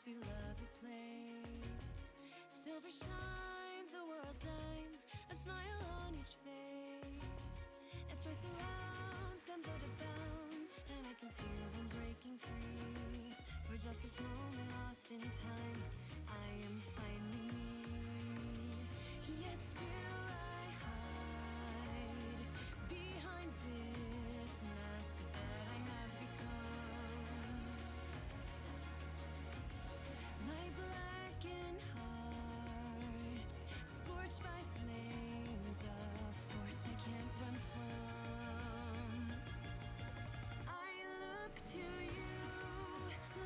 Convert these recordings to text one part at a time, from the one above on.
Beloved place, silver shines, the world dines, a smile on each face. As joy surrounds, come go to bounds, and I can feel them breaking free. For just this moment lost in time, I am finally me. Yet still I hide behind this mask that I have become. My blackened heart, scorched by flames, a force I can't run from. I look to you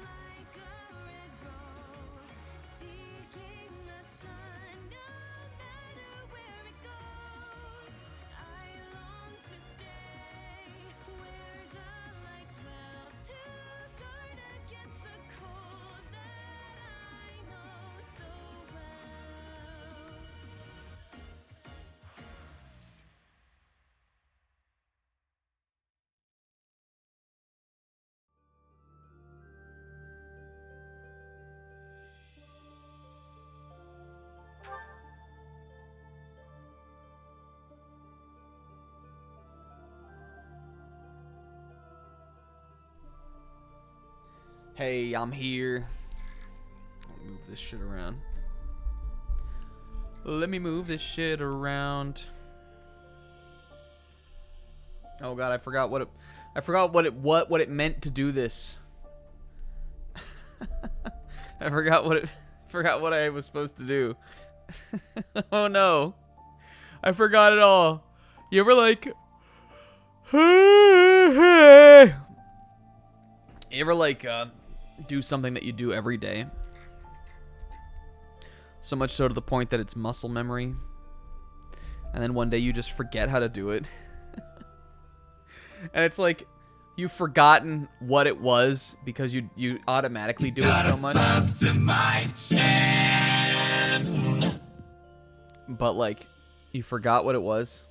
like a red rose, seeking the sun, no matter where it goes. I long to stay where the light dwells, to guard against the cold that I know so well. Hey, I'm here. I'll move this shit around. Let me move this shit around. Oh god, I forgot what it meant to do this. I forgot what I was supposed to do. Oh no. I forgot it all. You ever like do something that you do every day, so much so to the point that it's muscle memory, and then one day you just forget how to do it? And it's like you've forgotten what it was because you automatically do it so much. Sub to my channel. But like you forgot what it was.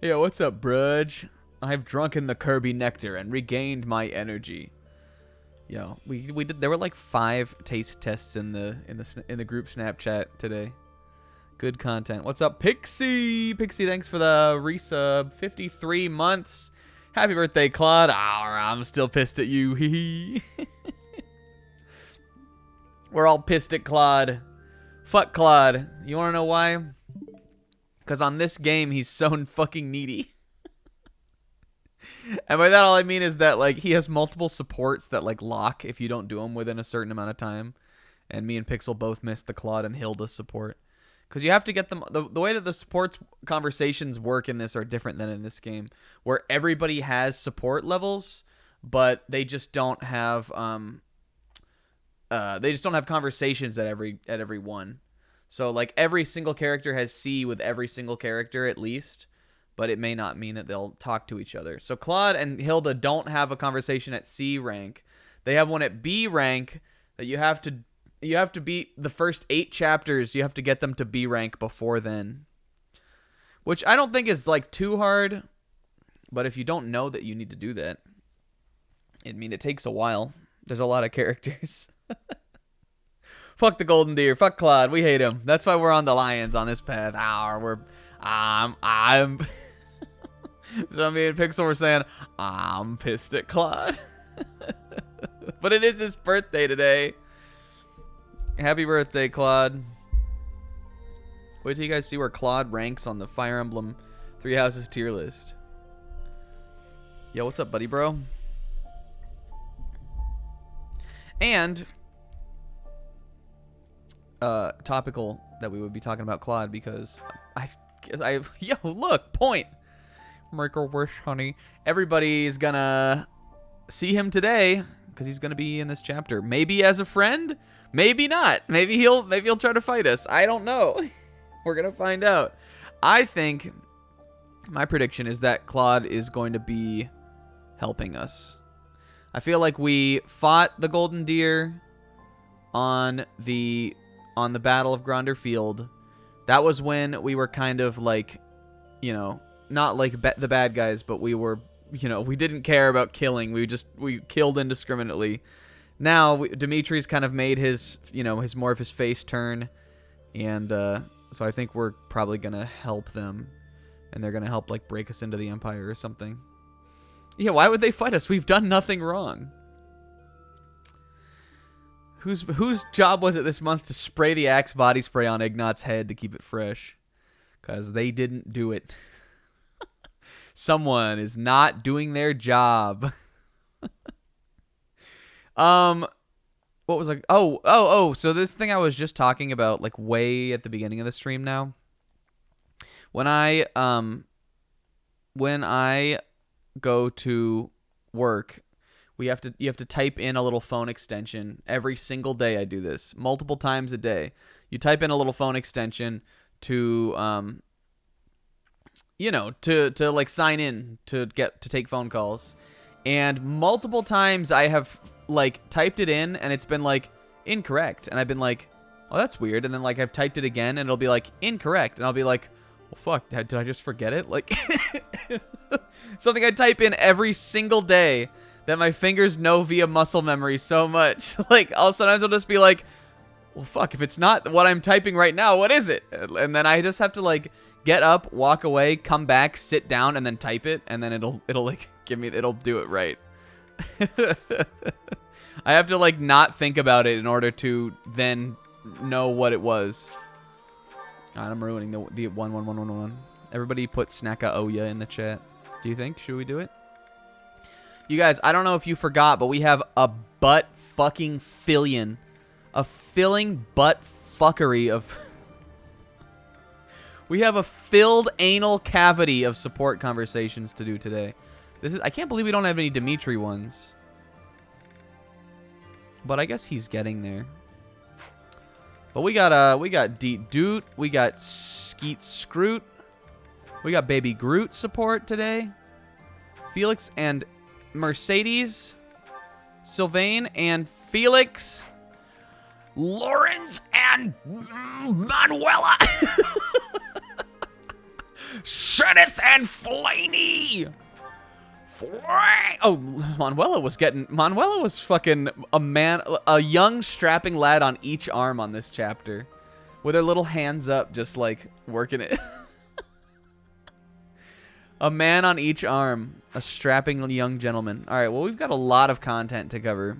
Yo, what's up, Brudge? I've drunken the Kirby nectar and regained my energy. Yo, we did. There were like 5 taste tests in the group Snapchat today. Good content. What's up, Pixie? Pixie, thanks for the resub. 53 months. Happy birthday, Claude. I'm still pissed at you. Hee hee. We're all pissed at Claude. Fuck Claude. You wanna know why? Because on this game he's so fucking needy. And by that all I mean is that like he has multiple supports that like lock if you don't do them within a certain amount of time. And me and Pixel both missed the Claude and Hilda support. Because you have to get them... The way that the supports conversations work in this are different than in this game. Where everybody has support levels, but they just don't have... they just don't have conversations at every one. So like every single character has C with every single character at least. But it may not mean that they'll talk to each other. So Claude and Hilda don't have a conversation at C rank. They have one at B rank that you have to beat the first 8 chapters. You have to get them to B rank before then. Which I don't think is like too hard. But if you don't know that you need to do that, it takes a while. There's a lot of characters. Fuck the golden deer. Fuck Claude. We hate him. That's why we're on the lions on this path. I'm so me and Pixel were saying I'm pissed at Claude. But it is his birthday today. Happy birthday, Claude. Wait till you guys see where Claude ranks on the Fire Emblem 3 Houses tier list. Yo, what's up, buddy, bro? And topical that we would be talking about Claude because yo, look, point. Make a wish, honey. Everybody's gonna see him today because he's gonna be in this chapter. Maybe as a friend, maybe not. Maybe he'll try to fight us. I don't know. We're gonna find out. I think my prediction is that Claude is going to be helping us. I feel like we fought the Golden Deer on the Battle of Gronder Field. That was when we were kind of like, you know, not like the bad guys, but we were, you know, we didn't care about killing. We killed indiscriminately. Now Dimitri's kind of made his, you know, his more of his face turn, and so I think we're probably gonna help them, and they're gonna help like break us into the Empire or something. Yeah, why would they fight us? We've done nothing wrong. Whose job was it this month to spray the Axe body spray on Ignat's head to keep it fresh? Because they didn't do it. Someone is not doing their job. What was like? Oh. So this thing I was just talking about, like way at the beginning of the stream. Now, when I go to work, you have to type in a little phone extension every single day. I do this multiple times a day. You type in a little phone extension to you know, to like sign in to take phone calls. And multiple times I have like typed it in and it's been like incorrect, and I've been like, oh, that's weird. And then like I've typed it again and it'll be like incorrect, and I'll be like, well, fuck, did I just forget it? Like something I type in every single day that my fingers know via muscle memory so much. Like sometimes I'll just be like, well, fuck, if it's not what I'm typing right now, what is it? And then I just have to like get up, walk away, come back, sit down, and then type it, and then it'll like it'll do it right. I have to like not think about it in order to then know what it was. God, I'm ruining the 11111. Everybody put Snacka Oya in the chat. Do you think? Should we do it? You guys, I don't know if you forgot, but we have a butt fucking filling. A filling butt fuckery of... We have a filled anal cavity of support conversations to do today. I can't believe we don't have any Dimitri ones. But I guess he's getting there. But we got Deet Doot, we got Skeet Scroot, we got Baby Groot support today. Felix and Mercedes, Sylvain and Felix, Lawrence and Manuela, Senneth and Flaney. Oh, Manuela was fucking a young strapping lad on each arm on this chapter, with her little hands up, just like working it. A man on each arm, a strapping young gentleman. All right, well, we've got a lot of content to cover.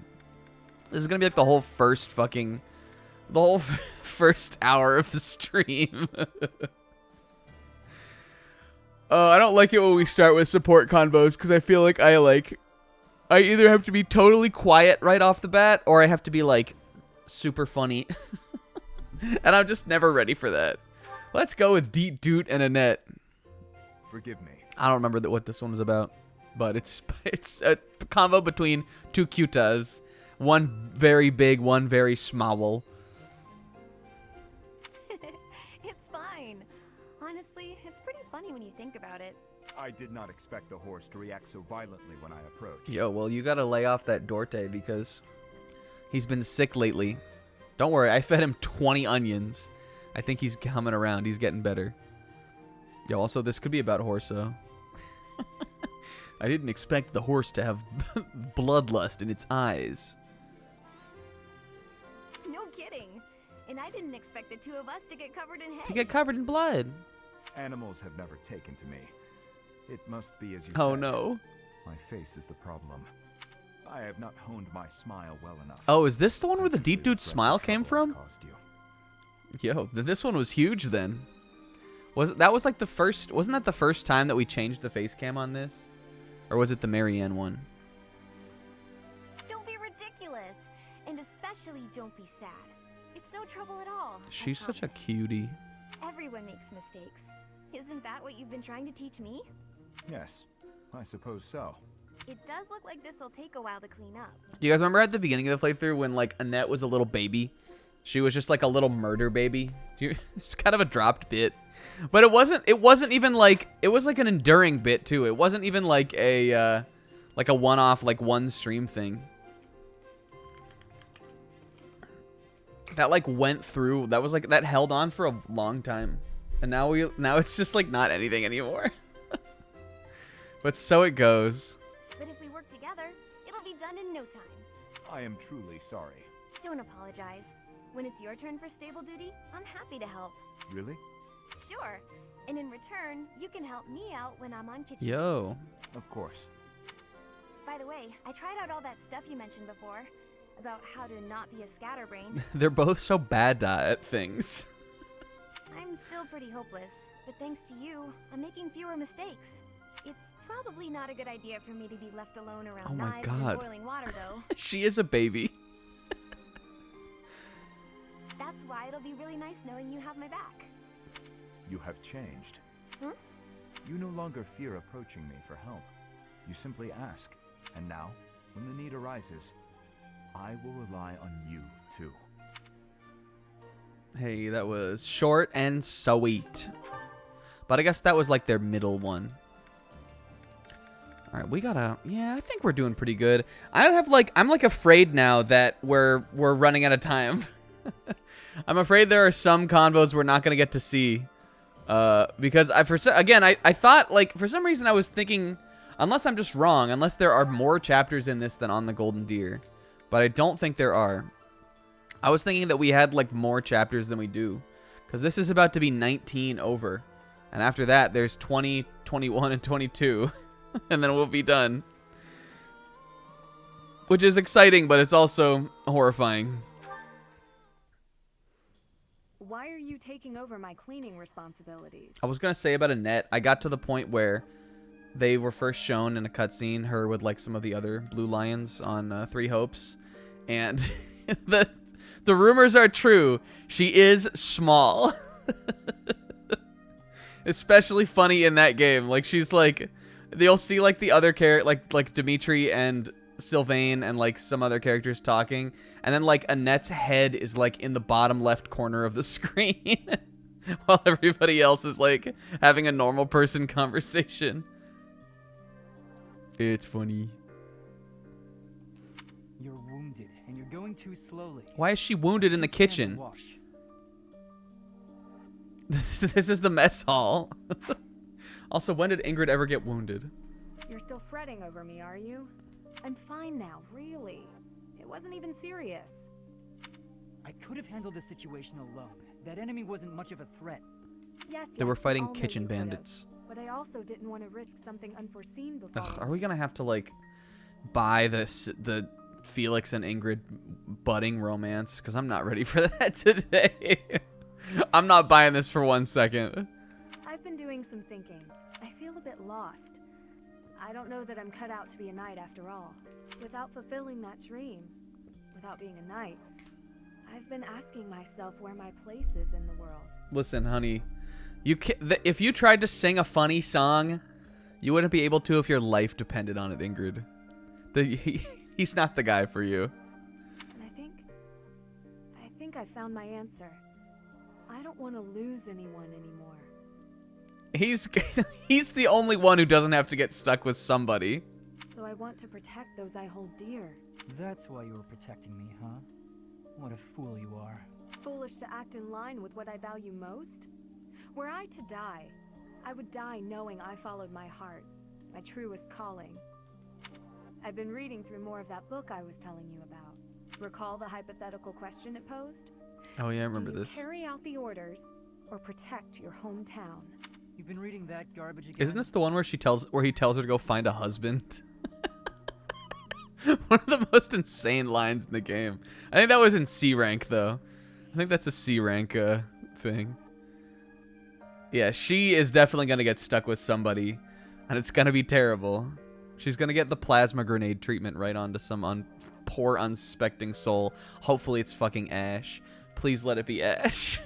This is gonna be like the whole first hour of the stream. I don't like it when we start with support convos, because I feel like I either have to be totally quiet right off the bat, or I have to be like super funny. And I'm just never ready for that. Let's go with Deet Doot and Annette. Forgive me. I don't remember what this one was about, but it's a convo between two cutas. One very big, one very small. It's fine. Honestly, it's pretty funny when you think about it. I did not expect the horse to react so violently when I approached. Yo, well, you gotta lay off that Dorte because he's been sick lately. Don't worry, I fed him 20 onions. I think he's coming around. He's getting better. Yo, also, this could be about Horso. I didn't expect the horse to have bloodlust in its eyes. No kidding. And I didn't expect the two of us to get covered in hay. To get covered in blood. Animals have never taken to me. It must be as you Oh, said. no. My face is the problem. I have not honed my smile well enough. Oh, is this the one where the I Deep Dude regret the smile came trouble I've from? caused you. Yo, this one was huge then. Wasn't that the first time that we changed the face cam on this? Or was it the Marianne one? Don't be ridiculous. And especially don't be sad. It's no trouble at all. I She's such a promise. cutie. Everyone makes mistakes. Isn't that what you've been trying to teach me? Yes, I suppose so. It does look like this will take a while to clean up. Do you guys remember at the beginning of the playthrough when like Annette was a little baby? She was just like a little murder baby. It's kind of a dropped bit. But it wasn't even like, it was like an enduring bit too. It wasn't even like a like a one-off, like one stream thing. That like went through. That was like that held on for a long time, and now it's just like not anything anymore. But so it goes. But if we work together, it'll be done in no time. I am truly sorry. Don't apologize. When it's your turn for stable duty, I'm happy to help. Really? Sure. And in return, you can help me out when I'm on kitchen. Yo. Of course. By the way, I tried out all that stuff you mentioned before about how to not be a scatterbrain. They're both so bad at things. I'm still pretty hopeless, but thanks to you, I'm making fewer mistakes. It's probably not a good idea for me to be left alone around Oh my knives God. and boiling water, though. She is a baby. That's why it'll be really nice knowing you have my back. You have changed. Huh? You no longer fear approaching me for help. You simply ask. And now, when the need arises, I will rely on you, too. Hey, that was short and sweet. But I guess that was like their middle one. All right, we gotta. Yeah, I think we're doing pretty good. I'm like afraid now that we're running out of time. I'm afraid there are some convos we're not gonna get to see. Because I thought like for some reason I was thinking, unless I'm just wrong, unless there are more chapters in this than on the Golden Deer, but I don't think there are. I was thinking that we had like more chapters than we do, because this is about to be 19 over, and after that there's 20, 21, and 22. And then we'll be done. Which is exciting, but it's also horrifying. Why are you taking over my cleaning responsibilities? I was going to say about Annette, I got to the point where they were first shown in a cutscene, her with like some of the other Blue Lions on Three Hopes. And the rumors are true. She is small. Especially funny in that game. Like she's like... You'll see like the other character, like Dimitri and Sylvain and like some other characters talking, and then like Annette's head is like in the bottom left corner of the screen, while everybody else is like having a normal person conversation. It's funny. You're wounded, and you're going too slowly. Why is she wounded in the Please stand kitchen? and wash. This is the mess hall. Also, when did Ingrid ever get wounded? You're still fretting over me, are you? I'm fine now, really. It wasn't even serious. I could have handled the situation alone. That enemy wasn't much of a threat. Yes, They were yes, fighting I'll know kitchen you could've, bandits. But I also didn't want to risk something unforeseen before. Ugh, are we gonna have to like buy the Felix and Ingrid budding romance? Because I'm not ready for that today. I'm not buying this for 1 second. I've been doing some thinking. I feel a bit lost. I don't know that I'm cut out to be a knight after all. Without fulfilling that dream, without being a knight, I've been asking myself where my place is in the world. Listen, honey, if you tried to sing a funny song, you wouldn't be able to if your life depended on it, Ingrid. He's not the guy for you. And I think I found my answer. I don't want to lose anyone anymore. He's the only one who doesn't have to get stuck with somebody. So I want to protect those I hold dear. That's why you were protecting me, huh? What a fool you are. Foolish to act in line with what I value most? Were I to die, I would die knowing I followed my heart, my truest calling. I've been reading through more of that book I was telling you about. Recall the hypothetical question it posed? Oh yeah, I remember Do you this. carry out the orders or protect your hometown? You've been reading that garbage again? Isn't this the one where he tells her to go find a husband? One of the most insane lines in the game. I think that was in C rank though. I think that's a C rank thing. Yeah, she is definitely gonna get stuck with somebody, and it's gonna be terrible. She's gonna get the plasma grenade treatment right onto some poor unsuspecting soul. Hopefully it's fucking Ash. Please let it be Ash.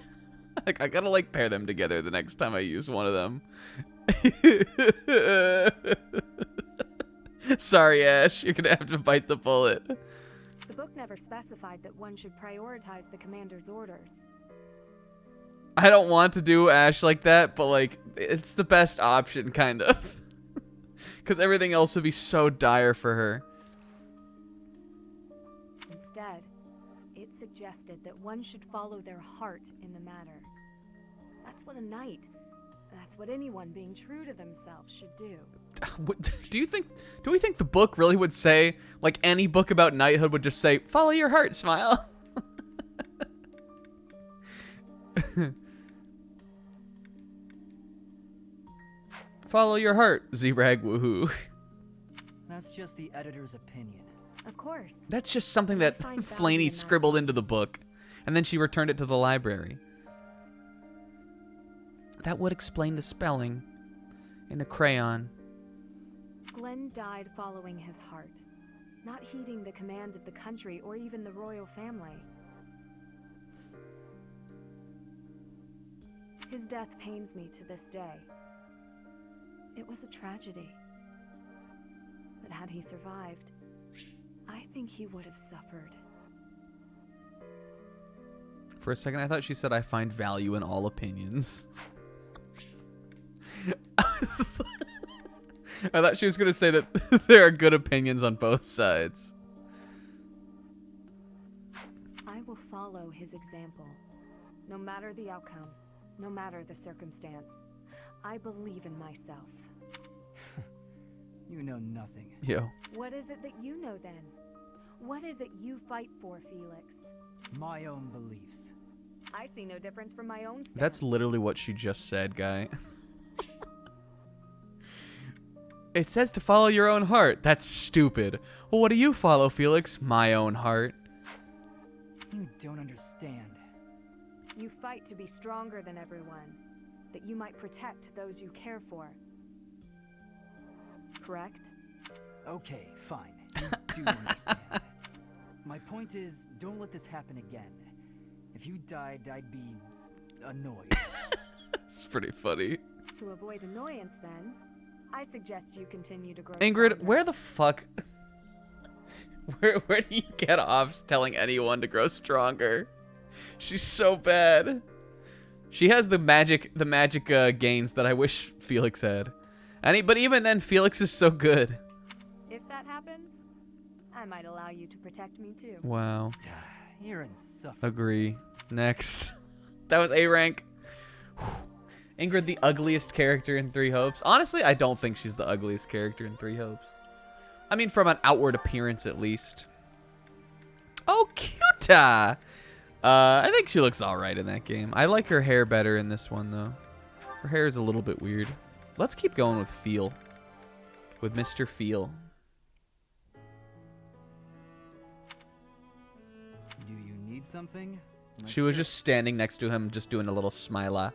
Like, I gotta like pair them together the next time I use one of them. Sorry, Ash. You're gonna have to bite the bullet. The book never specified that one should prioritize the commander's orders. I don't want to do Ash like that, but like, it's the best option, kind of. Because everything else would be so dire for her. Instead, it suggested that one should follow their heart in the matter. That's what a knight, that's what anyone being true to themselves should do. Do we think the book really would say, like any book about knighthood would just say, follow your heart, Smile? Follow your heart, Z-Rag woohoo. That's just the editor's opinion. Of course. That's just something that find value Flaney in that. scribbled into the book, and then she returned it to the library. That would explain the spelling in a crayon. Glenn died following his heart, not heeding the commands of the country or even the royal family. His death pains me to this day. It was a tragedy. But had he survived, I think he would have suffered. For a second, I thought she said, I find value in all opinions. I thought she was going to say that there are good opinions on both sides. I will follow his example, no matter the outcome, no matter the circumstance. I believe in myself. You know nothing. Yo. What is it that you know then? What is it you fight for, Felix? My own beliefs. I see no difference from my own stance. That's literally what she just said, guy. It says to follow your own heart. That's stupid. Well, what do you follow, Felix? My own heart. You don't understand. You fight to be stronger than everyone, that you might protect those you care for. Correct? Okay, fine. You do understand. My point is, don't let this happen again. If you died, I'd be annoyed. It's pretty funny. To avoid annoyance, then, I suggest you continue to grow Ingrid, stronger. where the fuck... Where do you get off telling anyone to grow stronger? She's so bad. She has the magic gains that I wish Felix had. But even then, Felix is so good. If that happens, I might allow you to protect me too. Wow. You're insufferable. Agree. Next. That was A rank. Ingrid, the ugliest character in Three Hopes. Honestly, I don't think she's the ugliest character in Three Hopes. I mean, from an outward appearance, at least. Oh, cuta! I think she looks alright in that game. I like her hair better in this one, though. Her hair is a little bit weird. Let's keep going with Feel. With Mr. Feel. Do you need something? Let's She was hear just standing next to him, just doing a little smile.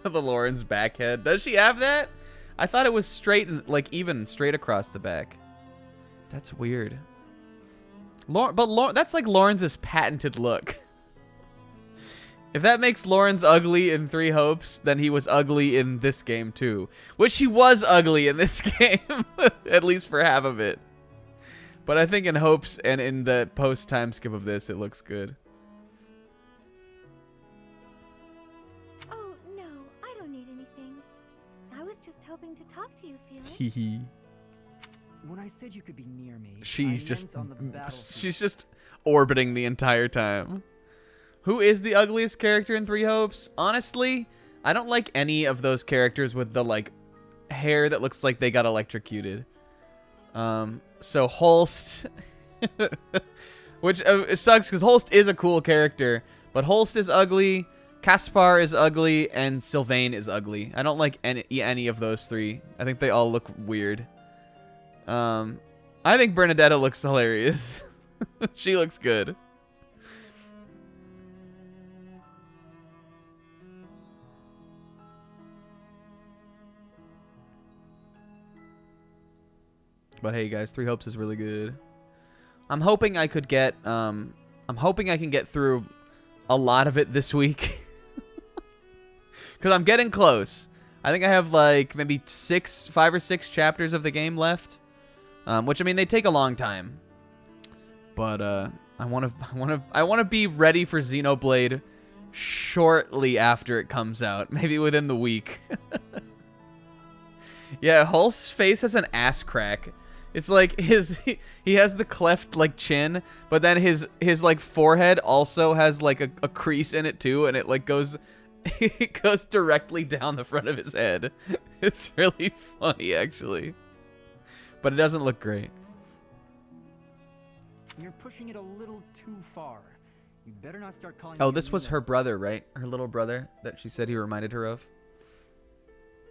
The Lauren's back head. Does she have that? I thought it was straight and like even straight across the back. That's weird. But that's like Lawrence's patented look. If that makes Lawrence ugly in Three Hopes, then he was ugly in this game too. Which he was ugly in this game, at least for half of it. But I think in Hopes and in the post time skip of this, it looks good. Oh, no, I don't need anything. I was just hoping to talk to you, Felix. Hee hee. When I said you could be near me, I She's meant just on the battlefield. she's just orbiting the entire time. Who is the ugliest character in Three Hopes? Honestly, I don't like any of those characters with the like hair that looks like they got electrocuted. So Holst, which it sucks because Holst is a cool character, but Holst is ugly, Caspar is ugly, and Sylvain is ugly. I don't like any of those three. I think they all look weird. I think Bernadetta looks hilarious. She looks good. But hey guys, Three Hopes is really good. I'm hoping I could get I'm hoping I can get through a lot of it this week. Cuz I'm getting close. I think I have like maybe 5 or 6 chapters of the game left. Which I mean they take a long time. But I want to be ready for Xenoblade shortly after it comes out, maybe within the week. Yeah, Hulk's face has an ass crack. It's like he has the cleft like chin, but then his like forehead also has like a crease in it too, and it like goes it goes directly down the front of his head. It's really funny actually. But it doesn't look great. You're pushing it a little too far. You better not start calling Oh, me this was Amina. her brother, right? Her little brother that she said he reminded her of.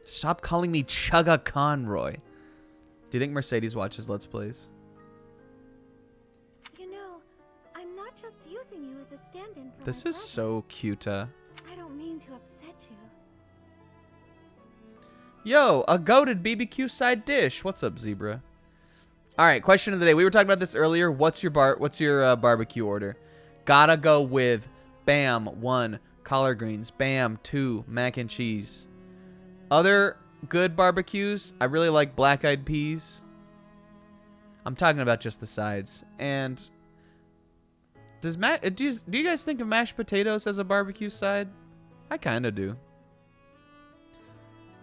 Stop calling me Chugga Conroy. Do you think Mercedes watches Let's Plays? You know, I'm not just using you as a stand-in for This my is brother. so cute. I don't mean to upset you. Yo, a goated BBQ side dish. What's up, Zebra? All right, question of the day. We were talking about this earlier. What's your barbecue order? Gotta go with bam 1 collard greens, bam 2 mac and cheese. Other good barbecues, I really like black eyed peas. I'm talking about just the sides. And do you guys think of mashed potatoes as a barbecue side? I kind of do.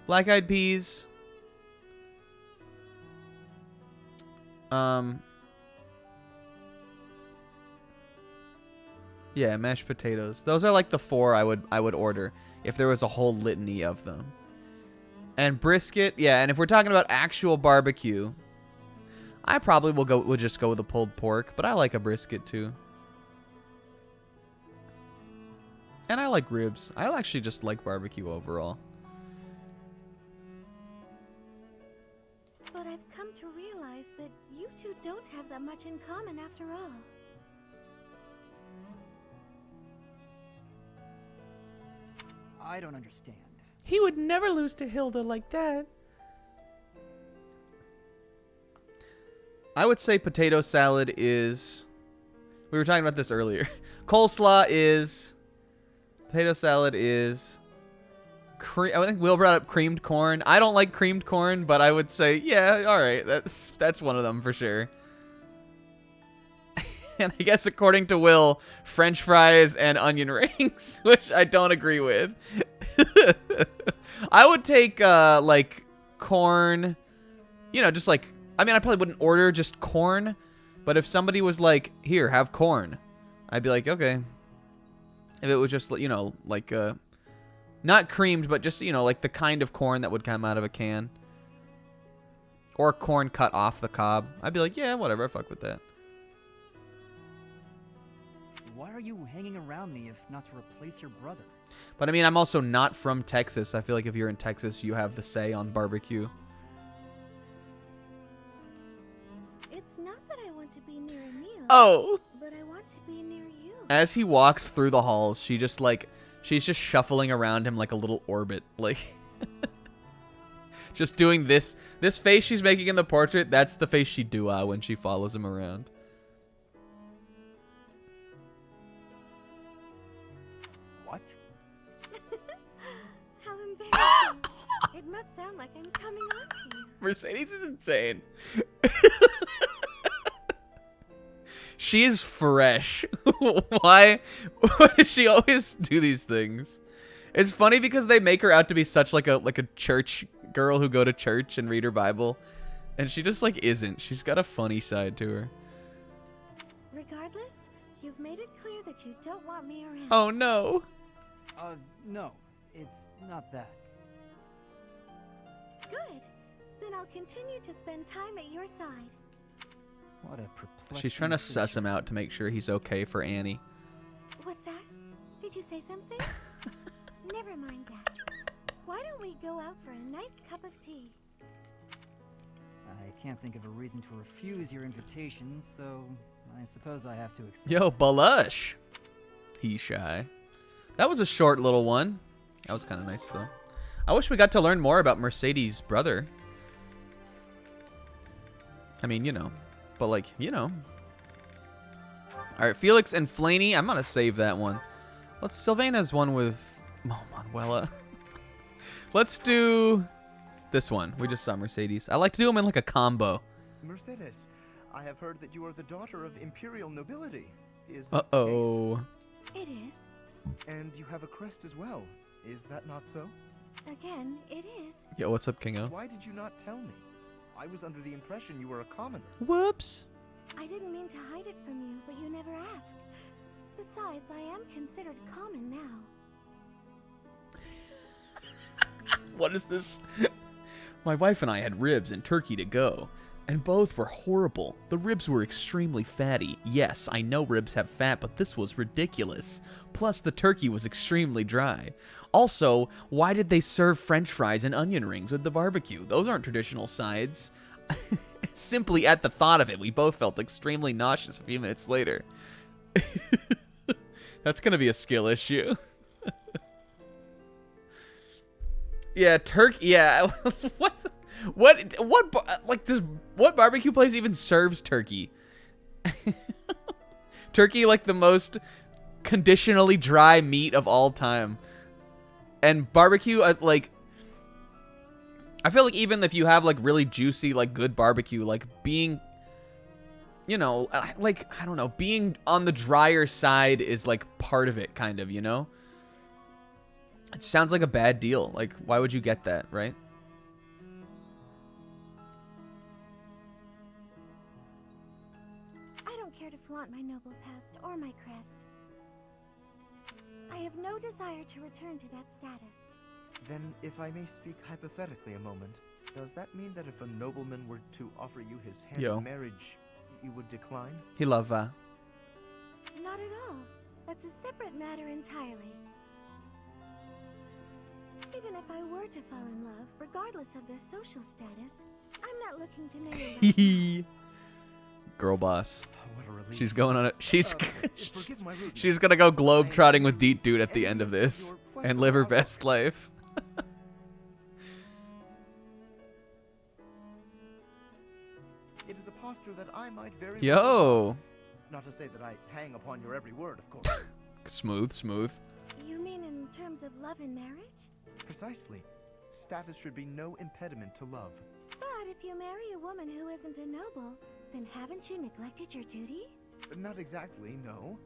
Black eyed peas. Yeah, mashed potatoes. Those are like the 4 I would order if there was a whole litany of them. And brisket, yeah. And if we're talking about actual barbecue, I probably would just go with a pulled pork, but I like a brisket too. And I like ribs. I actually just like barbecue overall. But I've come to realize that you two don't have that much in common after all. I don't understand. He would never lose to Hilda like that. I would say potato salad is... We were talking about this earlier. Coleslaw is... Potato salad is... I think Will brought up creamed corn. I don't like creamed corn, but I would say, yeah, all right. That's one of them for sure. And I guess according to Will, French fries and onion rings, which I don't agree with. I would take like corn, you know, just like, I mean, I probably wouldn't order just corn, but if somebody was like, here, have corn, I'd be like, okay. If it was just, you know, like not creamed, but just, you know, like the kind of corn that would come out of a can, or corn cut off the cob, I'd be like, yeah, whatever, I fuck with that. Why are you hanging around me if not to replace your brother? But I mean, I'm also not from Texas. I feel like if you're in Texas, you have the say on barbecue. It's not that I want to be near Emil, Oh! but I want to be near you. As he walks through the halls, she's just shuffling around him like a little orbit. Like, just doing this face she's making in the portrait, that's the face she'd do when she follows him around. What? How embarrassing. It must sound like I'm coming on to you. Mercedes is insane. She is fresh. Why does she always do these things? It's funny because they make her out to be such like a church girl who go to church and read her Bible, and she just like isn't. She's got a funny side to her. Regardless, you've made it clear that you don't want me around. Oh no. No. It's not that. Good. Then I'll continue to spend time at your side. What a perplexing She's trying to suss creature. him out to make sure he's okay for Annie. What's that? Did you say something? Never mind that. Why don't we go out for a nice cup of tea? I can't think of a reason to refuse your invitation, so I suppose I have to accept. Yo, Balush. He's shy. That was a short little one. That was kind of nice, though. I wish we got to learn more about Mercedes' brother. I mean, you know. But, like, you know. All right, Felix and Flaney. I'm going to save that one. Sylvana's one with Manuela. Let's do this one. We just saw Mercedes. I like to do them in, like, a combo. Mercedes, I have heard that you are the daughter of imperial nobility. Is that the case? Uh-oh. It is. And you have a crest as well. Is that not so? Again, it is. Yo, what's up, Kingo? Why did you not tell me? I was under the impression you were a commoner. Whoops. I didn't mean to hide it from you, but you never asked. Besides, I am considered common now. What is this? My wife and I had ribs and turkey to go, and both were horrible. The ribs were extremely fatty. Yes, I know ribs have fat, but this was ridiculous. Plus, the turkey was extremely dry. Also, why did they serve French fries and onion rings with the barbecue? Those aren't traditional sides. Simply at the thought of it, we both felt extremely nauseous a few minutes later. That's gonna be a skill issue. Yeah, turkey. Yeah, what barbecue place even serves turkey? Turkey, like the most conditionally dry meat of all time, and barbecue, like, I feel like even if you have like really juicy, like good barbecue, like being, you know, like, I don't know, being on the drier side is like part of it, kind of, you know? It sounds like a bad deal. Like, why would you get that, right? I don't care to flaunt my noble past or my crest. I have no desire to return to that status. Then, if I may speak hypothetically a moment, does that mean that if a nobleman were to offer you his hand Yo. in marriage, you would decline? He love Not at all. That's a separate matter entirely. Even if I were to fall in love, regardless of their social status, I'm not looking to marry. Girl boss. What a relief. She's going on it. Forgive my rudeness. She's gonna go globe trotting with Deet Dude at the end of this and live her best life. It is a posture that I might very Yo. well adopt. Not to say that I hang upon your every word, of course. Smooth, smooth. You mean in terms of love and marriage? Precisely. Status should be no impediment to love. But if you marry a woman who isn't a noble, then haven't you neglected your duty? Not exactly, no.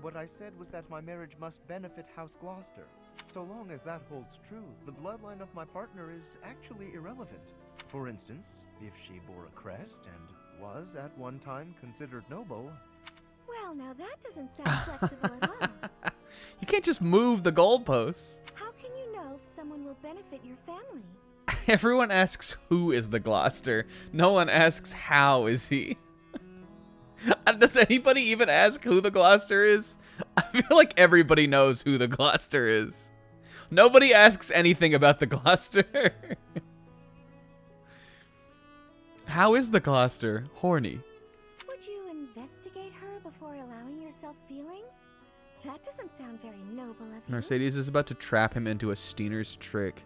What I said was that my marriage must benefit House Gloucester. So long as that holds true, the bloodline of my partner is actually irrelevant. For instance, if she bore a crest and was at one time considered noble. Well, now that doesn't sound flexible at all. You can't just move the goalposts. How can you know if someone will benefit your family? Everyone asks who is the Gloucester. No one asks how is he. Does anybody even ask who the Gloucester is? I feel like everybody knows who the Gloucester is. Nobody asks anything about the Gloucester. How is the Gloucester? Horny. Would you investigate her before allowing yourself feelings? That doesn't sound very noble of you. Mercedes is about to trap him into a Steiner's trick.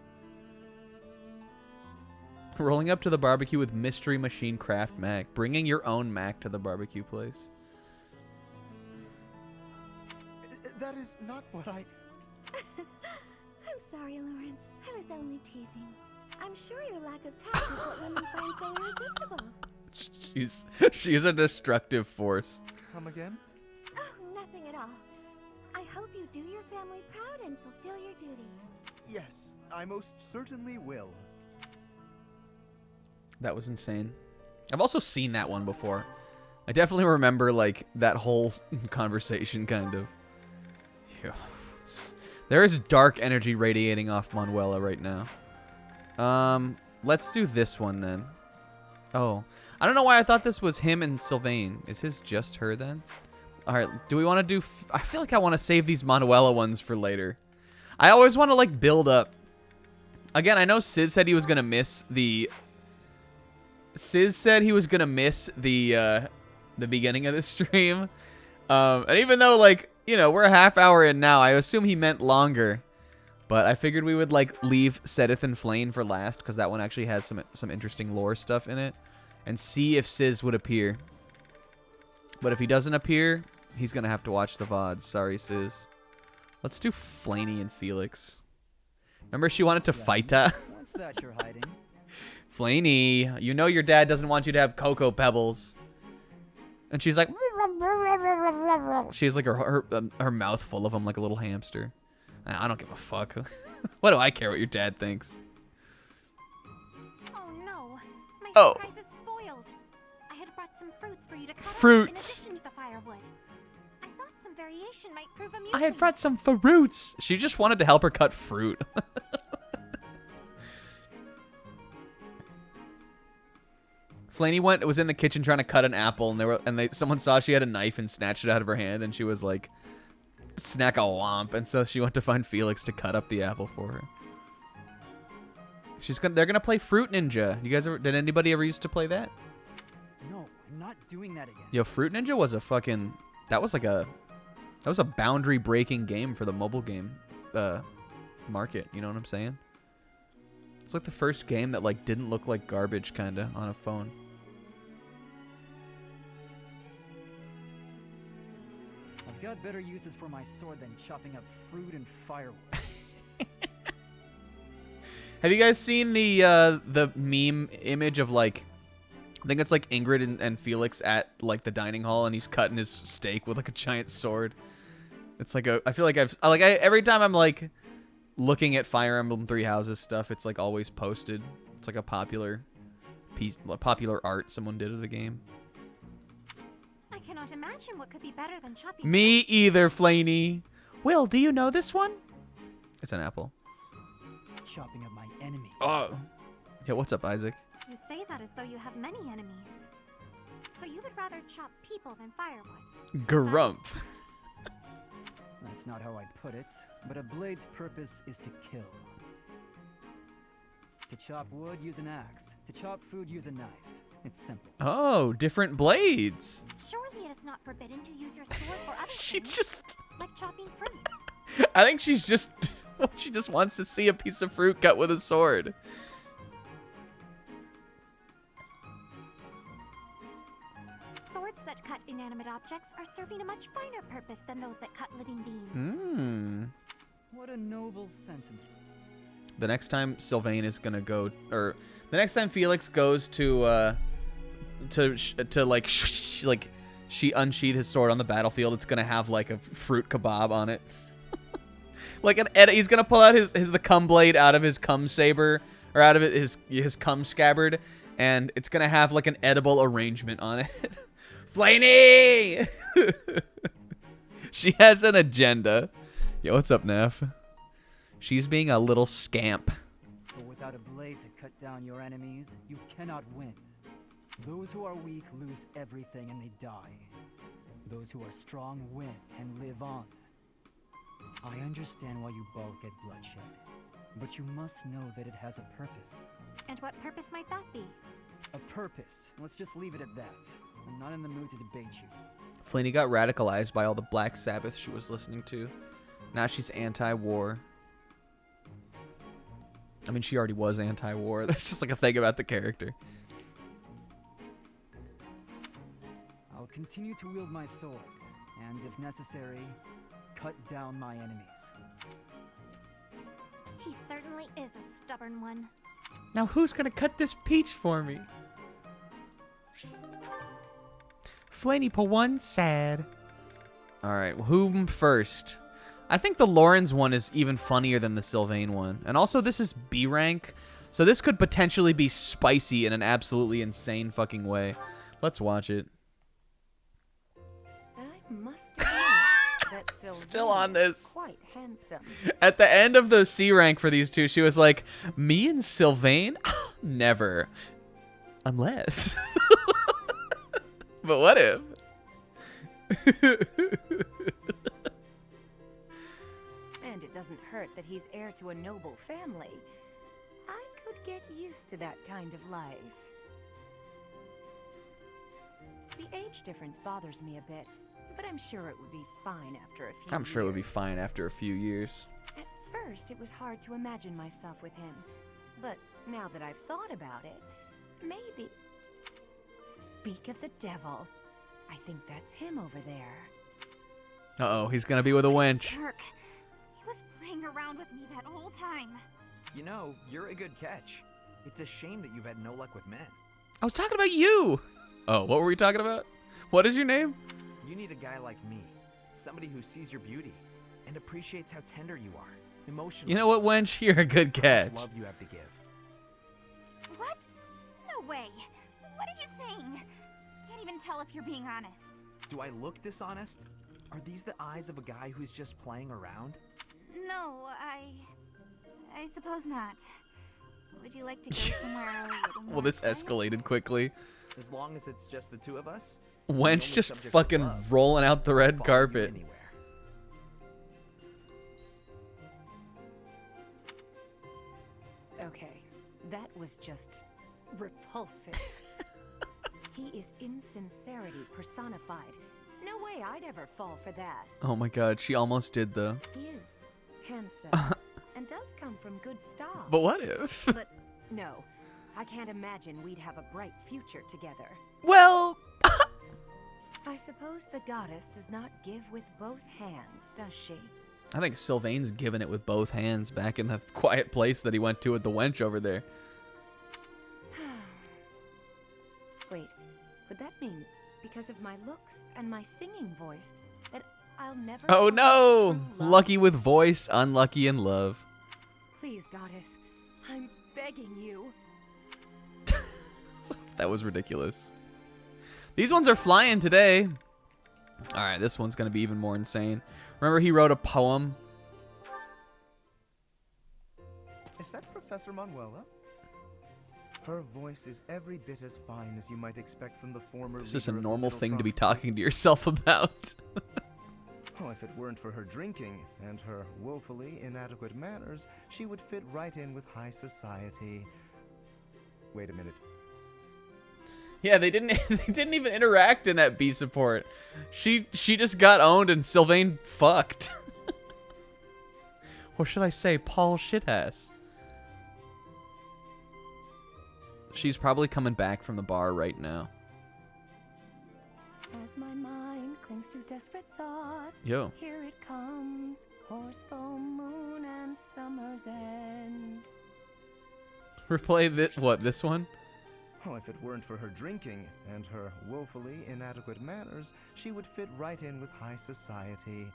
Rolling up to the barbecue with Mystery Machine Craft Mac. Bringing your own Mac to the barbecue place. That is not what I... I'm sorry, Lawrence. I was only teasing. I'm sure your lack of tact is what women find so irresistible. She's a destructive force. Come again? Oh, nothing at all. I hope you do your family proud and fulfill your duty. Yes, I most certainly will. That was insane. I've also seen that one before. I definitely remember, like, that whole conversation, kind of. Yeah. There is dark energy radiating off Manuela right now. Let's do this one, then. Oh. I don't know why I thought this was him and Sylvain. Is his just her, then? Alright, do we want to do... I feel like I want to save these Manuela ones for later. I always want to, like, build up. Again, I know Sis said he was going to miss the... Sis said he was going to miss the beginning of the stream. And even though, like, you know, we're a half hour in now, I assume he meant longer. But I figured we would, like, leave Sedith and Flayn for last, because that one actually has some interesting lore stuff in it. And see if Sis would appear. But if he doesn't appear, he's going to have to watch the VODs. Sorry, Sis. Let's do Flaney and Felix. Remember she wanted to fight her? What's that you're hiding? Flaney, you know your dad doesn't want you to have Cocoa Pebbles. And she's like... She has like her mouth full of them like a little hamster. I don't give a fuck. What do I care what your dad thinks? Oh no, my Oh. surprise is spoiled. I had brought some fruits for you to cut Fruits. up in addition to the firewood. I thought some variation might prove amusing. I had brought some fruits. She just wanted to help her cut fruit. Flaney was in the kitchen trying to cut an apple, and someone saw she had a knife and snatched it out of her hand, and she was like, snack a womp, and so she went to find Felix to cut up the apple for her. They're gonna play Fruit Ninja. You guys did anybody ever used to play that? No, I'm not doing that again. Yo, Fruit Ninja was that was a boundary breaking game for the mobile game market, you know what I'm saying? It's like the first game that like didn't look like garbage kinda on a phone. I've got better uses for my sword than chopping up fruit and firewood. Have you guys seen the meme image of like, I think it's like Ingrid and Felix at like the dining hall, and he's cutting his steak with like a giant sword. It's like I feel like every time I'm like looking at Fire Emblem Three Houses stuff, it's like always posted. It's like a popular art someone did of the game. I cannot imagine what could be better than chopping. Me either, Flaney. Will, do you know this one? It's an apple. Chopping up my enemies. Oh. Yeah, what's up, Isaac? You say that as though you have many enemies. So you would rather chop people than firewood. Grump. That's not how I'd put it, but a blade's purpose is to kill. To chop wood, use an axe. To chop food, use a knife. It's simple. Oh, different blades. Surely it is not forbidden to use your sword for other She things, just... like chopping fruit. I think she just wants to see a piece of fruit cut with a sword. Swords that cut inanimate objects are serving a much finer purpose than those that cut living beings. Hmm. What a noble sentiment. The next time Sylvain is gonna go, or the next time Felix goes to like she unsheath his sword on the battlefield, it's gonna have like a fruit kebab on it. Like he's gonna pull out the cum blade out of his cum saber, or out of his cum scabbard, and it's gonna have like an edible arrangement on it. Flaney! She has an agenda. Yo, what's up, Neff? She's being a little scamp. But without a blade to cut down your enemies, you cannot win. Those who are weak lose everything and they die. Those who are strong win and live on. I understand why you balk at bloodshed, but you must know that it has a purpose. And what purpose might that be? A purpose. Let's just leave it at that. I'm not in the mood to debate you. Flaney got radicalized by all the Black Sabbath she was listening to. Now she's anti-war. I mean, she already was anti-war. That's just like a thing about the character. I'll continue to wield my sword, and if necessary, cut down my enemies. He certainly is a stubborn one. Now who's gonna cut this peach for me? Flaney for one sad. Alright, whom first? I think the Lawrence one is even funnier than the Sylvain one. And also, this is B rank, so this could potentially be spicy in an absolutely insane fucking way. Let's watch it. I must admit that Sylvain Still on this. is quite handsome. At the end of the C rank for these two, she was like, me and Sylvain? Never. Unless. But what if? And it doesn't hurt that he's heir to a noble family. I could get used to that kind of life. The age difference bothers me a bit, but I'm sure it would be fine after a few years. I'm sure it would be fine after a few years. At first, it was hard to imagine myself with him. But now that I've thought about it, maybe... Speak of the devil. I think that's him over there. Uh-oh, he's gonna be with a wench. Jerk. He was playing around with me that whole time. You know, you're a good catch. It's a shame that you've had no luck with men. I was talking about you! Oh, what were we talking about? What is your name? You need a guy like me. Somebody who sees your beauty and appreciates how tender you are. Emotionally. You know what, wench? You're a good How catch. much love you have to give. What? No way. What are you saying? Can't even tell if you're being honest. Do I look dishonest? Are these the eyes of a guy who's just playing around? No, I suppose not. Would you like to go somewhere a little more Well, this quiet? escalated quickly. As long as it's just the two of us. Wench only just subject is fucking love. rolling out the I'll red follow you carpet. anywhere. Okay, that was just repulsive. He is insincerity personified. No way I'd ever fall for that. Oh my god, she almost did though. He is handsome and does come from good style. But what if? But no, I can't imagine we'd have a bright future together. Well, I suppose the goddess does not give with both hands, does she? I think Sylvain's giving it with both hands back in the quiet place that he went to with the wench over there. Wait, would that mean because of my looks and my singing voice that I'll never Oh find no! true love? Lucky with voice, unlucky in love. Please, goddess, I'm begging you. That was ridiculous. These ones are flying today. Alright, this one's gonna be even more insane. Remember he wrote a poem? Is that Professor Manuela? Her voice is every bit as fine as you might expect from the former. It's just a leader of the normal Middle thing to be Front. talking to yourself about. Oh, if it weren't for her drinking and her woefully inadequate manners, she would fit right in with high society. Wait a minute. Yeah, they didn't they didn't even interact in that B support. She just got owned and Sylvain fucked. Or should I say Paul shitass? She's probably coming back from the bar right now. As my mind clings to desperate thoughts, Yo. here it comes, horse, full moon, and summer's end. Replay this this one? Oh, if it weren't for her drinking and her woefully inadequate manners, she would fit right in with high society.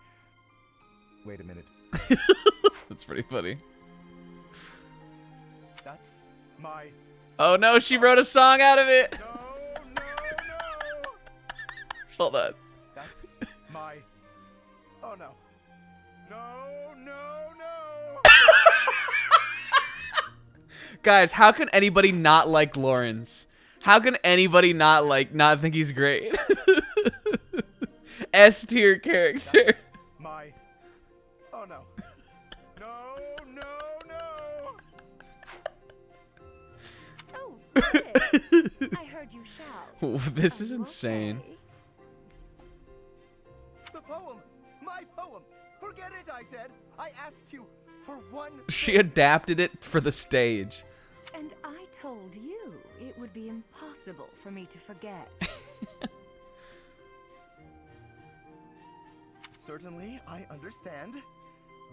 Wait a minute. That's pretty funny. That's my... Oh no, she wrote a song out of it. No. Hold on. That's my... Oh, no. No. Guys, how can anybody not like Lawrence? How can anybody not think he's great? S tier character. That's my... Oh, no. No. Oh, Chris, I heard you shout. Ooh, this Are is you insane. okay? The poem! My poem! Forget it, I said! I asked you for one... She adapted it for the stage. And I told you it would be impossible for me to forget. Certainly, I understand.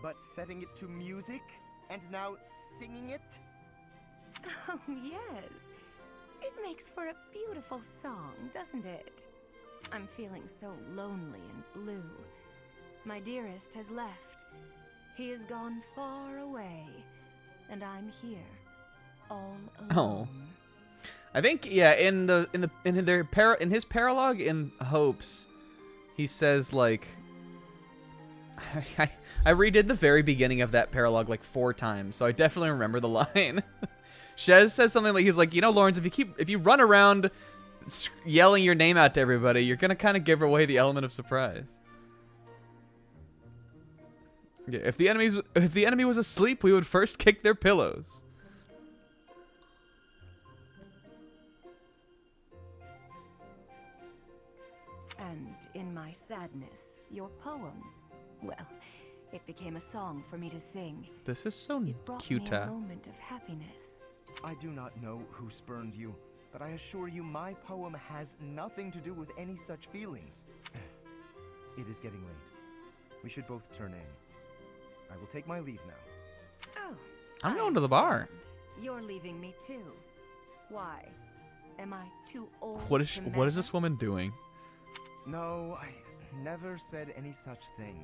But setting it to music and now singing it? Oh, yes. It makes for a beautiful song, doesn't it? I'm feeling so lonely and blue. My dearest has left. He has gone far away, and I'm here, all alone. I think in his paralogue in Hopes, he says like I redid the very beginning of that paralogue like 4 times, so I definitely remember the line. Shez says something like, he's like, you know, Lawrence, if you run around yelling your name out to everybody, you're gonna kind of give away the element of surprise. Yeah, if the enemy was asleep, we would first kick their pillows. And in my sadness, your poem, well, it became a song for me to sing. This is so It brought cute. me a moment of happiness. I do not know who spurned you, but I assure you my poem has nothing to do with any such feelings. It is getting late. We should both turn in. I will take my leave now. Oh, I'm I going to the bar. understand. You're leaving me too. Why? Am I too old? What is to what is matter? Oh, this woman doing? No, never said any such thing.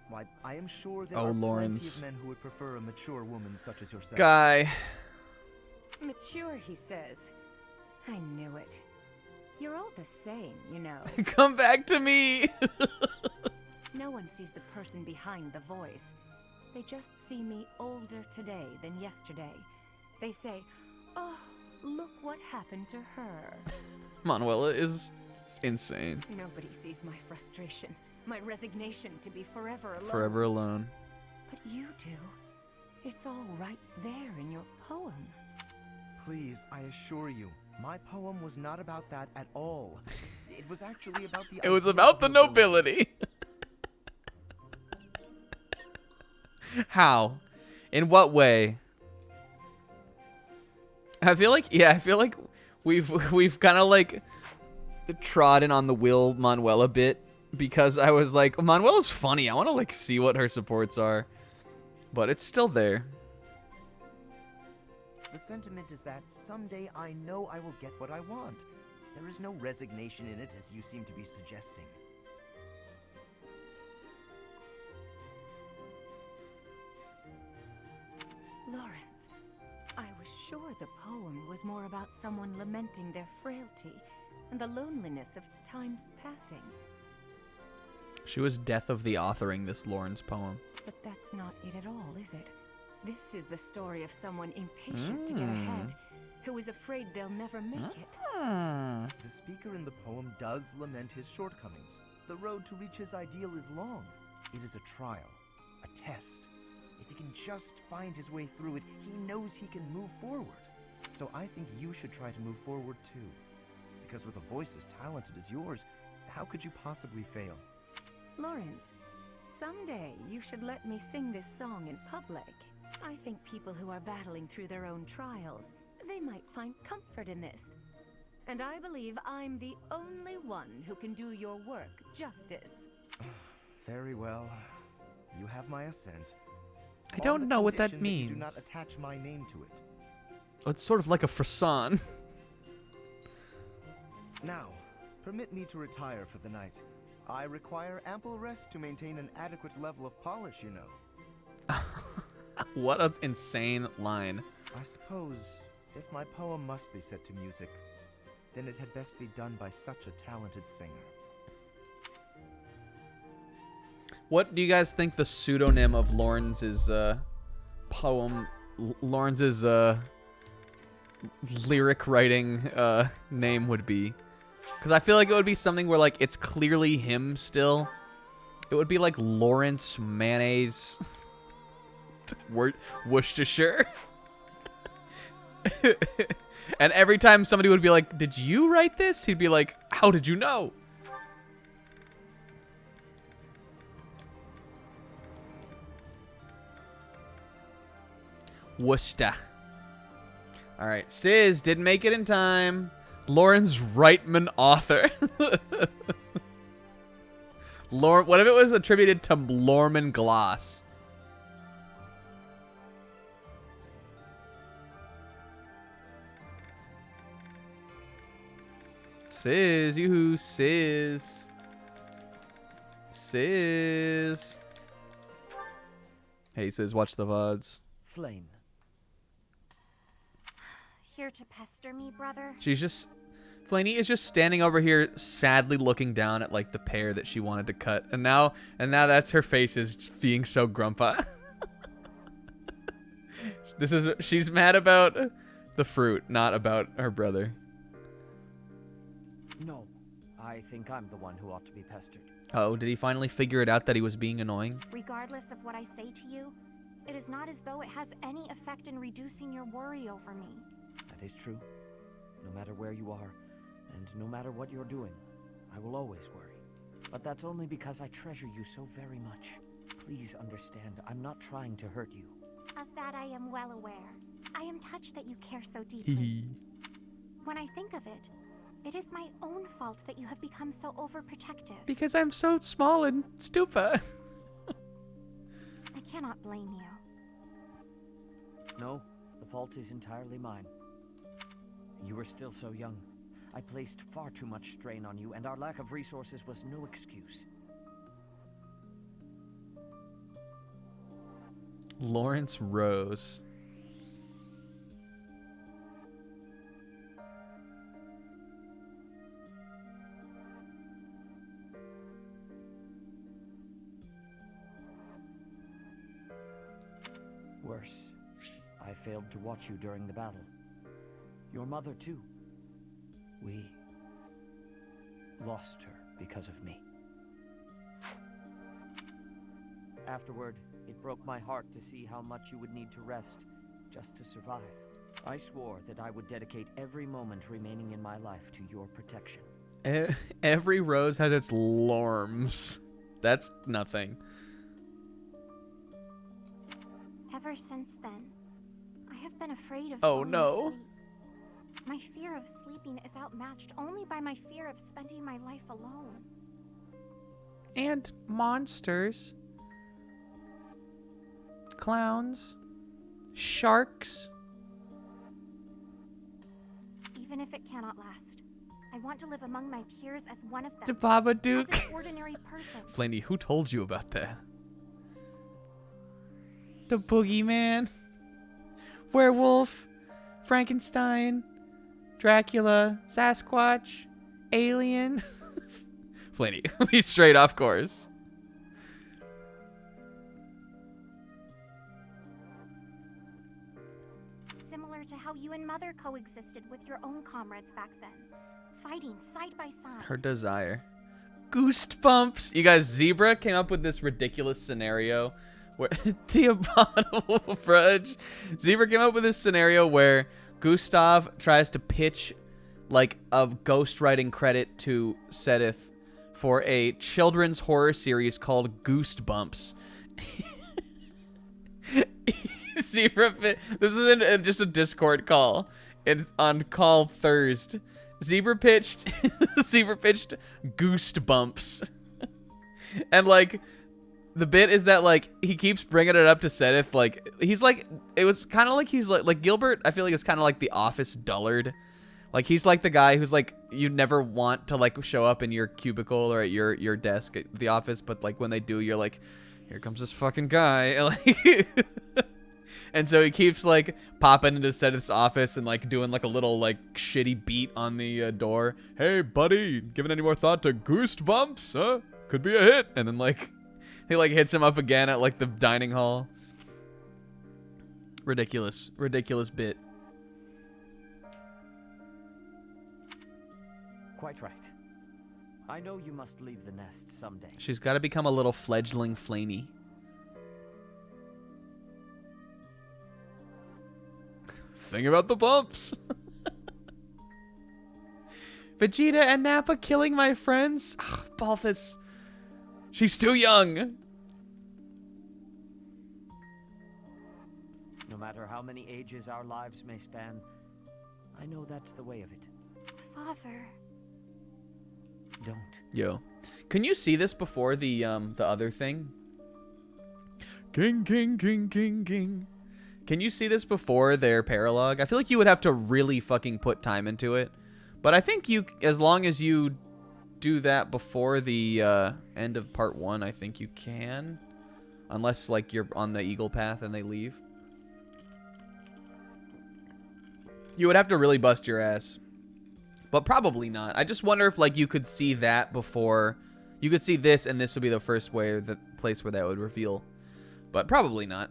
Why, I am sure there Oh, are plenty Lawrence. of men who would prefer a mature woman such as yourself. Guy. Mature, he says. I knew it. You're all the same, you know. Come back to me. No one sees the person behind the voice. They just see me older today than yesterday. They say, oh, look what happened to her. Manuela is insane. Nobody sees my frustration, my resignation to be forever alone. Forever alone. But you do. It's all right there in your poem. Please, I assure you, my poem was not about that at all. It was actually about the It was idea about of the nobility. How? In what way? I feel like we've kind of like trodden on the Will Manuel a bit because I was like, Manuela's funny. I want to like see what her supports are, but it's still there. The sentiment is that someday I know I will get what I want. There is no resignation in it, as you seem to be suggesting. Lawrence, I was sure the poem was more about someone lamenting their frailty and the loneliness of time's passing. She was death of the authoring this Lawrence poem. But that's not it at all, is it? This is the story of someone impatient to get ahead, who is afraid they'll never make it. The speaker in the poem does lament his shortcomings. The road to reach his ideal is long. It is a trial, a test. If he can just find his way through it, he knows he can move forward. So I think you should try to move forward too. Because with a voice as talented as yours, how could you possibly fail? Lawrence, someday you should let me sing this song in public. I think people who are battling through their own trials, they might find comfort in this. And I believe I'm the only one who can do your work justice. Very well. You have my assent. I don't know what that On the condition means. you do not attach my name to it. It's sort of like a frisson. Now, permit me to retire for the night. I require ample rest to maintain an adequate level of polish, you know. What an insane line. I suppose, if my poem must be set to music, then it had best be done by such a talented singer. What do you guys think the pseudonym of Lawrence's poem, Lawrence's lyric writing name would be? Because I feel like it would be something where like it's clearly him still. It would be like Lawrence Mayonnaise Worcestershire. And every time somebody would be like, "Did you write this?" He'd be like, "How did you know?" Worcester. All right, Sis didn't make it in time. Lawrence Reitman, author. What if it was attributed to Lorman Glass? Sis, yoo-hoo, Sis. Sis. Hey, Sis, watch the VODs. Flame. Here to pester me, brother? She's just... Flaney is just standing over here sadly looking down at like the pear that she wanted to cut. And now that's her face is being so grumpa. She's mad about the fruit, not about her brother. No, I think I'm the one who ought to be pestered. Oh, did he finally figure it out that he was being annoying? Regardless of what I say to you, it is not as though it has any effect in reducing your worry over me. That is true. No matter where you are, and no matter what you're doing, I will always worry. But that's only because I treasure you so very much. Please understand, I'm not trying to hurt you. Of that I am well aware. I am touched that you care so deeply. When I think of it, it is my own fault that you have become so overprotective. Because I'm so small and stupid. I cannot blame you. No, the fault is entirely mine. You were still so young. I placed far too much strain on you, and our lack of resources was no excuse. Lawrence Rose. Worse, I failed to watch you during the battle. Your mother, too. We lost her because of me. Afterward, it broke my heart to see how much you would need to rest just to survive. I swore that I would dedicate every moment remaining in my life to your protection. Every rose has its lorms. That's nothing. Ever since then, I have been afraid of Oh falling no. asleep. My fear of sleeping is outmatched only by my fear of spending my life alone. And monsters. Clowns. Sharks. Even if it cannot last, I want to live among my peers as one of them. Babadook. As an ordinary person. Flaney, who told you about that? The boogeyman. Werewolf. Frankenstein. Dracula. Sasquatch. Alien. Flaney, we straight off course. Similar to how you and Mother coexisted with your own comrades back then, fighting side by side. Her desire. Goosebumps. You guys, Zebra came up with this ridiculous scenario where the abominable fudge. Zebra came up with this scenario where Gustav tries to pitch like a ghostwriting credit to Sedith for a children's horror series called Goosebumps. Zebra, this is just a Discord call. It's on call Thursday. Zebra pitched Goosebumps. And like the bit is that like he keeps bringing it up to Sedith, like he's like, it was kind of like he's like Gilbert, I feel like it's kind of like the office dullard. Like he's like the guy who's like you never want to like show up in your cubicle or at your desk at the office, but like when they do, you're like, here comes this fucking guy. Like, and so he keeps like popping into Sedith's office and like doing like a little like shitty beat on the door. Hey buddy, giving any more thought to Goosebumps? Huh? Could be a hit. And then like he like hits him up again at like the dining hall. Ridiculous bit. Quite right. I know you must leave the nest someday. She's got to become a little fledgling Flaney. Think about the bumps. Vegeta and Nappa killing my friends. Ugh, Balthus. She's too young. No matter how many ages our lives may span, I know that's the way of it. Father. Don't. Yo, can you see this before the other thing? King. Can you see this before their paralogue? I feel like you would have to really fucking put time into it, but I think you, as long as you do that before the end of part 1, I think you can, unless like you're on the Eagle Path and they leave. You would have to really bust your ass. But probably not. I just wonder if like you could see that before you could see this, and this would be the first way, the place where that would reveal. But probably not.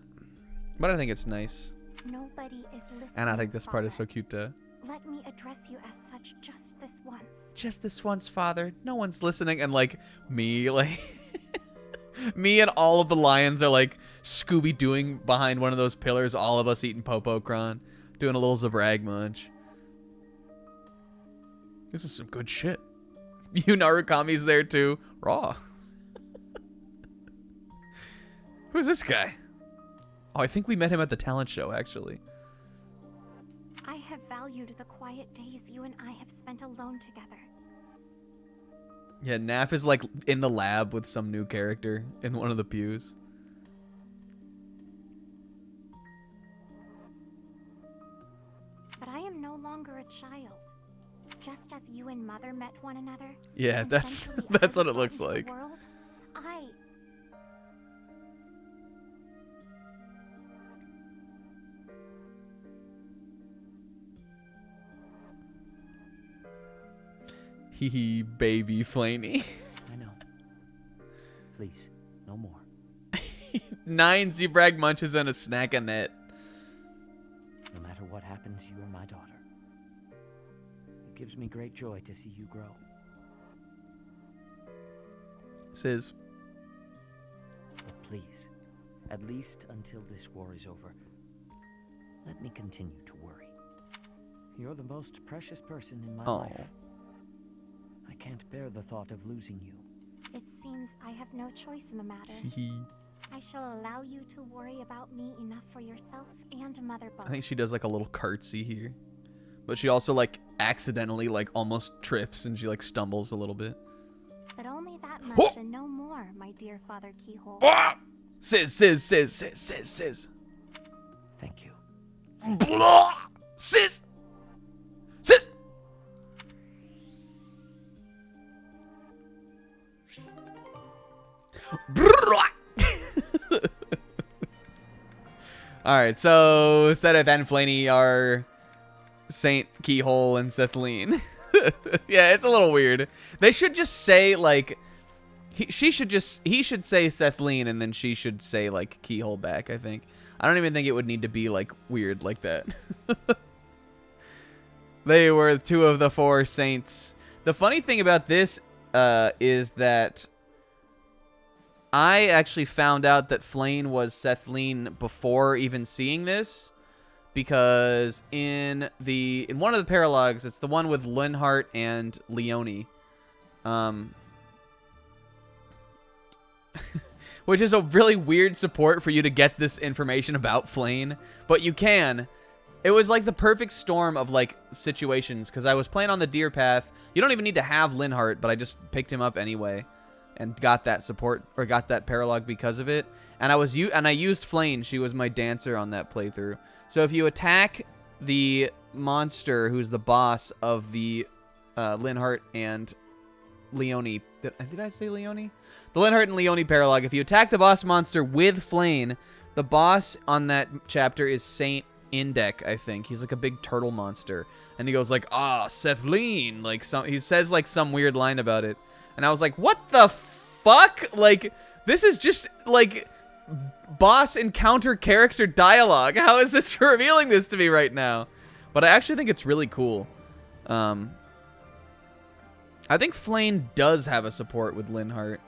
But I think it's nice. Nobody is listening. And I think this part is so Father. cute too. Let me address you as such just this once. Just this once, Father. No one's listening. And like me, like me and all of the lions are like Scooby-Dooing behind one of those pillars, all of us eating Popo Cron, doing a little Zabrag munch. This is some good shit. You Narukami's there too. Raw. Who's this guy? Oh, I think we met him at the talent show, actually. I have valued the quiet days you and I have spent alone together. Yeah, Naf is like in the lab with some new character in one of the pews. But I am no longer a child. Just as you and Mother met one another. Yeah, and that's eventually that's what I it was looks brought into like. the world, Hee hee, baby Flaney. I know. Please, no more. 9 Zebrag munches and a snack-a-net. No matter what happens, you are my daughter. It gives me great joy to see you grow. Says. But please, at least until this war is over, let me continue to worry. You're the most precious person in my life. I can't bear the thought of losing you. It seems I have no choice in the matter. I shall allow you to worry about me enough for yourself and Mother both. I think she does like a little curtsy here. But she also like accidentally like almost trips and she like stumbles a little bit. But only that much and no more, my dear Father Keyhole. Sis. Thank you. Sis. Alright, so Sedith and Flaney are Saint Keyhole and Sethleen. Yeah, it's a little weird. They should just say, like, he should say Sethleen and then she should say, like, Keyhole back, I think. I don't even think it would need to be, like, weird like that. They were 2 of the 4 saints. The funny thing about this is that I actually found out that Flayn was Sethleen before even seeing this, because in one of the paralogs, it's the one with Linhardt and Leone, which is a really weird support for you to get this information about Flayn, but you can. It was like the perfect storm of like situations, because I was playing on the Deer Path. You don't even need to have Linhardt, but I just picked him up anyway. And got that support, or got that paralog because of it. And I used Flayn. She was my dancer on that playthrough. So if you attack the monster who's the boss of the Linhardt and Leone. Did I say Leone? The Linhardt and Leone paralog. If you attack the boss monster with Flayn, the boss on that chapter is Saint Indek, I think. He's like a big turtle monster. And he goes like, Sethleen. Like he says like some weird line about it. And I was like, what the fuck? Like, this is just, like, boss encounter character dialogue. How is this revealing this to me right now? But I actually think it's really cool. I think Flayn does have a support with Linhardt.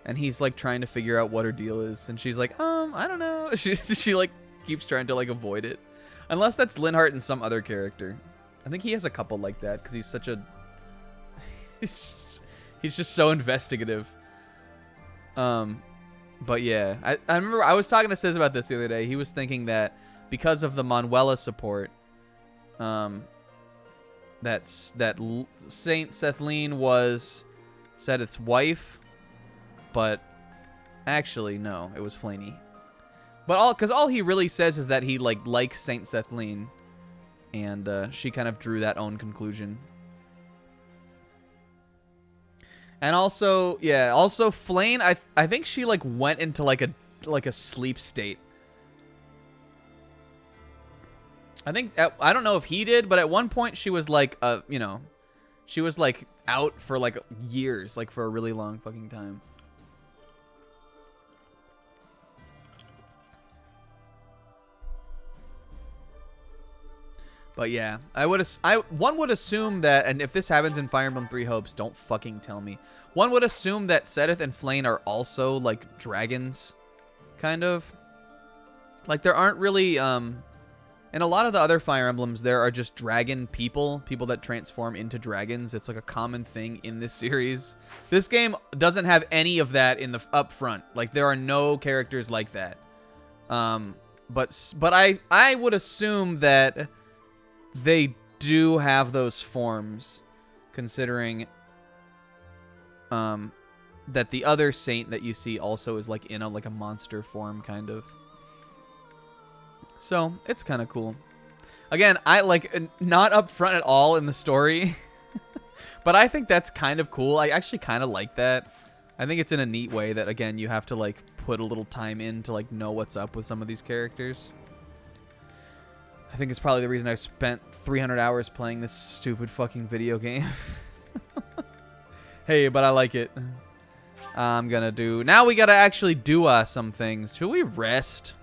And he's, like, trying to figure out what her deal is. And she's like, I don't know. She like, keeps trying to, like, avoid it. Unless that's Linhardt and some other character. I think he has a couple like that, because he's such a... He's just so investigative. But yeah, I remember I was talking to Sis about this the other day. He was thinking that because of the Manuela support, that Saint Sethleen was Sedith's wife, but actually no, it was Flaney. But because all he really says is that he likes Saint Sethleen, and she kind of drew that own conclusion. And also, yeah, Flayn, I think she like went into like a sleep state. I think I don't know if he did, but at one point she was like she was like out for like years, like for a really long fucking time. But yeah, one would assume that, and if this happens in Fire Emblem 3 Hopes, don't fucking tell me. One would assume that Sedith and Flayn are also like dragons, kind of. Like there aren't really, in a lot of the other Fire Emblems, there are just dragon people that transform into dragons. It's like a common thing in this series. This game doesn't have any of that in the up front. Like there are no characters like that. But I would assume that they do have those forms, considering that the other saint that you see also is like in a monster form, kind of. So it's kind of cool. Again, I not up front at all in the story, but I think that's kind of cool. I actually kind of like that. I think it's in a neat way that, again, you have to like put a little time in to like know what's up with some of these characters. I think it's probably the reason I've spent 300 hours playing this stupid fucking video game. Hey, but I like it. I'm gonna do... Now we gotta actually do some things. Should we rest?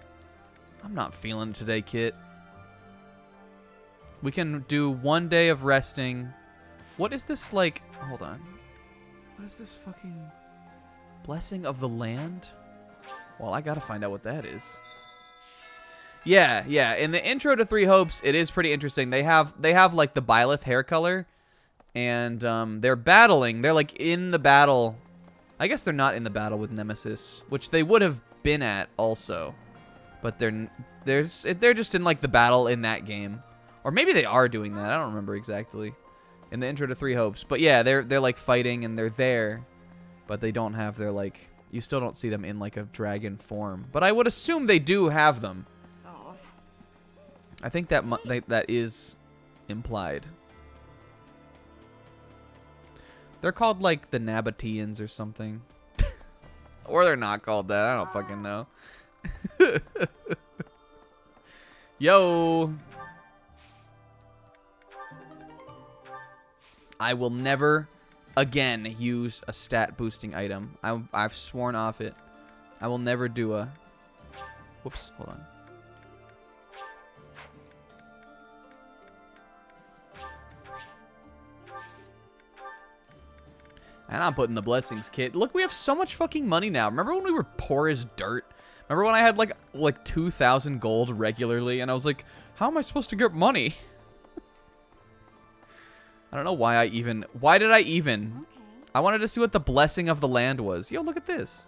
I'm not feeling it today, Kit. We can do 1 day of resting. What is this, like... Hold on. What is this fucking... Blessing of the Land? Well, I gotta find out what that is. Yeah. In the intro to Three Hopes, it is pretty interesting. They have like the Byleth hair color. And they're battling. They're like in the battle. I guess they're not in the battle with Nemesis, which they would have been at also. But they're just in like the battle in that game. Or maybe they are doing that. I don't remember exactly. In the intro to Three Hopes. But yeah, they're like fighting and they're there. But they don't have their like... You still don't see them in like a dragon form. But I would assume they do have them. I think that is implied. They're called like the Nabateans or something. Or they're not called that. I don't fucking know. Yo. I will never again use a stat boosting item. I've sworn off it. I will never do a... Whoops, hold on. And I'm putting the blessings, Kit. Look, we have so much fucking money now. Remember when we were poor as dirt? Remember when I had like 2,000 gold regularly, and I was like, how am I supposed to get money? I don't know why I even... Why did I even? Okay. I wanted to see what the blessing of the land was. Yo, look at this.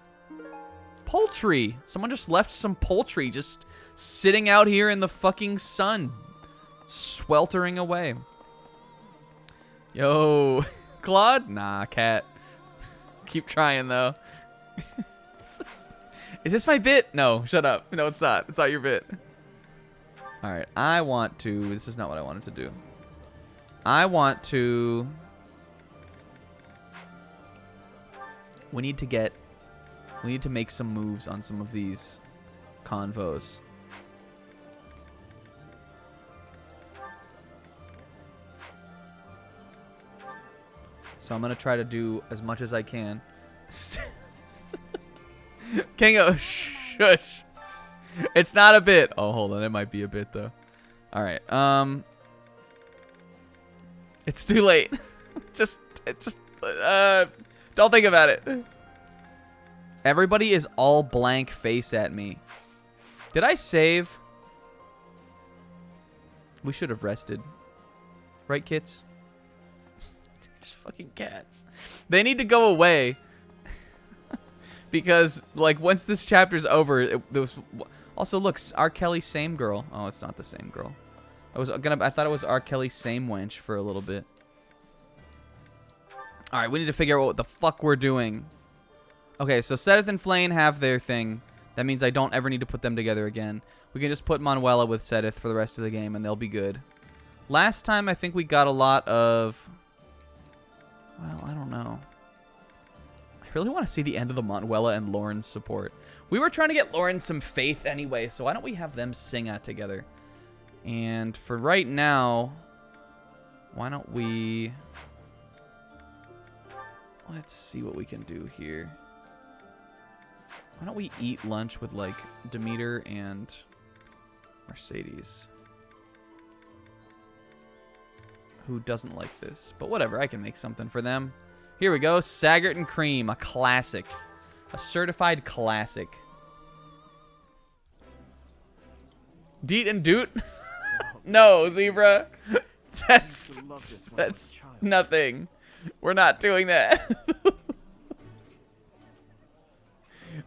Poultry. Someone just left some poultry just sitting out here in the fucking sun. Sweltering away. Yo. Claude? Nah, cat. Keep trying, though. Is this my bit? No, shut up. No, it's not. It's not your bit. Alright, I want to... This is not what I wanted to do. I want to... We need to make some moves on some of these convos. So I'm going to try to do as much as I can. Kingo, shush. It's not a bit. Oh, hold on. It might be a bit, though. All right. It's too late. Don't think about it. Everybody is all blank face at me. Did I save? We should have rested. Right, kits? These fucking cats. They need to go away. Because, like, once this chapter's over, there was... Also, look, R. Kelly, same girl. Oh, it's not the same girl. I thought it was R. Kelly, same wench for a little bit. Alright, we need to figure out what the fuck we're doing. Okay, so Sedith and Flayn have their thing. That means I don't ever need to put them together again. We can just put Manuela with Sedith for the rest of the game, and they'll be good. Last time, I think we got a lot of... Well, I don't know. I really want to see the end of the Manuela and Lauren's support. We were trying to get Lauren some faith anyway, so why don't we have them sing together? And for right now, why don't we... Let's see what we can do here. Why don't we eat lunch with, like, Demeter and Mercedes? Who doesn't like this? But whatever, I can make something for them. Here we go, Saggart and Cream, a classic. A certified classic. Deet and Doot? No, Zebra. That's nothing. We're not doing that.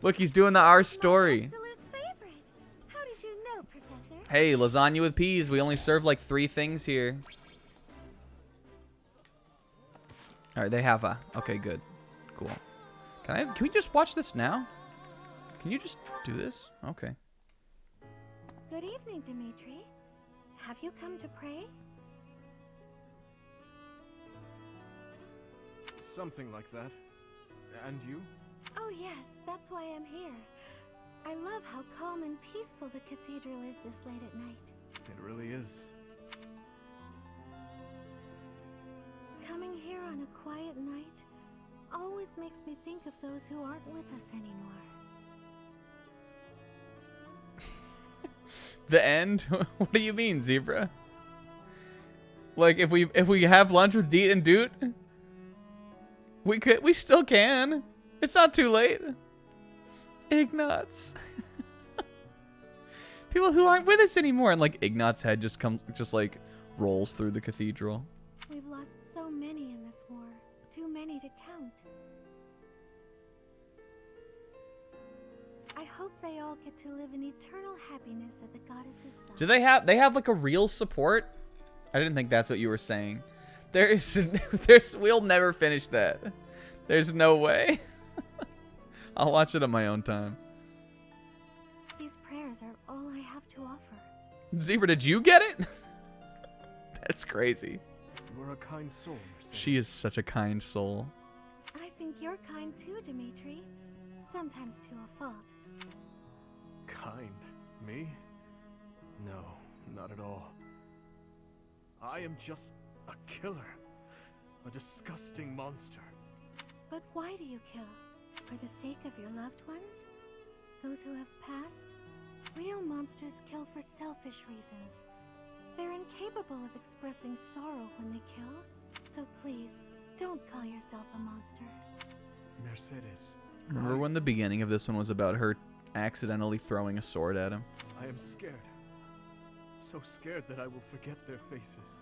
Look, he's doing the Our Story. How did you know, Professor? Hey, lasagna with peas. We only serve like 3 things here. All right, they have a... Okay, good. Cool. Can we just watch this now? Can you just do this? Okay. Good evening, Dimitri. Have you come to pray? Something like that. And you? Oh yes, that's why I'm here. I love how calm and peaceful the cathedral is this late at night. It really is. Coming here on a quiet night, always makes me think of those who aren't with us anymore. The end? What do you mean, Zebra? Like if we have lunch with Deet and Doot, we still can. It's not too late. Ignatz. People who aren't with us anymore, and like Ignat's head just like rolls through the cathedral. We've lost so many in this war. Too many to count. I hope they all get to live in eternal happiness at the goddess's side. Do they have like a real support? I didn't think that's what you were saying. There's we'll never finish that. There's no way. I'll watch it on my own time. These prayers are all I have to offer. Zebra, did you get it? That's crazy. You are a kind soul, Mercedes. She is such a kind soul. I think you're kind too, Dimitri. Sometimes to a fault. Kind? Me? No, not at all. I am just a killer. A disgusting monster. But why do you kill? For the sake of your loved ones? Those who have passed? Real monsters kill for selfish reasons. They're incapable of expressing sorrow when they kill. So please, don't call yourself a monster. Mercedes. Remember when the beginning of this one was about her accidentally throwing a sword at him? I am scared. So scared that I will forget their faces.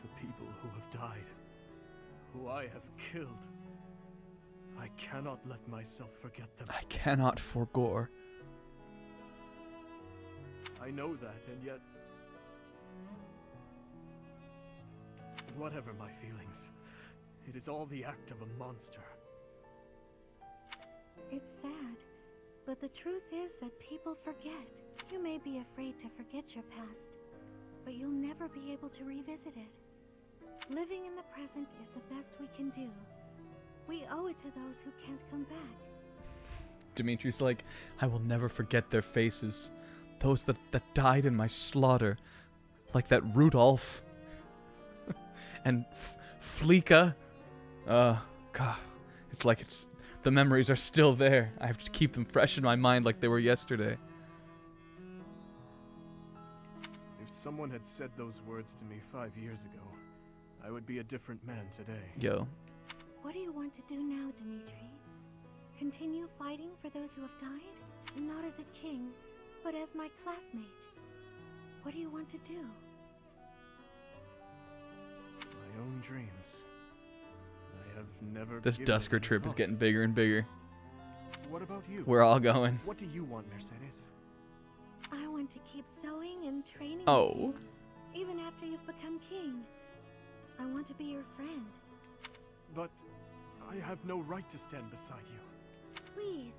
The people who have died, who I have killed. I cannot let myself forget them. I cannot forgore. I know that, and yet... Whatever my feelings, it is all the act of a monster. It's sad, but the truth is that people forget. You may be afraid to forget your past, but you'll never be able to revisit it. Living in the present is the best we can do. We owe it to those who can't come back. Dimitri's like, I will never forget their faces. Those that died in my slaughter. Like that Rudolph. And Fleeka. God. It's like the memories are still there. I have to keep them fresh in my mind like they were yesterday. If someone had said those words to me 5 years ago, I would be a different man today. Yo. What do you want to do now, Dimitri? Continue fighting for those who have died? Not as a king, but as my classmate. What do you want to do? My own dreams. I have never. This given Dusker them a trip is thought. getting bigger and bigger. What about you? We're all going. What do you want, Mercedes? I want to keep sewing and training with Oh. you, even after you've become king. I want to be your friend. But I have no right to stand beside you. Please,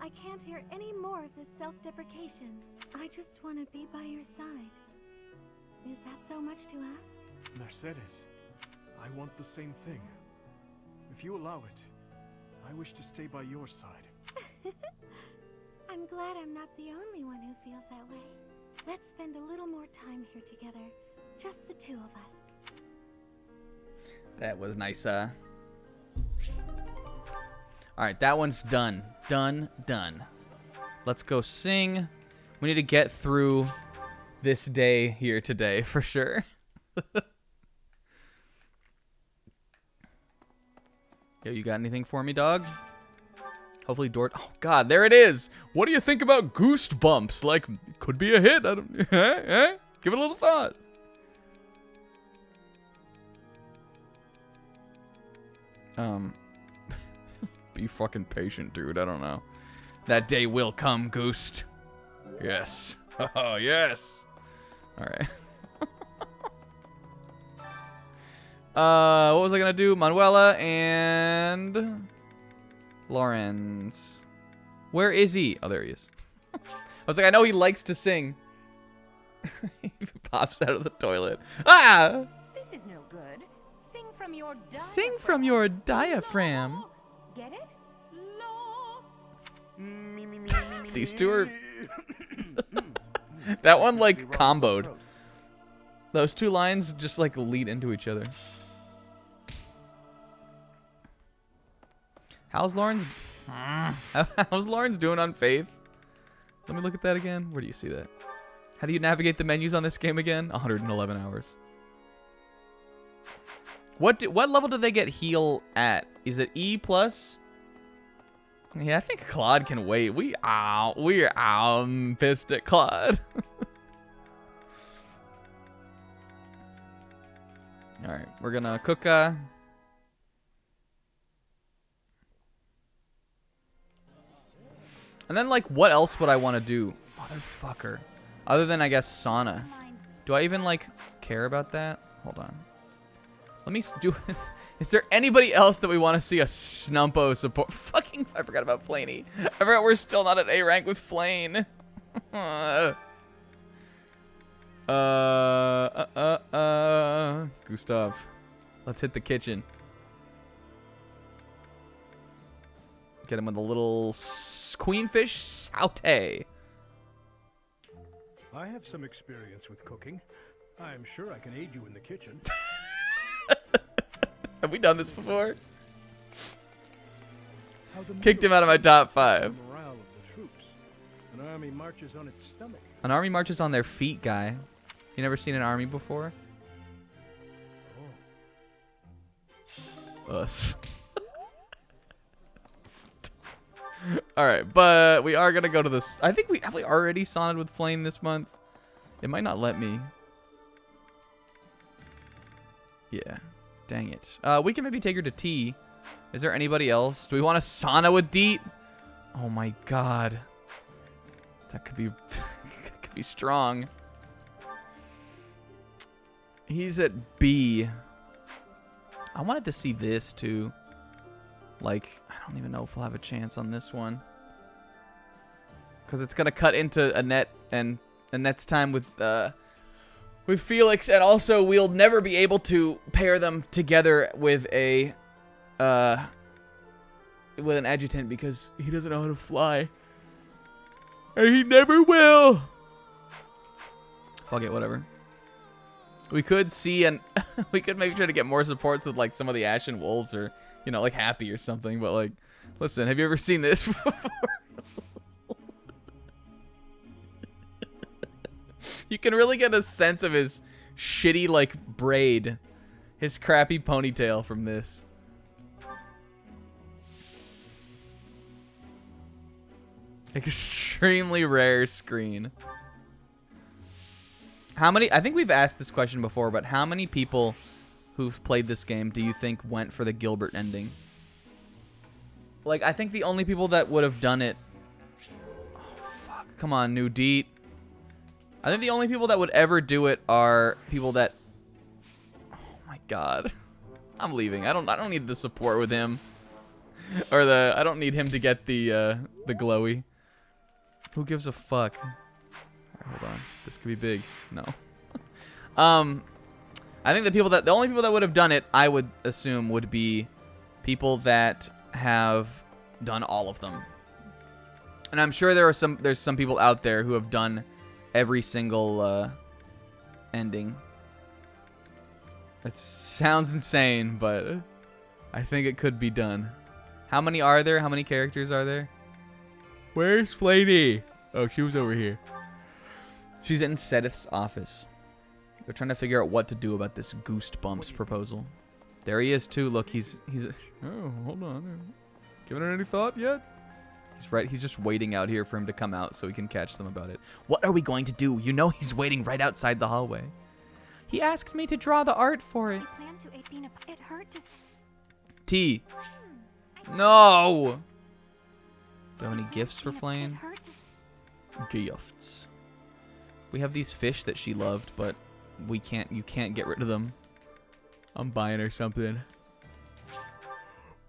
I can't hear any more of this self-deprecation. I just want to be by your side. Is that so much to ask? Mercedes, I want the same thing. If you allow it, I wish to stay by your side. I'm glad I'm not the only one who feels that way. Let's spend a little more time here together. Just the two of us. That was nice, Alright, that one's done. Done. Let's go sing. We need to get through this day here today, for sure. Yo, you got anything for me, dog? Hopefully Oh, God, there it is! What do you think about Goosebumps? Like, could be a hit. I don't... Give it a little thought. Be fucking patient, dude. I don't know. That day will come, Goose. Yes. Oh, yes. All right. What was I gonna do? Manuela and Lawrence. Where is he? Oh, there he is. I was like, I know he likes to sing. He pops out of the toilet. Ah! This is no good. Sing from your diaphragm. Sing from your diaphragm. Law. Get it? Law. These two are... That one, like, comboed. Those two lines just, like, lead into each other. How's Lauren's how's Lauren's doing on Faith? Let me look at that again. Where do you see that? How do you navigate the menus on this game again? 111 hours. What level do they get heal at? Is it E plus? Yeah, I think Claude can wait. We're pissed at Claude. All right, we're gonna cook. And then, like, what else would I want to do? Motherfucker. Other than, I guess, sauna. Do I even, like, care about that? Hold on. Let me do... Is there anybody else that we want to see a Snumpo support? Fucking... I forgot about Flaney. I forgot we're still not at A rank with Flane. Gustav. Let's hit the kitchen. Get him with a little queenfish saute. I have some experience with cooking. I'm sure I can aid you in the kitchen. Have we done this before? Kicked him out of my top 5. Morale of the troops. An army marches on its stomach. An army marches on their feet, guy. You never seen an army before? Oh. Us. All right, but we are gonna go to this. I think we already saunaed with Flame this month. It might not let me. Yeah, dang it. We can maybe take her to tea. Is there anybody else? Do we want to sauna with Deet? Oh my god, that could be could be strong. He's at B. I wanted to see this too. Like, I don't even know if we'll have a chance on this one. Because it's going to cut into Annette and Annette's time with Felix. And also, we'll never be able to pair them together with a with an adjutant because he doesn't know how to fly. And he never will. Fuck it, whatever. We could see and we could maybe try to get more supports with like some of the Ashen Wolves or, you know, like Happy or something. But like, listen, have you ever seen this before? You can really get a sense of his shitty like braid, his crappy ponytail from this. Extremely rare screen. How many, I think we've asked this question before, but how many people who've played this game do you think went for the Gilbert ending? Like, I think the only people that would have done it... Oh, fuck. Come on, New Deet. I think the only people that would ever do it are people that... Oh my god. I'm leaving. I don't need the support with him. Or the... I don't need him to get the glowy. Who gives a fuck? Hold on. This could be big. No. I think the only people that would have done it, I would assume, would be people that have done all of them. And I'm sure there's some people out there who have done every single ending. It sounds insane, but I think it could be done. How many are there? How many characters are there? Where's Flaney? Oh, she was over here. She's in Sedith's office. They're trying to figure out what to do about this Goosebumps proposal. There he is too. Look, he's. Oh, hold on. Giving it any thought yet? He's right. He's just waiting out here for him to come out so we can catch them about it. What are we going to do? You know he's waiting right outside the hallway. He asked me to draw the art for it. I plan to aid Bina. It hurt to. T. No. Do you have any gifts for Flame? Gifts. We have these fish that she loved, but we can't. You can't get rid of them. I'm buying her something.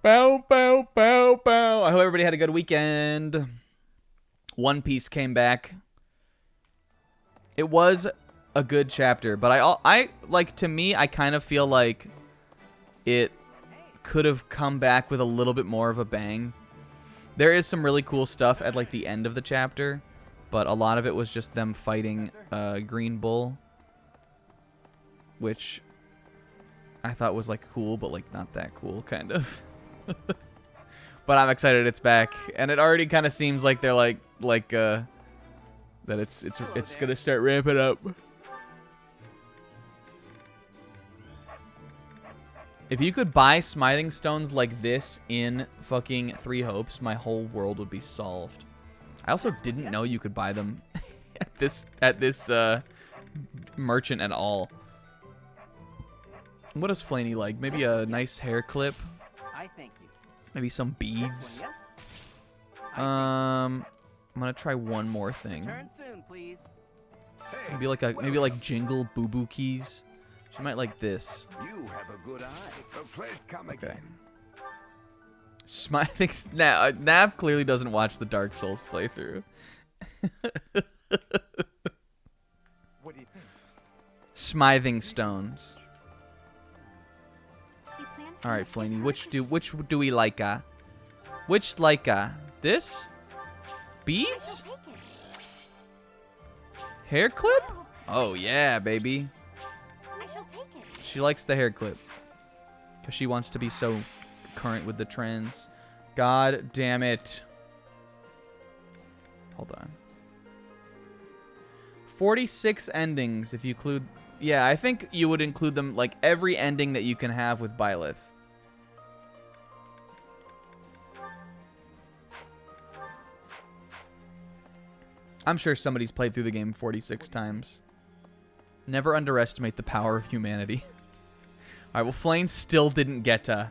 Bow, bow, bow, bow. I hope everybody had a good weekend. One Piece came back. It was a good chapter, but I like, to me, I kind of feel like it could have come back with a little bit more of a bang. There is some really cool stuff at like the end of the chapter, but a lot of it was just them fighting Green Bull, which I thought was like cool, but like not that cool, kind of. but I'm excited it's back, and it already kind of seems like they're that it's gonna start ramping up. If you could buy smithing stones like this in fucking Three Hopes, my whole world would be solved. I also didn't know you could buy them at this merchant at all. What does Flaney like? Maybe a nice hair clip. I thank you. Maybe some beads. Yes? I'm gonna try one more thing. Turn soon, please. Maybe like jingle boo boo keys. She might like this. You have a good eye. Please come again. Smithing. Now, Nav clearly doesn't watch the Dark Souls playthrough. What do you think? Smithing stones. All right, Flaney. Which do we like? Which like? This? Beads? Hair clip? Oh yeah, baby. I shall take it. She likes the hair clip because she wants to be so current with the trends. God damn it. Hold on. 46 endings if you include... Yeah, I think you would include them like every ending that you can have with Byleth. I'm sure somebody's played through the game 46 times. Never underestimate the power of humanity. Alright, well, Flane still didn't get to...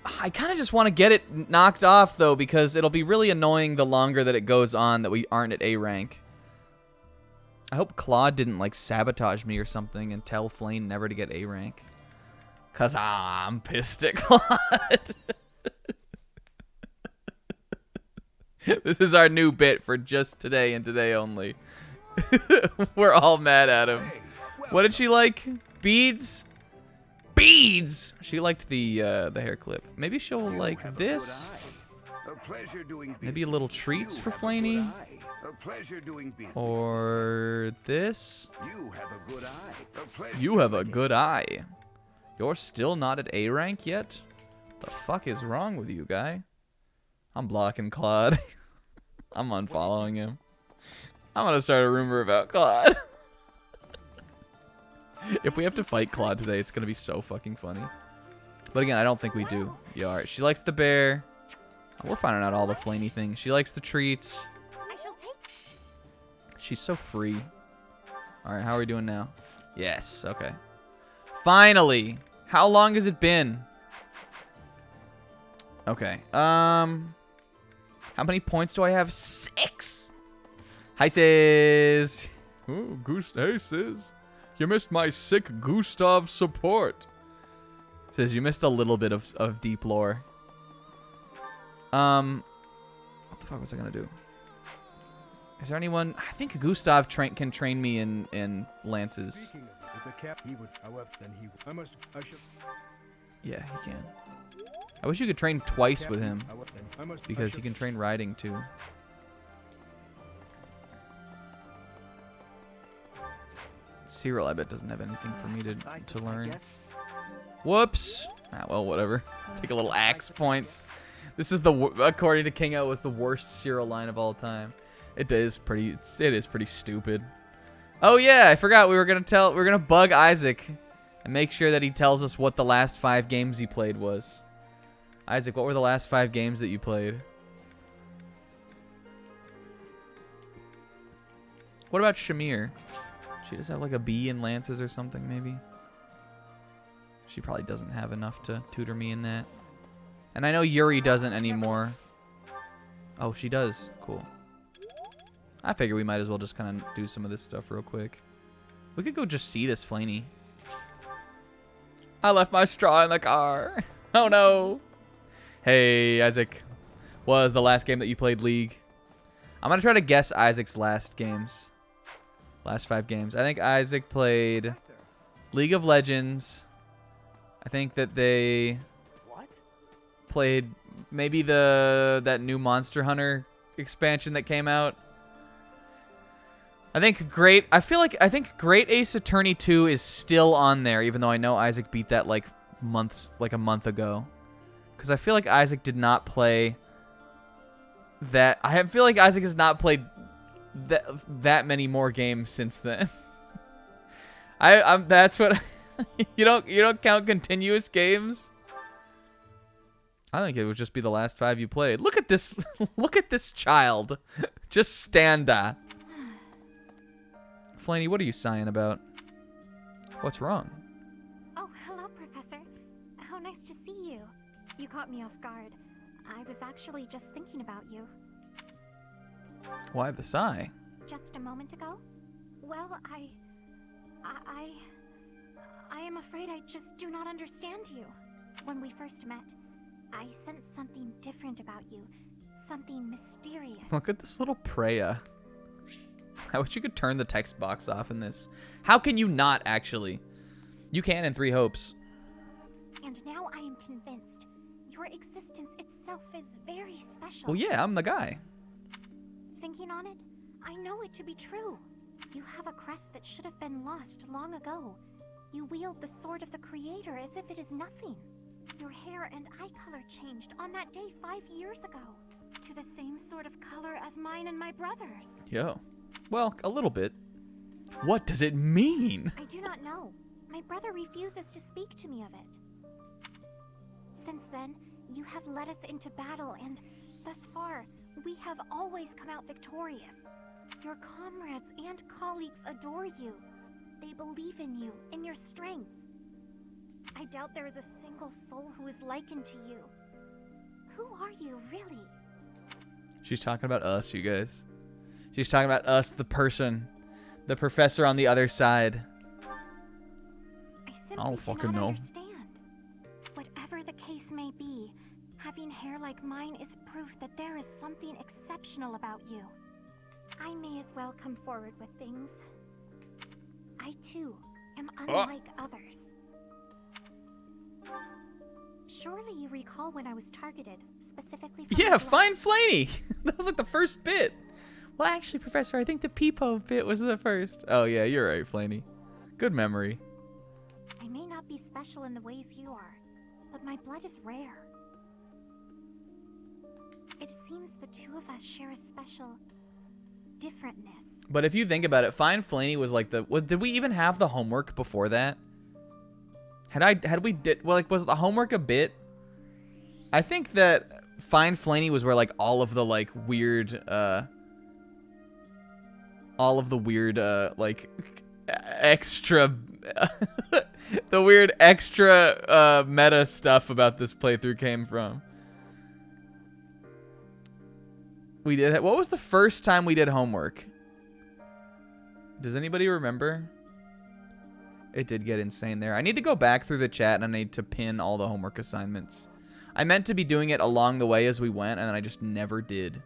I kind of just want to get it knocked off, though, because it'll be really annoying the longer that it goes on that we aren't at A rank. I hope Claude didn't, like, sabotage me or something and tell Flane never to get A rank. Because I'm pissed at Claude. This is our new bit for just today and today only. We're all mad at him. What did she like? Beads? Beads! She liked the hair clip. Maybe she'll like this. Maybe a little treats for Flaney. Or this. You have a good eye. You're still not at A rank yet? The fuck is wrong with you, guy? I'm blocking Claude. I'm unfollowing him. I'm gonna start a rumor about Claude. If we have to fight Claude today, it's gonna be so fucking funny. But again, I don't think we do. Yeah, alright. She likes the bear. We're finding out all the Flaney things. She likes the treats. I shall take. She's so free. Alright, how are we doing now? Yes, okay. Finally! How long has it been? Okay. How many points do I have? 6! Hi, sis! Oh, hey, sis. You missed my sick Gustav support. Says you missed a little bit of deep lore. What the fuck was I gonna do? Is there anyone? I think Gustav can train me in lances. Yeah, he can. I wish you could train twice with him because he can train riding too. Cyril, I bet, doesn't have anything for me to learn. Whoops. Ah, well, whatever. Take a little axe points. This is according to King O, was the worst Cyril line of all time. It is pretty stupid. Oh yeah, I forgot we're gonna bug Isaac and make sure that he tells us what the last 5 games he played was. Isaac, what were the last 5 games that you played? What about Shamir? She does have like a B in lances or something, maybe. She probably doesn't have enough to tutor me in that. And I know Yuri doesn't anymore. Oh, she does. Cool. I figure we might as well just kind of do some of this stuff real quick. We could go just see this Flaney. I left my straw in the car. Oh no. Hey, Isaac. What was the last game that you played League? I'm going to try to guess Isaac's last games. Last 5 games. I think Isaac played League of Legends. I think that they played maybe that new Monster Hunter expansion that came out. I think Great Ace Attorney 2 is still on there, even though I know Isaac beat that like a month ago. Because I feel like Isaac did not play that. I feel like Isaac has not played that many more games since then. I'm that's what you don't count continuous games. I think it would just be the last 5 you played. Look at this. Look at this child. Just stand there. Flaney, what are you sighing about? What's wrong? Oh, hello, Professor. How nice to see you. You caught me off guard. I was actually just thinking about you. Why the sigh? Just a moment ago? Well, I am afraid I just do not understand you. When we first met, I sensed something different about you. Something mysterious. Look at this little Preya. I wish you could turn the text box off in this. How can you not, actually? You can in 3 hopes. And now I am convinced your existence itself is very special. Well, yeah, I'm the guy. Thinking on it, I know it to be true. You have a crest that should have been lost long ago. You wield the sword of the Creator as if it is nothing. Your hair and eye color changed on that day 5 years ago to the same sort of color as mine and my brother's. Yo. Well, a little bit. What does it mean? I do not know. My brother refuses to speak to me of it. Since then, you have led us into battle, and thus far, we have always come out victorious. Your comrades and colleagues adore you. They believe in you, in your strength. I doubt there is a single soul who is likened to you. Who are you, really? She's talking about us, you guys. She's talking about us, the person. The professor on the other side. I don't fucking know. Understand. Whatever the case may be, having hair like mine is proof that there is something exceptional about you. I may as well come forward with things. I, too, am unlike others. Surely you recall when I was targeted, specifically for Yeah, fine Flaney. That was like the first bit. Well, actually, Professor, I think the Peepo bit was the first. Oh, yeah, you're right, Flaney. Good memory. I may not be special in the ways you are, but my blood is rare. It seems the two of us share a special differentness. But if you think about it, Fine Flaney was like did we even have the homework before that? Was the homework a bit? I think that Fine Flaney was where like all of the weird like extra the weird extra meta stuff about this playthrough came from. What was the first time we did homework? Does anybody remember? It did get insane there. I need to go back through the chat and I need to pin all the homework assignments. I meant to be doing it along the way as we went and I just never did.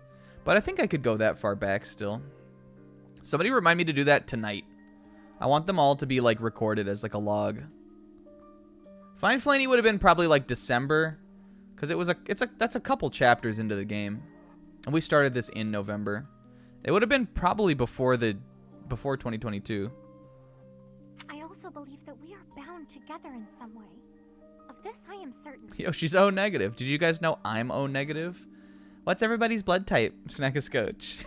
But I think I could go that far back still. Somebody remind me to do that tonight. I want them all to be like recorded as like a log. Fine Flaney would have been probably like December, because that's a couple chapters into the game, and we started this in November. It would have been probably before 2022. I also believe that we are bound together in some way. Of this I am certain. Yo, she's O negative. Did you guys know I'm O negative? What's everybody's blood type? Snackascoach.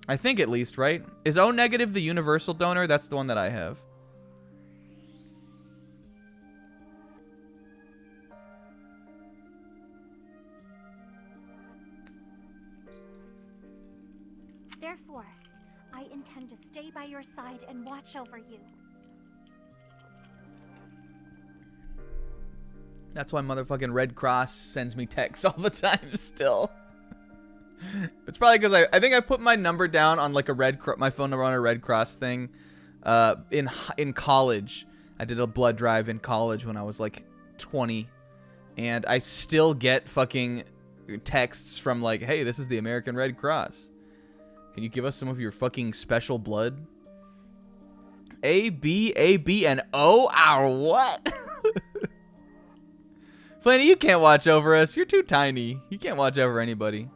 I think at least, right? Is O negative the universal donor? That's the one that I have. Therefore, I intend to stay by your side and watch over you. That's why motherfucking Red Cross sends me texts all the time still. It's probably because I think I put my number down on like my phone number on a Red Cross thing in college. I did a blood drive in college when I was like 20, and I still get fucking texts from like, hey, this is the American Red Cross. Can you give us some of your fucking special blood? A, B, and O? Our what? Flanny, you can't watch over us. You're too tiny. You can't watch over anybody.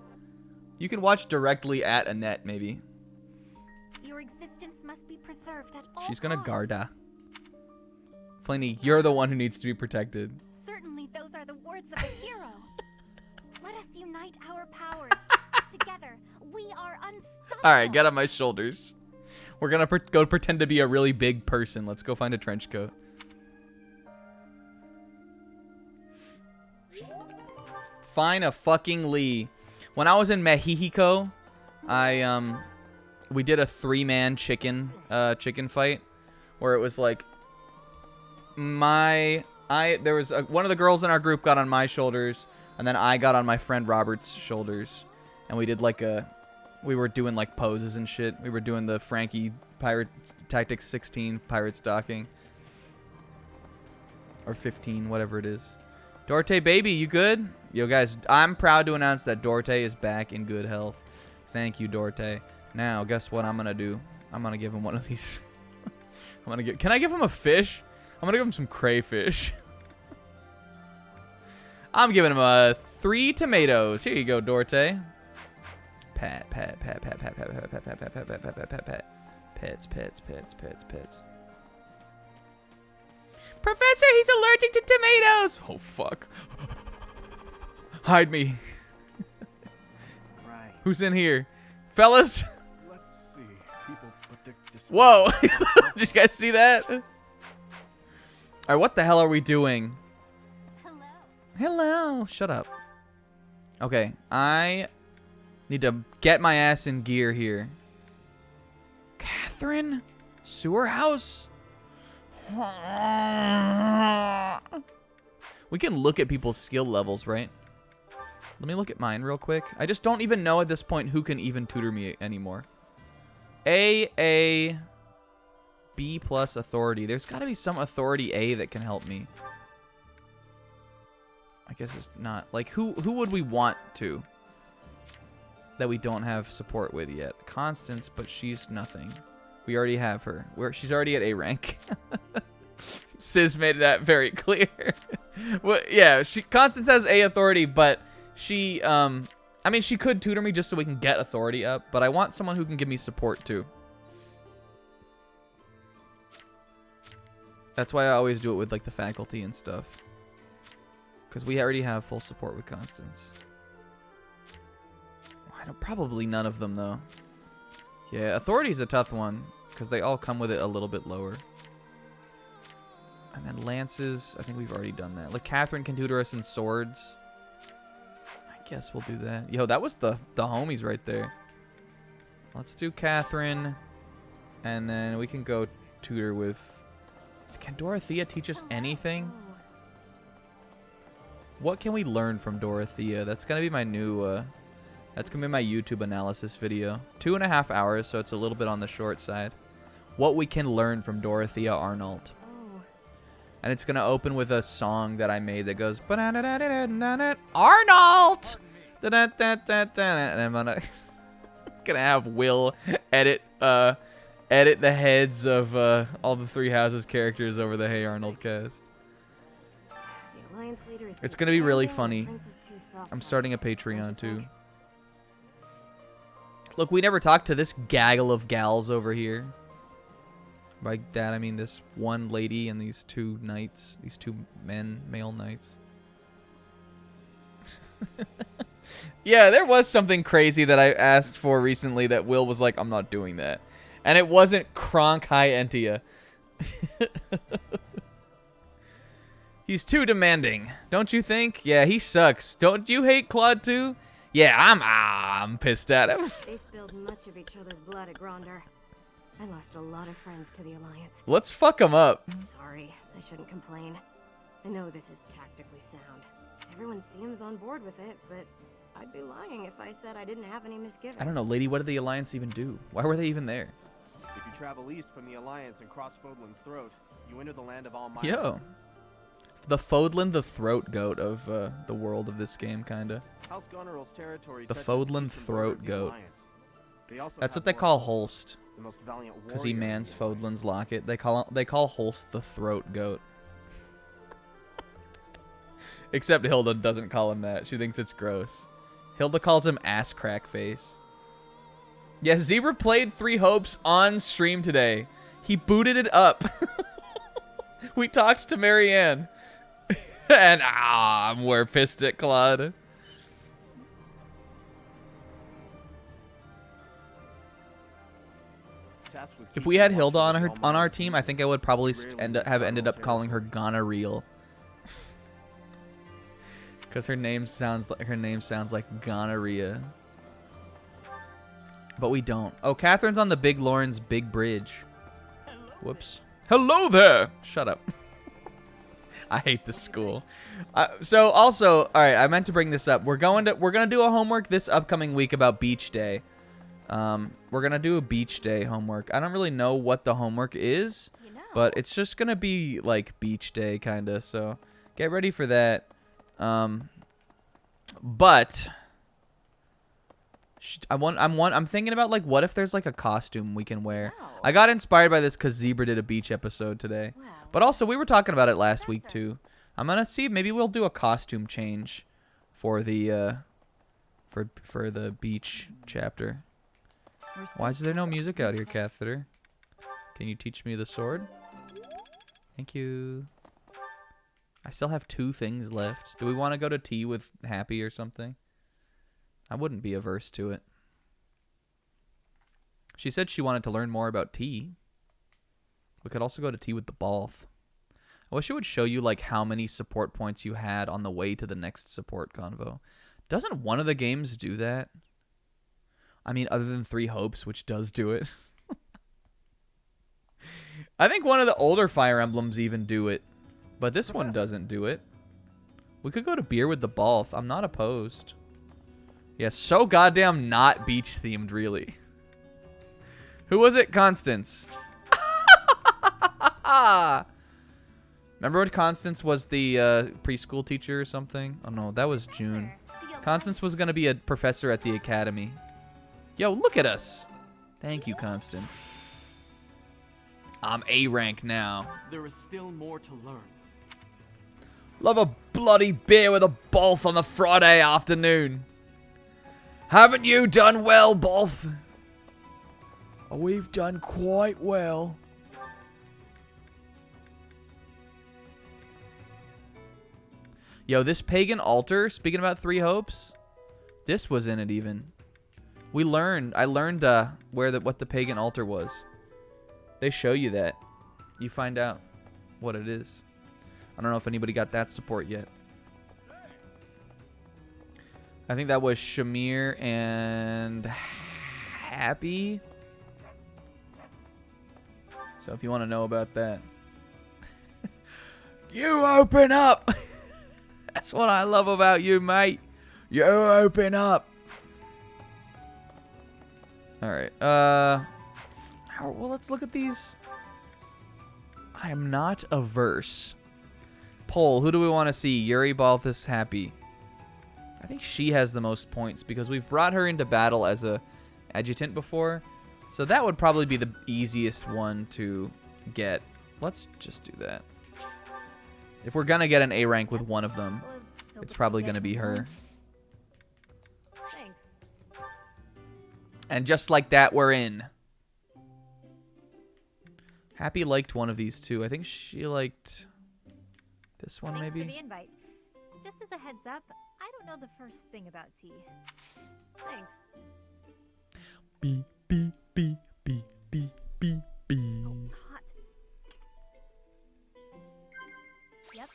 You can watch directly at Annette, maybe. Your existence must be preserved at all She's gonna costs. Garda. Pliny, you're the one who needs to be protected. Certainly those are the words of a hero. Let us unite our powers. Together, we are unstoppable. All right, get on my shoulders. We're gonna go pretend to be a really big person. Let's go find a trench coat. Find a fucking Lee. When I was in Mexico, we did a 3-man chicken fight, where it was like there was one of the girls in our group got on my shoulders, and then I got on my friend Robert's shoulders, and we did like we were doing like poses and shit. We were doing the Frankie Pirate Tactics 16 pirate stalking, or 15, whatever it is. Dorte, baby, you good? Yo, guys, I'm proud to announce that Dorte is back in good health. Thank you, Dorte. Now, guess what I'm gonna do? I'm gonna give him one of these. Can I give him a fish? I'm gonna give him some crayfish. I'm giving him 3 tomatoes. Here you go, Dorte. Pat, pat, pat, pat, pat, pat, pat, pat, pat, pat, pat, pat, pat, pat, pat, pat. Pets, pets, pets, pets, pets. Professor, he's allergic to tomatoes. Oh, fuck. Hide me. Right. Who's in here? Fellas? Let's see. People put their Whoa. Did you guys see that? All right, what the hell are we doing? Hello. Hello. Shut up. Okay, I need to get my ass in gear here. Catherine? Sewer house? We can look at people's skill levels, right? Let me look at mine real quick. I just don't even know at this point who can even tutor me anymore. A, B plus authority. There's got to be some authority A that can help me. I guess it's not. Like, who would we want to? That we don't have support with yet. Constance, but she's nothing. We already have her. She's already at A rank. Sis made that very clear. Well, yeah, Constance has A authority, but she, I mean, she could tutor me just so we can get authority up, but I want someone who can give me support too. That's why I always do it with like the faculty and stuff. Because we already have full support with Constance. Probably none of them though. Yeah, authority is a tough one because they all come with it a little bit lower. And then lances, I think we've already done that. Like Catherine can tutor us in swords. I guess we'll do that. Yo, that was the homies right there. Let's do Catherine, and then we can go tutor with. Can Dorothea teach us anything? What can we learn from Dorothea? That's gonna be my new. That's going to be my YouTube analysis video. 2.5 hours, so it's a little bit on the short side. What we can learn from Dorothea Arnault. Oh. And it's going to open with a song that I made that goes... Arnault! And I'm going to have Will edit the heads of all the Three Houses characters over the Hey Arnold cast. The Alliance leader is It's going to be really funny. Prince is too soft. I'm starting a Patreon, too. Look, we never talked to this gaggle of gals over here. By that, I mean this one lady and these 2 knights. These 2 male knights. Yeah, there was something crazy that I asked for recently that Will was like, I'm not doing that. And it wasn't Kronk High Entia. He's too demanding, don't you think? Yeah, he sucks. Don't you hate Claude too? Yeah, I'm pissed at him. They spilled much of each other's blood at Gronder. I lost a lot of friends to the Alliance. Let's fuck him up. Sorry, I shouldn't complain. I know this is tactically sound. Everyone seems on board with it, but I'd be lying if I said I didn't have any misgivings. I don't know, lady, what did the Alliance even do? Why were they even there? If you travel east from the Alliance and cross Fodlan's throat, you enter the land of Almira. Yo. The Fodlan, the throat goat of the world of this game, kinda. House Goneril's territory The touches Fodlan eastern border throat of the goat. Alliance. They also That's have what they Lord call Holst, Holst. the most valiant Because he warrior in mans the Alliance. Fodlan's locket. They call Holst the throat goat. Except Hilda doesn't call him that. She thinks it's gross. Hilda calls him ass crack face. Yeah, Zebra played 3 Hopes on stream today. He booted it up. We talked to Marianne. And we're pissed at Claude. If we had Hilda on our team, I think I would probably have ended up calling her Gonorrhea. Because her name sounds like gonorrhea. But we don't. Oh, Catherine's on the Big Lawrence Big Bridge. Whoops. Hello there. Shut up. I hate this school. So also, all right, I meant to bring this up. We're gonna do a homework this upcoming week about Beach Day. We're gonna do a Beach Day homework. I don't really know what the homework is, but it's just gonna be like Beach Day kinda. So get ready for that. But I'm thinking about like what if there's like a costume we can wear. I got inspired by this because Zebra did a beach episode today. But also we were talking about it last week too. I'm gonna see maybe we'll do a costume change for the for the beach chapter. Why is there no music out here, Catheter? Can you teach me the sword? Thank you. I still have 2 things left. Do we want to go to tea with Happy or something? I wouldn't be averse to it. She said she wanted to learn more about tea. We could also go to tea with the Balth. I wish it would show you like how many support points you had on the way to the next support convo. Doesn't one of the games do that? I mean, other than 3 Hopes, which does do it. I think one of the older Fire Emblems even do it. But this one doesn't do it. We could go to beer with the Balth. I'm not opposed. Yeah, so goddamn not beach themed, really. Who was it? Constance. Remember when Constance was the preschool teacher or something? Oh no, that was June. Constance was going to be a professor at the academy. Yo, look at us. Thank you, Constance. I'm A rank now. There is still more to learn. Love a bloody beer with a Balth on the Friday afternoon. Haven't you done well, Balth? Oh, we've done quite well. Yo, this pagan altar, speaking about 3 Hopes, this was in it even. I learned what the pagan altar was. They show you that. You find out what it is. I don't know if anybody got that support yet. I think that was Shamir and Happy. So if you want to know about that. You open up! That's what I love about you, mate. You open up. Alright, well, let's look at these. I am not averse. Poll, who do we want to see? Yuri, Balthus, Happy. I think she has the most points because we've brought her into battle as a adjutant before. So that would probably be the easiest one to get. Let's just do that. If we're going to get an A rank with one of them, it's probably going to be her. Thanks. And just like that, we're in. Happy liked one of these two. I think she liked this one, Thanks maybe. for the invite. Just as a heads up, I don't know the first thing about tea. Thanks. Beep, beep, beep, beep, beep, beep, beep. Oh, hot. Yep.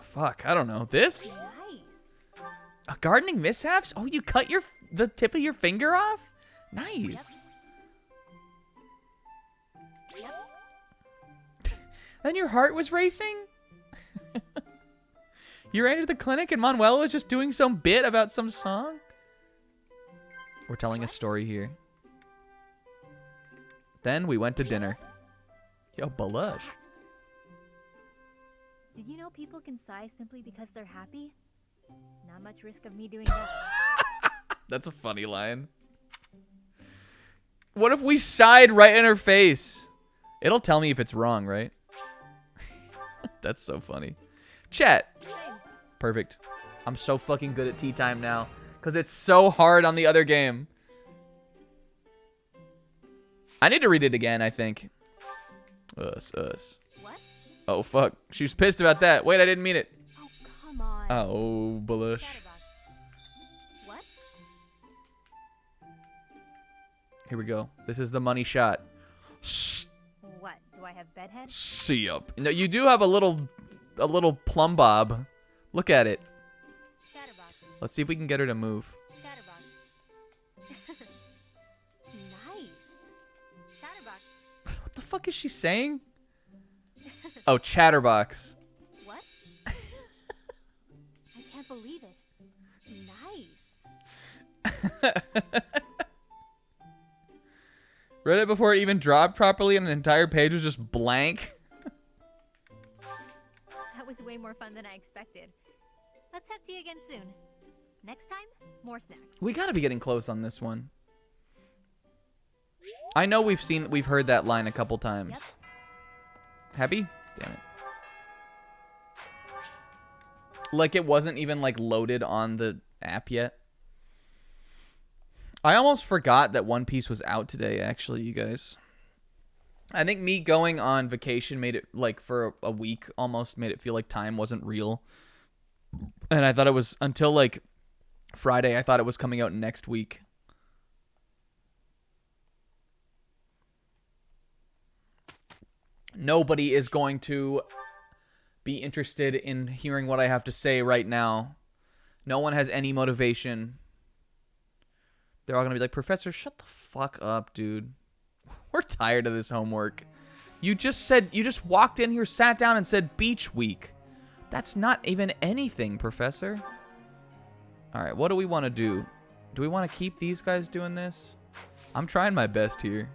Fuck, I don't know. This? Nice. Gardening mishaps? Oh, you cut the tip of your finger off? Nice. Yep. Then your heart was racing? You ran to the clinic and Manuel was just doing some bit about some song? We're telling a story here. Then we went to dinner. Yo, Balush. Did you know people can sigh simply because they're happy? Not much risk of me doing that. That's a funny line. What if we sighed right in her face? It'll tell me if it's wrong, right? That's so funny. Chat. Perfect. I'm so fucking good at tea time now. Because it's so hard on the other game. I need to read it again, I think. Us. What? Oh, fuck. She was pissed about that. Wait, I didn't mean it. Oh, come on. Oh, bullish. Chatterbox. What? Here we go. This is the money shot. What? Do I have bedhead? See up. No, you do have a little plumb bob. Look at it. Chatterbox. Let's see if we can get her to move. Chatterbox. Nice. Chatterbox. What the fuck is she saying? Oh, chatterbox. What? I can't believe it. Nice. Read it before it even dropped properly and an entire page was just blank. That was way more fun than I expected. Let's have tea again soon. Next time, more snacks. We gotta be getting close on this one. I know we've heard that line a couple times. Yep. Happy? Damn it. Like it wasn't even like loaded on the app yet. I almost forgot that One Piece was out today, actually, you guys. I think me going on vacation made it, like, for a week almost, made it feel like time wasn't real. And I thought it was, until, like, Friday, I thought it was coming out next week. Nobody is going to be interested in hearing what I have to say right now. No one has any motivation. They're all going to be like, Professor, shut the fuck up, dude. We're tired of this homework. You just walked in here, sat down, and said beach week. That's not even anything, Professor. All right, what do we want to do? Do we want to keep these guys doing this? I'm trying my best here.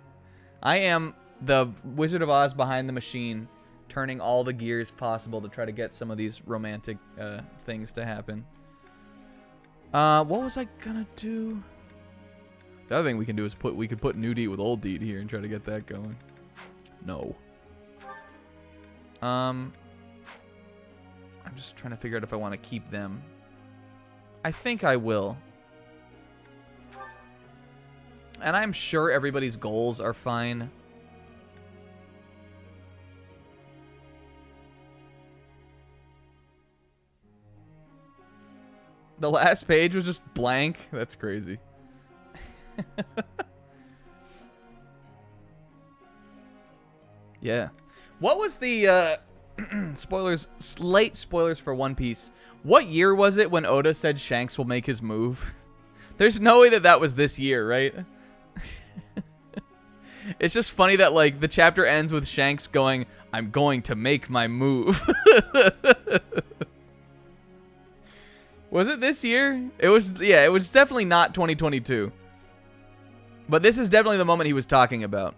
I am the Wizard of Oz behind the machine, turning all the gears possible to try to get some of these romantic things to happen. What was I gonna do? The other thing we can do is we could put New Deed with Old Deed here and try to get that going. No. I'm just trying to figure out if I want to keep them. I think I will. And I'm sure everybody's goals are fine. The last page was just blank. That's crazy. Yeah. What was the spoilers, late spoilers for One Piece? What year was it when Oda said Shanks will make his move? There's no way that that was this year, right? It's just funny that like the chapter ends with Shanks going, "I'm going to make my move." Was it this year? It was, yeah, it was definitely not 2022. But this is definitely the moment he was talking about.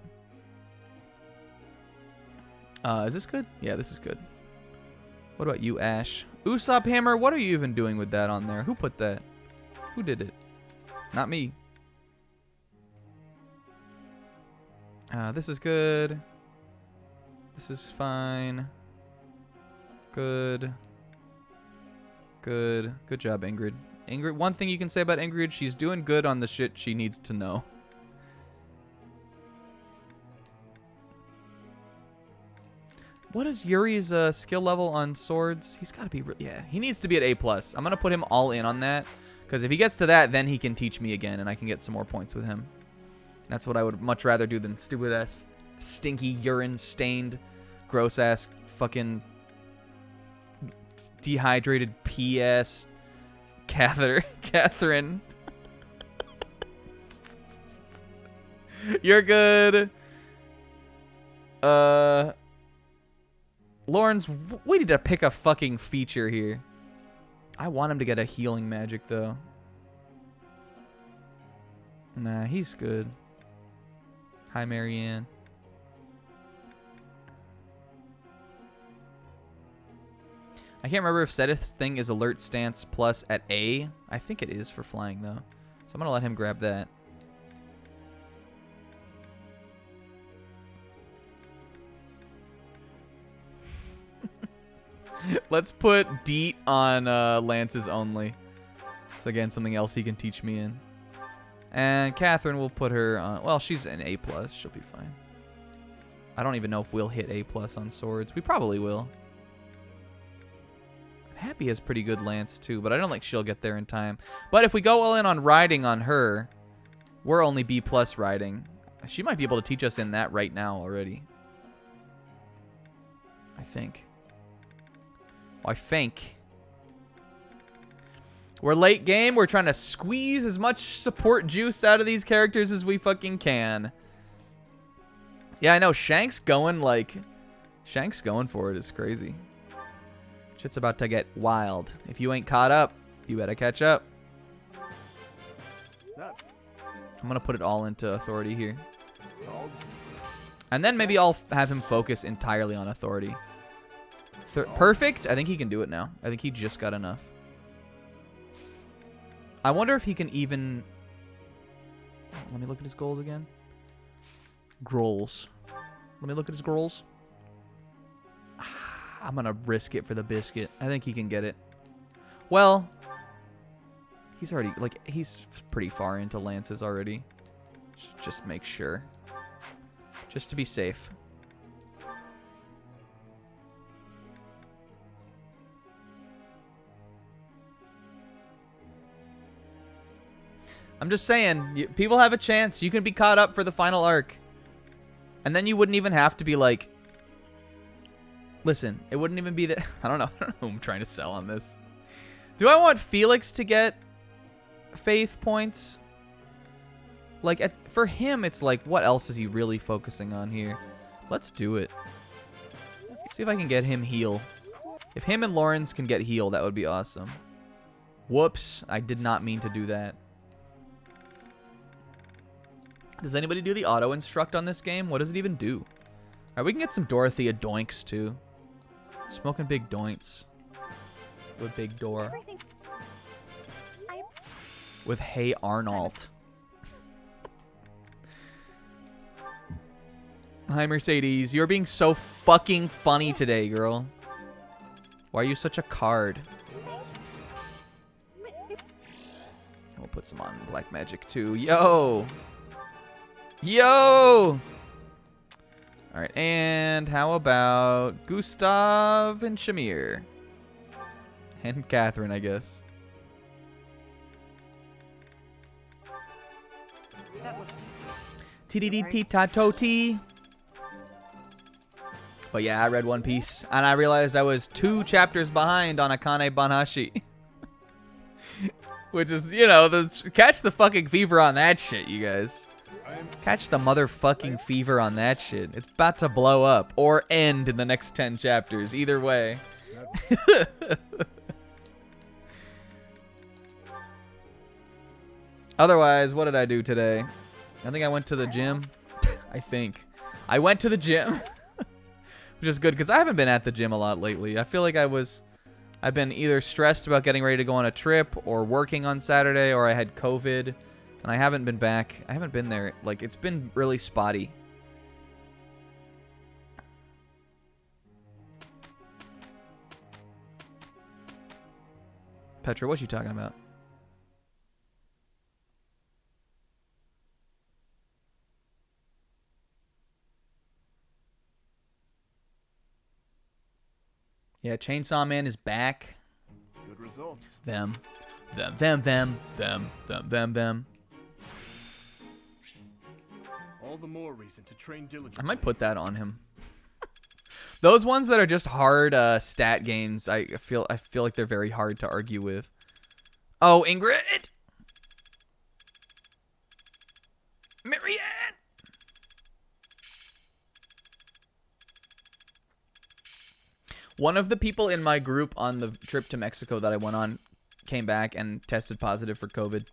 Is this good? Yeah, this is good. What about you, Ash? Usopp Hammer, what are you even doing with that on there? Who put that? Who did it? Not me. This is good. This is fine. Good. Good. Good job, Ingrid. Ingrid, one thing you can say about Ingrid, she's doing good on the shit she needs to know. What is Yuri's skill level on swords? He's got to be... Yeah, he needs to be at A+. I'm going to put him all in on that. Because if he gets to that, then he can teach me again, and I can get some more points with him. That's what I would much rather do than stupid-ass, stinky, urine-stained, gross-ass, fucking... dehydrated P.S. Catherine. You're good. Lawrence, we need to pick a fucking feature here. I want him to get a healing magic, though. Nah, he's good. Hi, Marianne. I can't remember if Seth's thing is alert stance plus at A. I think it is for flying, though. So I'm going to let him grab that. Let's put Deet on Lance's only. It's again something else he can teach me in. And Catherine, we'll put her on. Well, she's an A+. She'll be fine. I don't even know if we'll hit A+ on swords. We probably will. Happy has pretty good lance too, but I don't think she'll get there in time. But if we go all in on riding on her, we're only B+ riding. She might be able to teach us in that right now already. I think. I think. We're late game. We're trying to squeeze as much support juice out of these characters as we fucking can. Yeah, I know. Shank's going for it. It's crazy. Shit's about to get wild. If you ain't caught up, you better catch up. I'm going to put it all into authority here. And then maybe I'll have him focus entirely on authority. Perfect. I think he can do it now. I think he just got enough. I wonder if he can even... Let me look at his goals again. Goals. Let me look at his goals. I'm going to risk it for the biscuit. I think he can get it. Well, he's already... Like, he's pretty far into lances already. Just make sure. Just to be safe. I'm just saying, people have a chance. You can be caught up for the final arc. And then you wouldn't even have to be like... Listen, it wouldn't even be that... I don't know who I'm trying to sell on this. Do I want Felix to get faith points? Like, for him, it's like, what else is he really focusing on here? Let's do it. Let's see if I can get him heal. If him and Lawrence can get heal, that would be awesome. Whoops, I did not mean to do that. Does anybody do the auto-instruct on this game? What does it even do? Alright, we can get some Dorothea doinks, too. Smoking big doinks. With big door. With Hey Arnold. Hi, Mercedes. You're being so fucking funny today, girl. Why are you such a card? We'll put some on Black Magic, too. Yo! Yo! Alright, and how about Gustav and Shamir? And Catherine, I guess. T-D-D-T-Ta-To-T. But yeah, I read One Piece, and I realized I was 2 chapters behind on Akane Banashi. Which is, you know, catch the fucking fever on that shit, you guys. Catch the motherfucking fever on that shit. It's about to blow up or end in the next 10 chapters. Either way. Otherwise, what did I do today? I think I went to the gym. I think. I went to the gym. Which is good because I haven't been at the gym a lot lately. I feel like I've been either stressed about getting ready to go on a trip or working on Saturday, or I had COVID. And I haven't been back. I haven't been there. Like, it's been really spotty. Petra, what you talking about? Yeah, Chainsaw Man is back. Good results. Them. All the more reason to train diligently. I might put that on him. Those ones that are just hard stat gains, I feel like they're very hard to argue with. Oh, Ingrid! Marianne! One of the people in my group on the trip to Mexico that I went on came back and tested positive for COVID.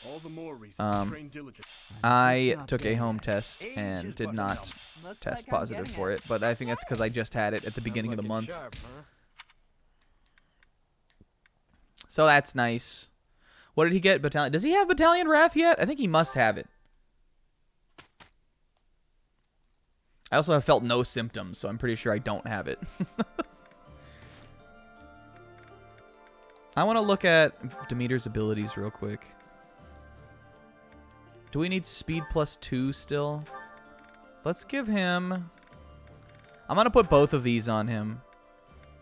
All the more reason to train diligently. I took a home test and did not test positive for it, but I think that's because I just had it at the beginning of the month. So that's nice. What did he get? Battalion? Does he have Battalion Wrath yet? I think he must have it. I also have felt no symptoms, so I'm pretty sure I don't have it. I want to look at Demeter's abilities real quick. Do we need speed +2 still? Let's give him... I'm going to put both of these on him.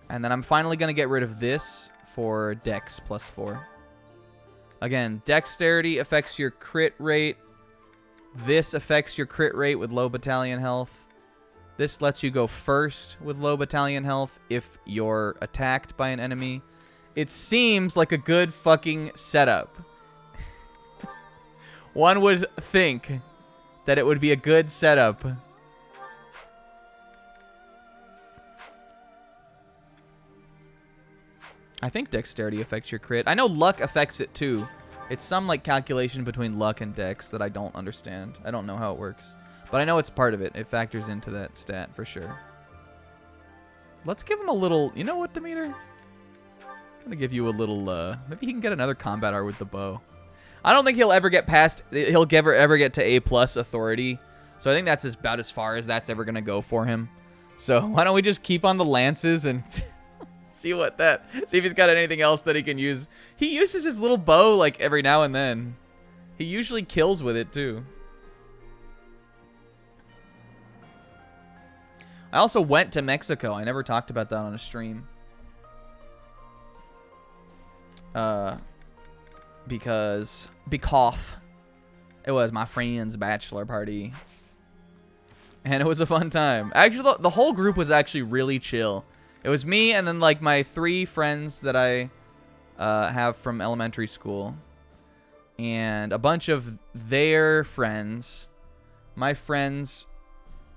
And then I'm finally going to get rid of this for Dex +4. Again, dexterity affects your crit rate. This affects your crit rate with low battalion health. This lets you go first with low battalion health if you're attacked by an enemy. It seems like a good fucking setup. One would think that it would be a good setup. I think dexterity affects your crit. I know luck affects it too. It's some like calculation between luck and dex that I don't understand. I don't know how it works. But I know it's part of it. It factors into that stat for sure. Let's give him a little... You know what, Demeter? I'm going to give you a little... maybe he can get another combat art with the bow. I don't think he'll ever get past... He'll ever get to A+ authority. So I think that's about as far as that's ever going to go for him. So why don't we just keep on the lances and... see if he's got anything else that he can use. He uses his little bow like every now and then. He usually kills with it too. I also went to Mexico. I never talked about that on a stream. Because it was my friend's bachelor party. And it was a fun time. Actually, the whole group was actually really chill. It was me and then like my 3 friends that I have from elementary school. And a bunch of their friends. My friend's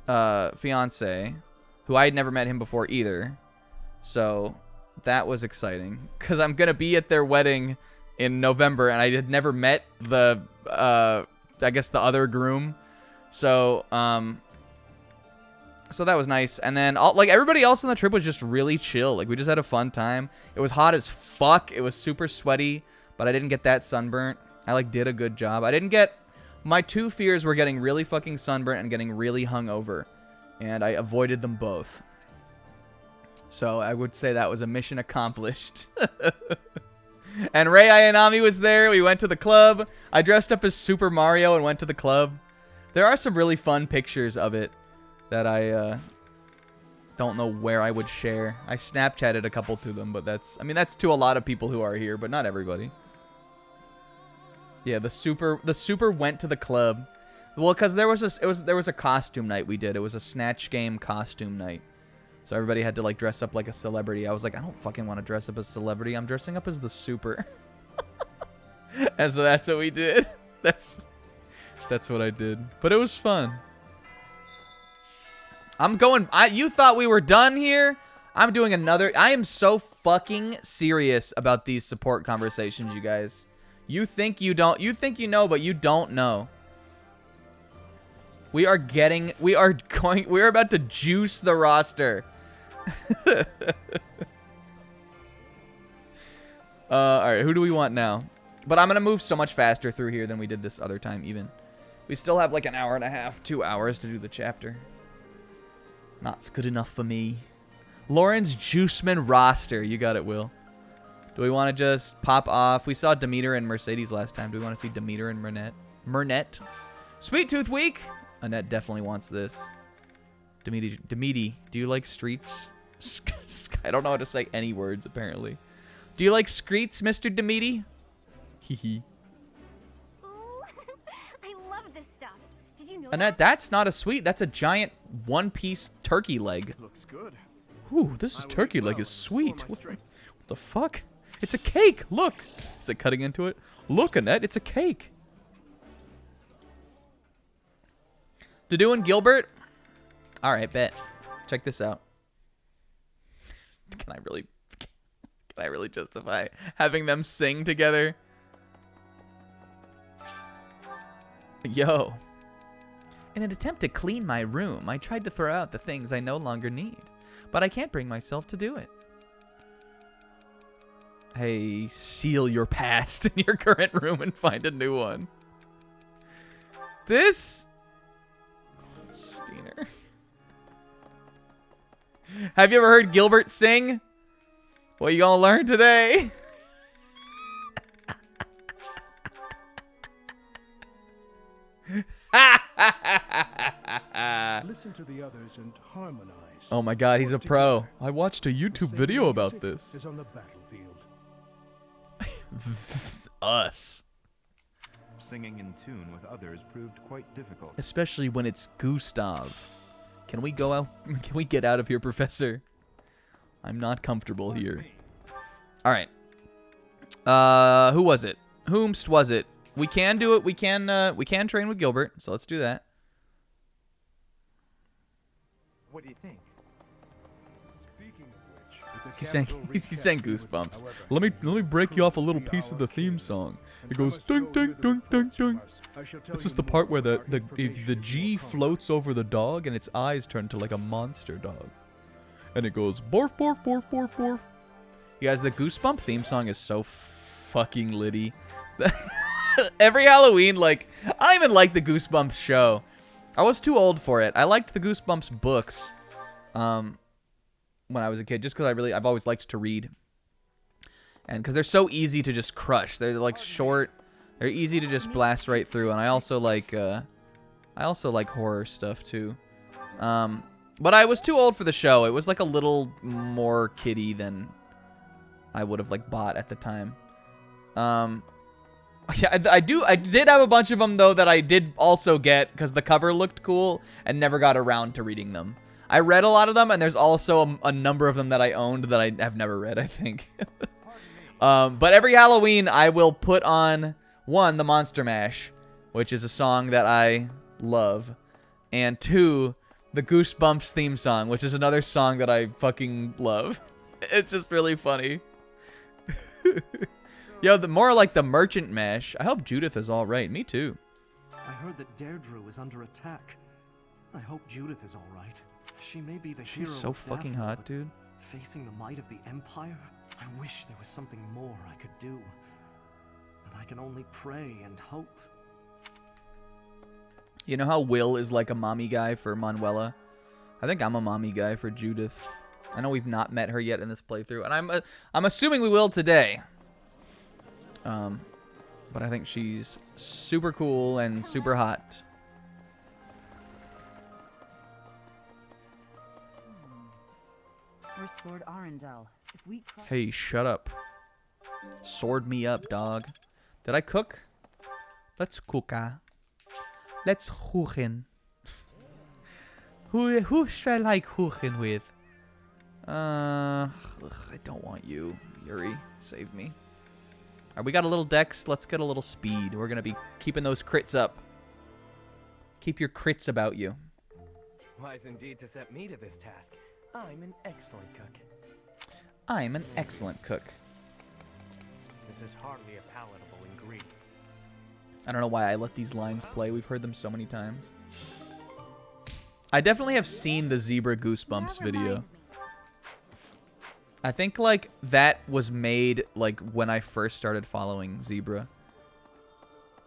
fiance, who I had never met him before either. So that was exciting. Because I'm going to be at their wedding in November. And I had never met the, I guess the other groom. So, so that was nice. And then like everybody else on the trip was just really chill. Like we just had a fun time. It was hot as fuck. It was super sweaty, but I didn't get that sunburnt. I like did a good job. I didn't get... My 2 fears were getting really fucking sunburnt and getting really hungover. And I avoided them both. So I would say that was a mission accomplished. And Rei Ayanami was there. We went to the club. I dressed up as Super Mario and went to the club. There are some really fun pictures of it that I don't know where I would share. I Snapchatted a couple to them, but that's to a lot of people who are here, but not everybody. Yeah, the super went to the club. Well, because there was a costume night we did. It was a Snatch Game costume night. So everybody had to like dress up like a celebrity. I was like, I don't fucking want to dress up as a celebrity. I'm dressing up as the super. And so that's what we did. That's what I did. But it was fun. You thought we were done here? I'm doing another. I am so fucking serious about these support conversations, you guys. You think you don't. You think you know, but you don't know. We are about to juice the roster. Alright, who do we want now? But I'm going to move so much faster through here than we did this other time even. We still have like an hour and a half, 2 hours to do the chapter. Not good enough for me. Lauren's Juiceman roster. You got it, Will. Do we want to just pop off? We saw Demeter and Mercedes last time. Do we want to see Demeter and Mernette? Sweet Tooth Week. Annette definitely wants this. Demeti, do you like streets? I don't know how to say any words, apparently. Do you like streets, Mr. Demeti? Hehe. Ooh, I love this stuff. Did you know Annette, that's not a sweet. That's a giant one-piece turkey leg. Looks good. Ooh, this turkey leg is sweet. What the fuck? It's a cake. Look. Is it cutting into it? Look, Annette, it's a cake. Dudu and Gilbert? All right, bet. Check this out. Can I really justify having them sing together? Yo. In an attempt to clean my room, I tried to throw out the things I no longer need, but I can't bring myself to do it. Hey, seal your past in your current room and find a new one. This... Steiner. Have you ever heard Gilbert sing? What you gonna learn today? Listen to the others and harmonize. Oh my god, he's a Work pro. together. I watched a The YouTube same video about music this. is on the battlefield. Us. Singing in tune with others proved quite difficult. Especially when it's Gustav. Can we go out? Can we get out of here, Professor? I'm not comfortable here. All right. Who was it? Whomst was it? We can do it. We can train with Gilbert. So let's do that. What do you think? Speaking of which, with the He sang capital he sang recaptured, Goosebumps. however, Let me break you off a little piece of the theme song. It goes ding ding ding ding ding. This is the part where the G floats over the dog and its eyes turn to like a monster dog. And it goes borf borf borf borf borf. You guys, the Goosebump theme song is so fucking litty. Every Halloween, like, I don't even like the Goosebumps show. I was too old for it. I liked the Goosebumps books when I was a kid, just because I've always liked to read. And because they're so easy to just crush. They're like short. They're easy to just blast right through. And I also like horror stuff too. But I was too old for the show. It was like a little more kiddie than I would have like bought at the time. Yeah, I did have a bunch of them though that I did also get because the cover looked cool and never got around to reading them. I read a lot of them, and there's also a number of them that I owned that I have never read, I think. But every Halloween I will put on one, the Monster Mash, which is a song that I love, and two, the Goosebumps theme song, which is another song that I fucking love. It's just really funny. Yo, more like the Merchant Mash. I hope Judith is all right. Me too. I heard that Deirdre is under attack. I hope Judith is all right. She may be the hero She's so of fucking Daphne, hot, but dude. facing the might of the Empire, I wish there was something more I could do. But I can only pray and hope. You know how Will is like a mommy guy for Manuela? I think I'm a mommy guy for Judith. I know we've not met her yet in this playthrough, and I'm assuming we will today. But I think she's super cool and super hot. First Lord Arundel, if we Hey, shut up. Sword me up, dog. Did I cook? Let's cook. Let's hoochen. Who shall I hoochen with? I don't want you, Yuri. Save me. Alright, we got a little dex. Let's get a little speed. We're gonna be keeping those crits up. Keep your crits about you. Wise indeed to set me to this task. I'm an excellent cook. I'm an excellent cook. This is hardly a palatable ingredient. I don't know why I let these lines play. We've heard them so many times. I definitely have seen the Zebra Goosebumps video. I think, like, that was made, like, when I first started following Zebra.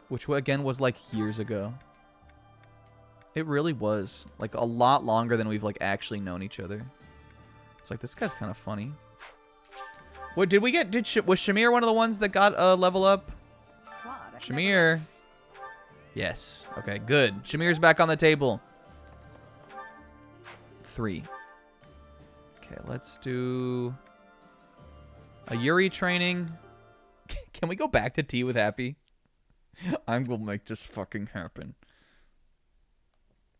Which, again, was, like, years ago. It really was. Like, a lot longer than we've, like, actually known each other. It's like, this guy's kind of funny. What, did we get... was Shamir one of the ones that got a level up? Shamir. Yes. Okay, good. Shamir's back on the table. 3. Okay, let's do a Yuri training. Can we go back to tea with Happy? I'm gonna make this fucking happen.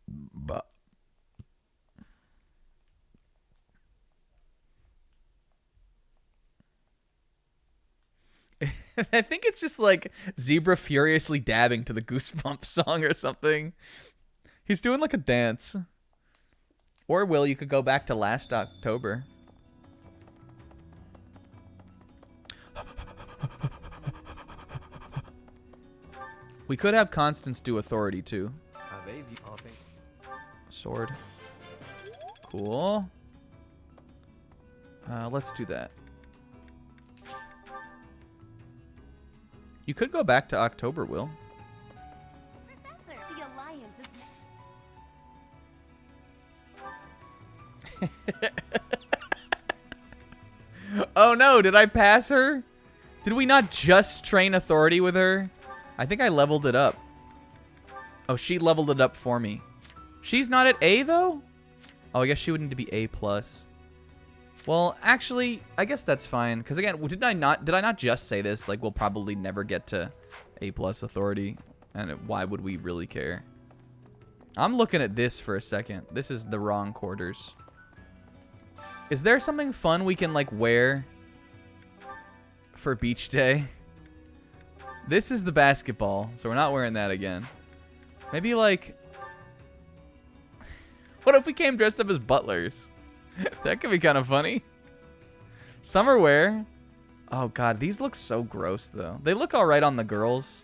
But I think it's just like Zebra furiously dabbing to the Goosebumps song or something. He's doing like a dance. Or, Will, you could go back to last October. We could have Constance do authority, too. Sword. Cool. Let's do that. You could go back to October, Will. Professor, the Alliance is... Oh no, did I pass her? Did we not just train authority with her? I think I leveled it up. Oh, she leveled it up for me. She's not at A, though? Oh, I guess she would need to be A+. Well, actually, I guess that's fine. Because, again, did I not just say this? Like, we'll probably never get to A+ authority. And why would we really care? I'm looking at this for a second. This is the wrong quarters. Is there something fun we can, like, wear for beach day? This is the basketball, so we're not wearing that again. Maybe, like... What if we came dressed up as butlers? That could be kind of funny. Summer wear. Oh, God, these look so gross, though. They look all right on the girls.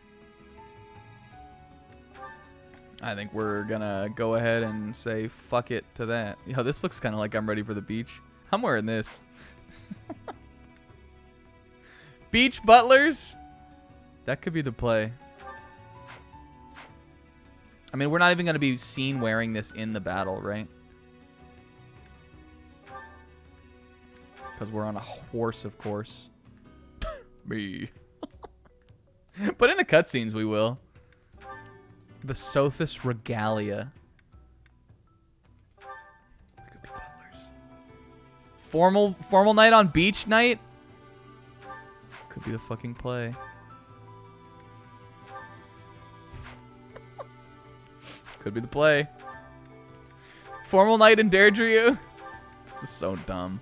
I think we're gonna go ahead and say fuck it to that. Yo, this looks kind of like I'm ready for the beach. I'm wearing this. Beach butlers? That could be the play. I mean, we're not even gonna be seen wearing this in the battle, right? Because we're on a horse, of course. Me. But in the cutscenes, we will. The Sothis Regalia. Could be butlers. Formal night on beach night? Could be the fucking play. Could be the play. Formal night in Deirdre. This is so dumb.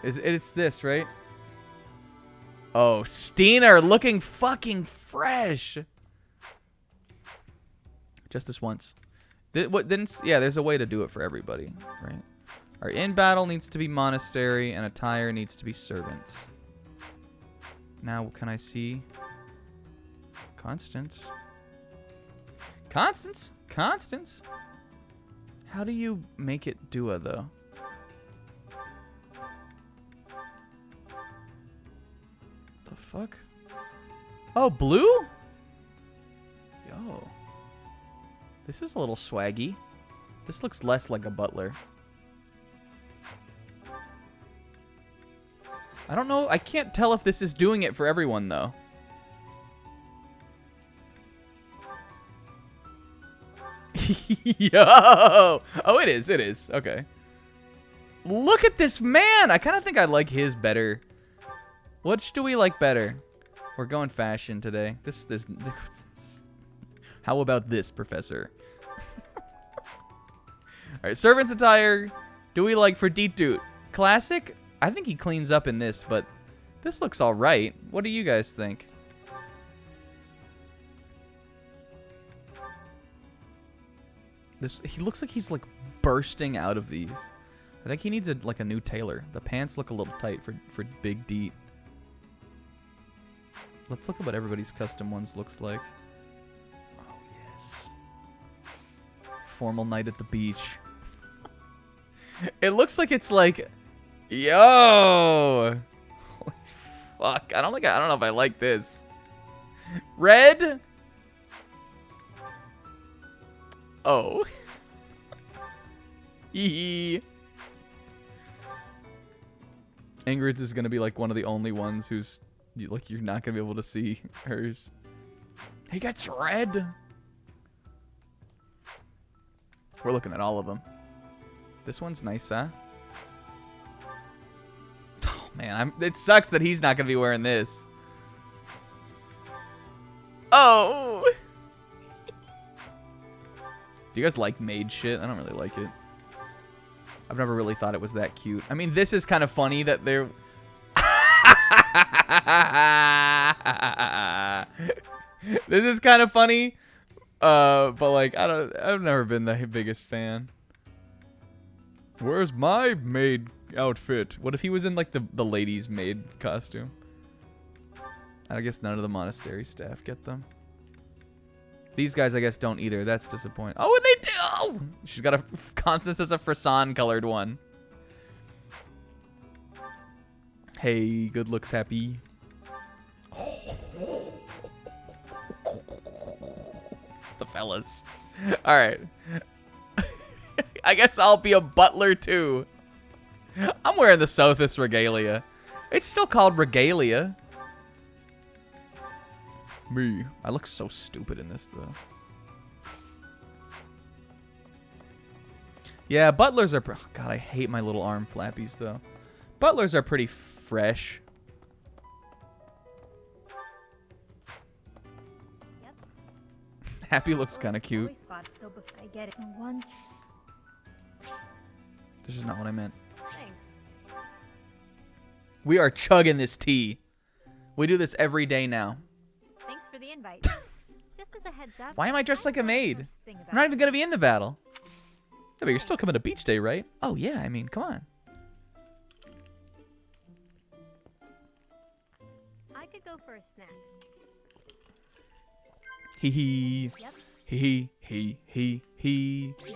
It's this, right? Oh, Steiner looking fucking fresh. Just this once. Yeah, there's a way to do it for everybody, right? Our in battle needs to be monastery, and attire needs to be servants. Now, can I see Constance? Constance? How do you make it Dua, though? The fuck? Oh, blue? Yo. This is a little swaggy. This looks less like a butler. I don't know. I can't tell if this is doing it for everyone, though. Yo! Oh, it is. It is. Okay. Look at this man! I kind of think I like his better. Which do we like better? We're going fashion today. This How about this, Professor? Alright, servant's attire. Do we like for Deet Classic? I think he cleans up in this, but this looks alright. What do you guys think? He looks like he's like bursting out of these. I think he needs like a new tailor. The pants look a little tight for Big Deet. Let's look at what everybody's custom ones looks like. Oh, yes. Formal night at the beach. It looks like it's like, yo! Holy fuck. I don't know if I like this. Red? Oh. Ingrid's is gonna be like one of the only ones who's like you're not gonna be able to see hers. He gets red. We're looking at all of them. This one's nice, huh? Oh man, it sucks that he's not gonna be wearing this. Oh. Do you guys like maid shit? I don't really like it. I've never really thought it was that cute. I mean, this is kind of funny that they're... This is kind of funny. But like, I've never been the biggest fan. Where's my maid outfit? What if he was in like the lady's maid costume? I guess none of the monastery staff get them. These guys, I guess, don't either. That's disappointing. Oh, and they do! She's got a... Constance as a Frisson-colored one. Hey, good looks, happy. The fellas. All right. I guess I'll be a butler, too. I'm wearing the Sothis Regalia. It's still called Regalia. Me. I look so stupid in this, though. Yeah, butlers are... Oh, God, I hate my little arm flappies, though. Butlers are pretty fresh. Yep. Happy looks kind of cute. Always fought so before I get it. One. This is not what I meant. Thanks. We are chugging this tea. We do this every day now. Thanks for the invite. Just as a heads up. Why am I dressed like a maid? Thing I'm not even going to be in the battle. Yeah, but you're still coming to beach day, right? Oh, yeah. I mean, come on. I could go for a snack. Hee hee. Yep. Hee hee hee hee. Nice.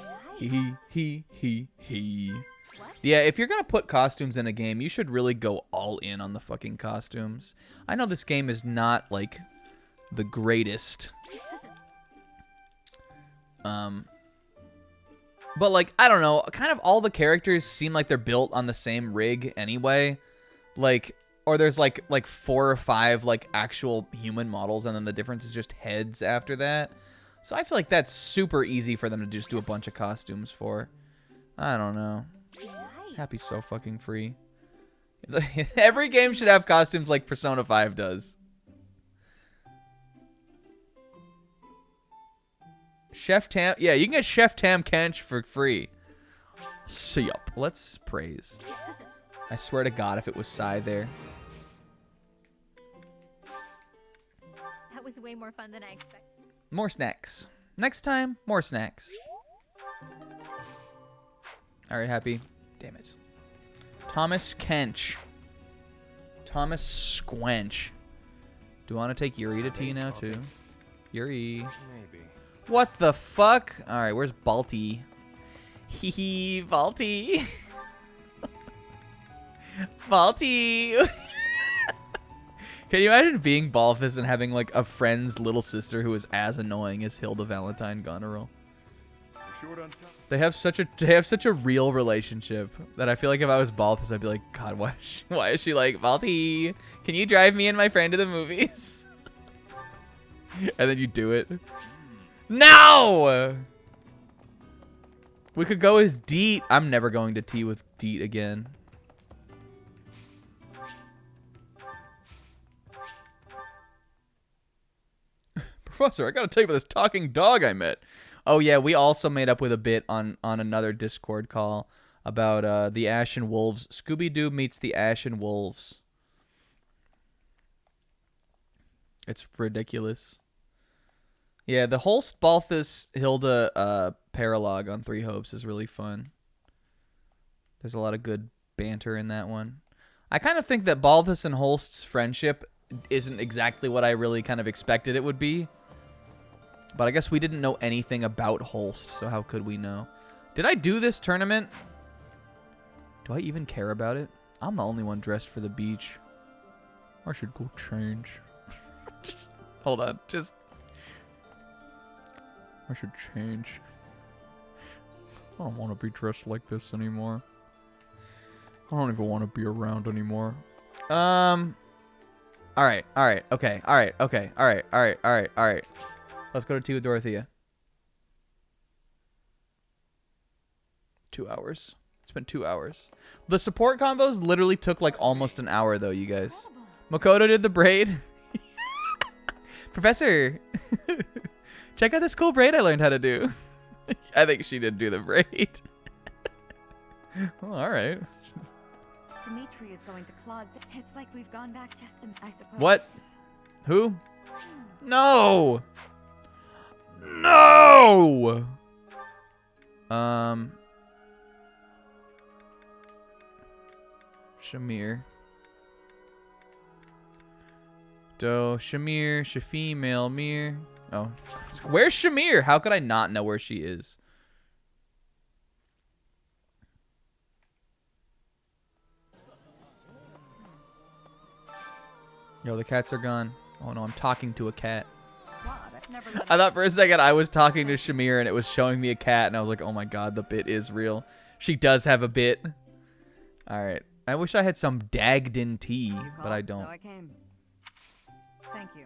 Hee. What? Yeah, if you're going to put costumes in a game, you should really go all in on the fucking costumes. I know this game is not, like, the greatest. But, like, I don't know. Kind of all the characters seem like they're built on the same rig anyway. Like, or there's, like 4 or 5, like, actual human models, and then the difference is just heads after that. So I feel like that's super easy for them to just do a bunch of costumes for. I don't know. Nice. Happy's so fucking free. Every game should have costumes like Persona 5 does. Chef Tam, yeah, you can get Chef Tam Kench for free. Yup. Let's praise. I swear to God, if it was Psy there. That was way more fun than I expected. More snacks. Next time, more snacks. All right, Happy. Damn it. Thomas Kench. Thomas Squench. Do you want to take Yuri to tea now, too? Yuri. Maybe. What the fuck? All right, where's Balti? Hee hee, Balti. Balti. Can you imagine being Balthus and having like a friend's little sister who is as annoying as Hilda Valentine Goneril? They have such a real relationship that I feel like if I was Balthus, I'd be like, God, why is she like, Balti, can you drive me and my friend to the movies? And then you do it. No! We could go as Deet. I'm never going to tea with Deet again. Professor, I gotta tell you about this talking dog I met. Oh yeah, we also made up with a bit on another Discord call about the Ashen Wolves. Scooby-Doo meets the Ashen Wolves. It's ridiculous. Yeah, the Holst, Balthus, Hilda paralogue on Three Hopes is really fun. There's a lot of good banter in that one. I kind of think that Balthus and Holst's friendship isn't exactly what I really kind of expected it would be. But I guess we didn't know anything about Holst, so how could we know? Did I do this tournament? Do I even care about it? I'm the only one dressed for the beach. I should go change. Just, hold on, just... I should change. I don't want to be dressed like this anymore. I don't even want to be around anymore. Alright, okay, alright. Let's go to tea with Dorothea. 2 hours. It's been 2 hours. The support combos literally took like almost an hour though, you guys. Makoto did the braid. Professor, check out this cool braid I learned how to do. I think she did do the braid. Well, alright. Dimitri is going to Claude's. It's like we've gone back just I suppose. What? Who? No! No! Shamir. Shamir, Shafim, Mir. Oh. Where's Shamir? How could I not know where she is? Yo, the cats are gone. Oh no, I'm talking to a cat. I thought for a second I was talking to Shamir and it was showing me a cat and I was like, oh my god, the bit is real. She does have a bit. Alright. I wish I had some Dagden tea, but I don't. So I came. Thank you.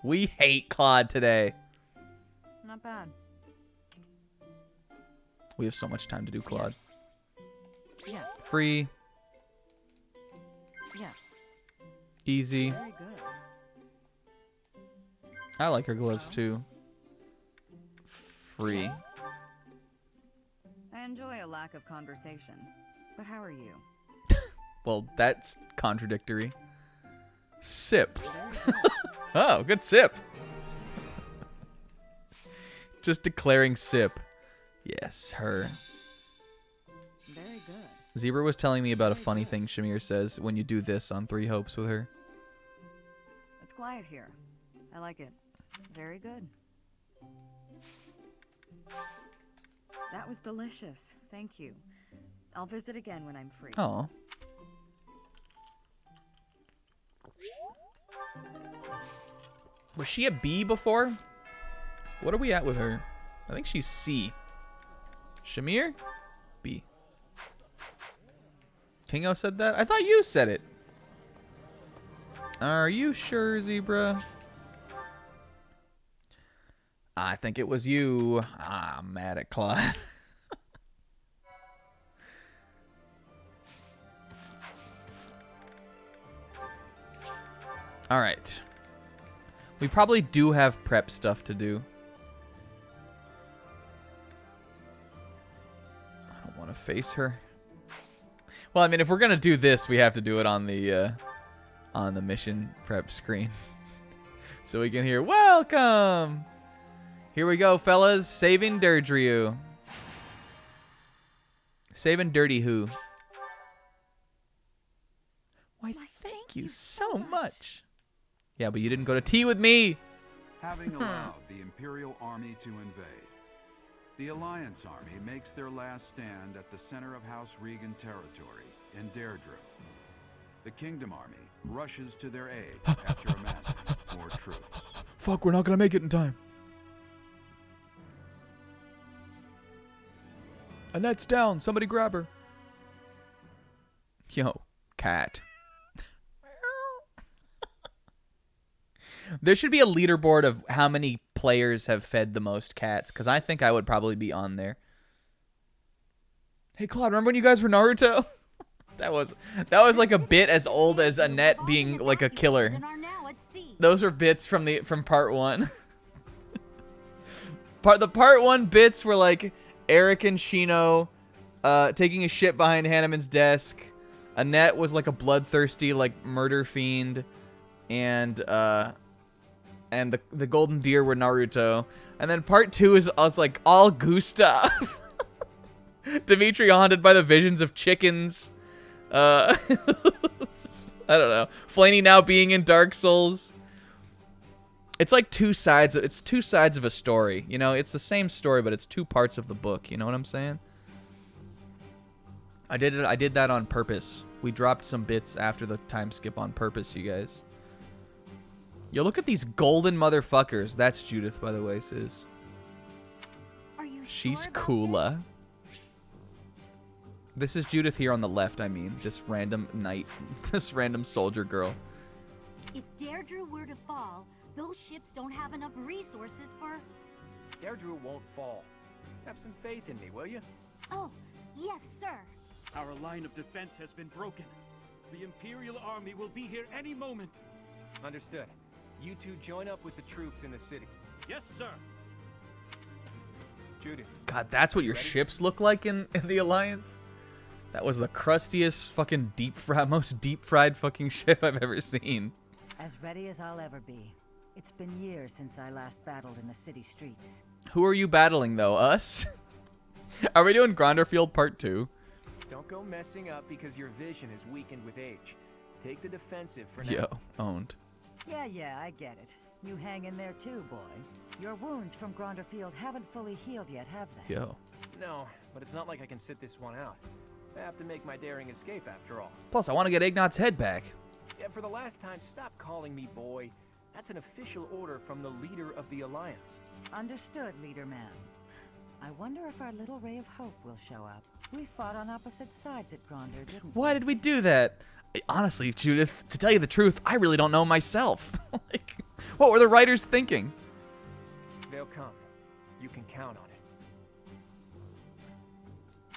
We hate Claude today. Not bad. We have so much time to do Claude. Yes. Free. Yes. Easy. Very good. I like her gloves too. Free. I enjoy a lack of conversation. But how are you? Well, that's contradictory. Sip. Oh, good sip. Just declaring sip. Yes, her. Very good. Zebra was telling me about a funny thing Shamir says when you do this on Three Hopes with her. It's quiet here. I like it. Very good. That was delicious. Thank you. I'll visit again when I'm free. Oh. Was she a B before? What are we at with her? I think she's C. Shamir? B. Kingo said that? I thought you said it. Are you sure, Zebra? I think it was you. Ah, I'm mad at Claude. All right. We probably do have prep stuff to do. I don't want to face her. Well, I mean, if we're gonna do this, we have to do it on the mission prep screen, so we can hear "Welcome." Here we go, fellas. Saving Deirdre. Saving Dirty Who. Why, thank you so much. Yeah, but you didn't go to tea with me. Having allowed the Imperial Army to invade, the Alliance Army makes their last stand at the center of House Regan territory in Deirdre. The Kingdom Army rushes to their aid after amassing more troops. Fuck, we're not gonna make it in time. Annette's down. Somebody grab her. Yo, cat. There should be a leaderboard of how many players have fed the most cats, because I think I would probably be on there. Hey, Claude, remember when you guys were Naruto? that was like a bit as old as Annette being like a killer. Those were bits from part 1. Part 1 bits were like Eric and Shino taking a shit behind Hanneman's desk. Annette was like a bloodthirsty like murder fiend, and the golden deer were Naruto. And then part 2 is like all Gustav. Dimitri haunted by the visions of chickens. I don't know. Flaney now being in Dark Souls. It's like two sides of a story. You know, it's the same story, but it's two parts of the book. You know what I'm saying? I did that on purpose. We dropped some bits after the time skip on purpose, you guys. Yo, look at these golden motherfuckers. That's Judith, by the way, sis. She's cooler. This is Judith here on the left, I mean. This random knight. This random soldier girl. If Deirdre were to fall, those ships don't have enough resources for... Deirdre won't fall. Have some faith in me, will you? Oh, yes, sir. Our line of defense has been broken. The Imperial Army will be here any moment. Understood. You two join up with the troops in the city. Yes, sir. Judith. God, that's what your ships look like in the Alliance? That was the crustiest fucking most deep fried fucking ship I've ever seen. As ready as I'll ever be. It's been years since I last battled in the city streets. Who are you battling, though? Us? Are we doing Gronderfield Part 2? Don't go messing up because your vision is weakened with age. Take the defensive for now. Yo, owned. Yeah, I get it. You hang in there too, boy. Your wounds from Gronderfield haven't fully healed yet, have they? Yo. No, but it's not like I can sit this one out. I have to make my daring escape after all. Plus, I want to get Ignat's head back. Yeah, for the last time, stop calling me boy. That's an official order from the leader of the Alliance. Understood, leader man. I wonder if our little ray of hope will show up. We fought on opposite sides at Gronder, didn't we? Why did we do that? Honestly, Judith, to tell you the truth, I really don't know myself. Like, What were the writers thinking? They'll come. You can count on it.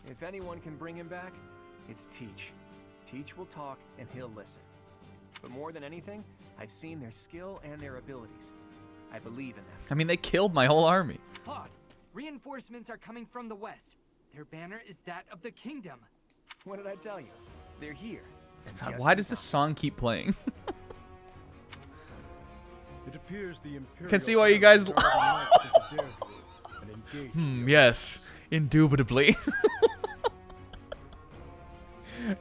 If anyone can bring him back, it's Teach. Teach will talk and he'll listen. But more than anything, I've seen their skill and their abilities. I believe in them. I mean, they killed my whole army. Claude, reinforcements are coming from the west. Their banner is that of the kingdom. What did I tell you? They're here. God, why does this song keep playing? It appears the Imperial Can see why you guys. Yes, indubitably.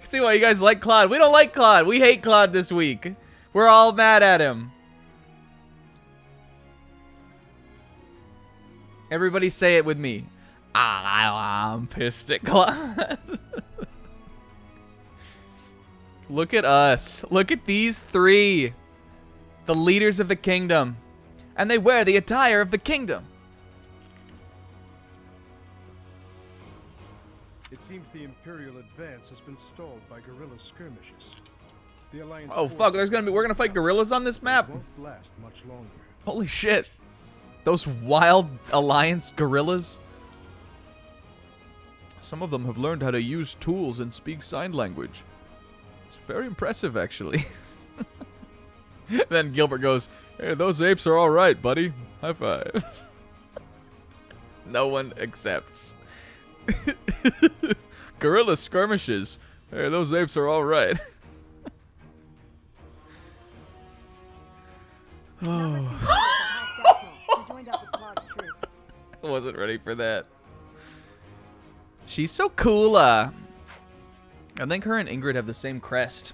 See why you guys like Claude. We don't like Claude. We hate Claude this week. We're all mad at him. Everybody say it with me. I'm pissed at Claude. Look at us. Look at these three. The leaders of the kingdom. And they wear the attire of the kingdom. It seems the Imperial advance has been stalled by guerrilla skirmishes. The Alliance Oh fuck, we're gonna fight gorillas on this map? won't last much longer. Holy shit. Those wild Alliance gorillas. Some of them have learned how to use tools and speak sign language. It's very impressive, actually. Then Gilbert goes, hey, those apes are alright, buddy. High five. No one accepts. Guerrilla skirmishes. Hey, those apes are alright. Oh. I wasn't ready for that. She's so cool. I think her and Ingrid have the same crest.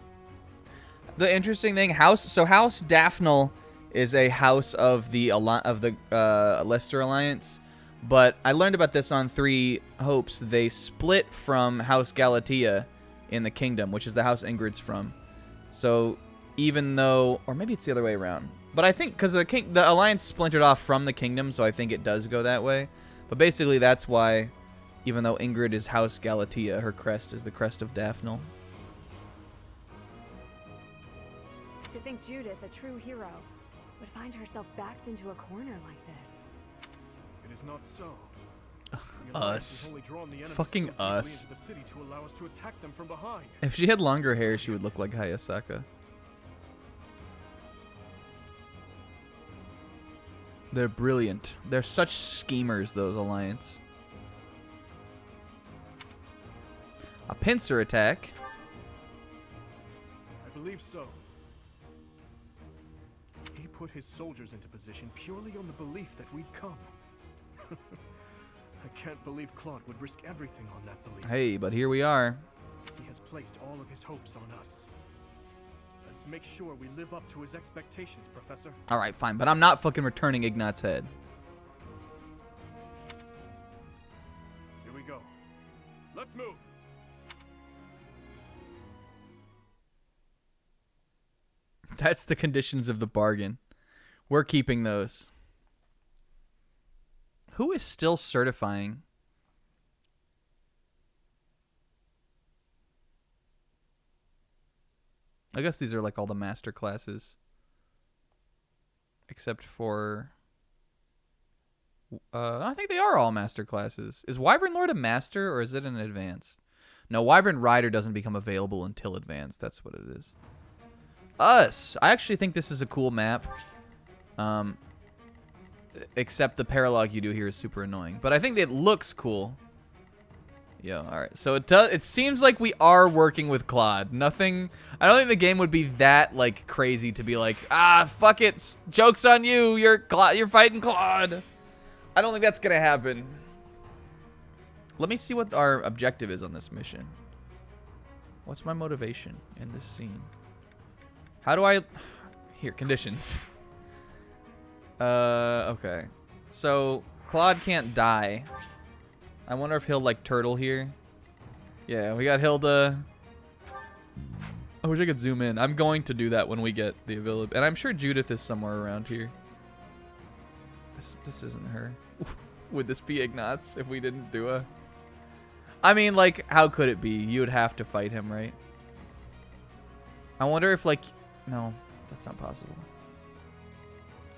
The interesting thing, House Daphnel is a house of the Leicester Alliance, but I learned about this on 3 Hopes. They split from House Galatea in the Kingdom, which is the house Ingrid's from. So even though, or maybe it's the other way around, but I think because the Alliance splintered off from the Kingdom, so I think it does go that way. But basically, that's why, even though Ingrid is House Galatea, her crest is the crest of Daphnel. To think Judith, a true hero, would find herself backed into a corner like this. It is not so. Us. Fucking us. The city to allow us to attack them from behind. If she had longer hair, she would look like Hayasaka. They're brilliant. They're such schemers, those Alliance. A pincer attack. I believe so. He put his soldiers into position purely on the belief that we'd come. I can't believe Claude would risk everything on that belief. Hey, but here we are. He has placed all of his hopes on us. Let's make sure we live up to his expectations, Professor. Alright, fine, but I'm not fucking returning Ignat's head. Here we go. Let's move. That's the conditions of the bargain. We're keeping those. Who is still certifying? I guess these are like all the master classes. Except for... I think they are all master classes. Is Wyvern Lord a master or is it an advanced? No, Wyvern Rider doesn't become available until advanced. That's what it is. Us! I actually think this is a cool map. Except the paralogue you do here is super annoying. But I think it looks cool. Yo, alright. So it seems like we are working with Claude. Nothing... I don't think the game would be that, like, crazy to be like, ah, fuck it. Joke's on you. You're fighting Claude. I don't think that's gonna happen. Let me see what our objective is on this mission. What's my motivation in this scene? How do I... Here, conditions. Okay. So, Claude can't die. I wonder if he'll, like, turtle here. Yeah, we got Hilda. I wish I could zoom in. I'm going to do that when we get the ability. And I'm sure Judith is somewhere around here. This isn't her. Would this be Ignatz if we didn't do a... I mean, like, how could it be? You would have to fight him, right? I wonder if, like... No, that's not possible.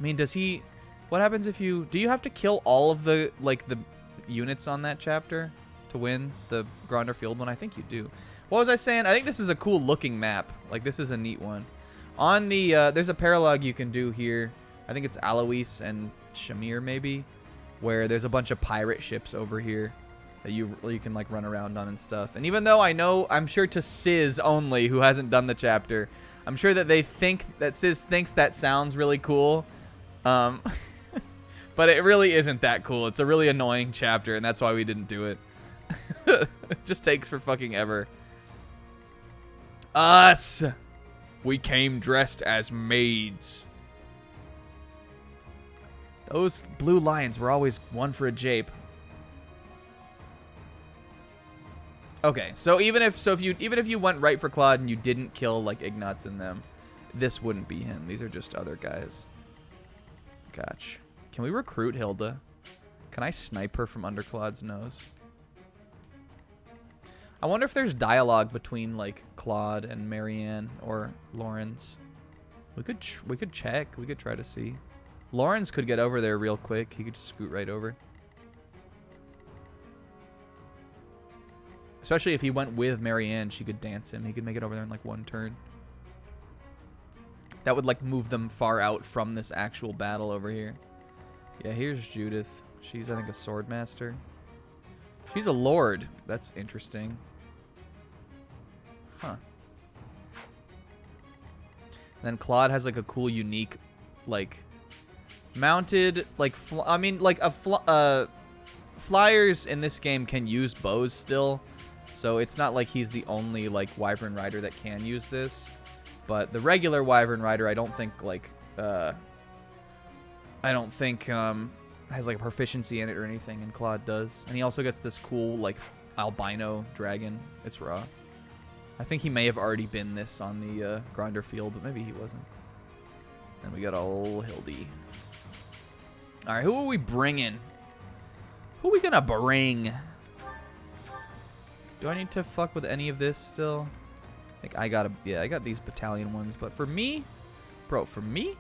mean, does he... What happens if you... Do you have to kill all of the, like, the units on that chapter to win the Gronder Field one? I think you do. What was I saying? I think this is a cool looking map. Like, this is a neat one. On the... there's a paralogue you can do here. I think it's Alois and Shamir, maybe, where there's a bunch of pirate ships over here that you can, like, run around on and stuff. And even though I'm sure to Sizz only, who hasn't done the chapter, I'm sure that Sizz thinks that sounds really cool. But it really isn't that cool. It's a really annoying chapter, and that's why we didn't do it. It just takes for fucking ever. Us! We came dressed as maids. Those blue lions were always one for a jape. Okay, so even if you went right for Claude and you didn't kill like Ignatz in them, this wouldn't be him. These are just other guys. Gotcha. Can we recruit Hilda? Can I snipe her from under Claude's nose? I wonder if there's dialogue between like Claude and Marianne or Lawrence. We could check. We could try to see. Lawrence could get over there real quick. He could just scoot right over. Especially if he went with Marianne, she could dance him. He could make it over there in like one turn. That would like move them far out from this actual battle over here. Yeah, here's Judith. She's, I think, a sword master. She's a lord. That's interesting. Huh. And then Claude has like a cool, unique, like, mounted, like, flyers in this game can use bows still. So it's not like he's the only, like, Wyvern Rider that can use this. But the regular Wyvern Rider, I don't think, like, has, like, a proficiency in it or anything, and Claude does. And he also gets this cool, like, albino dragon. It's raw. I think he may have already been this on the Gronder Field, but maybe he wasn't. And we got old Hildy. All right, who are we bringing? Who are we gonna bring? Do I need to fuck with any of this still? Like I got these battalion ones, but for me, bro, for me,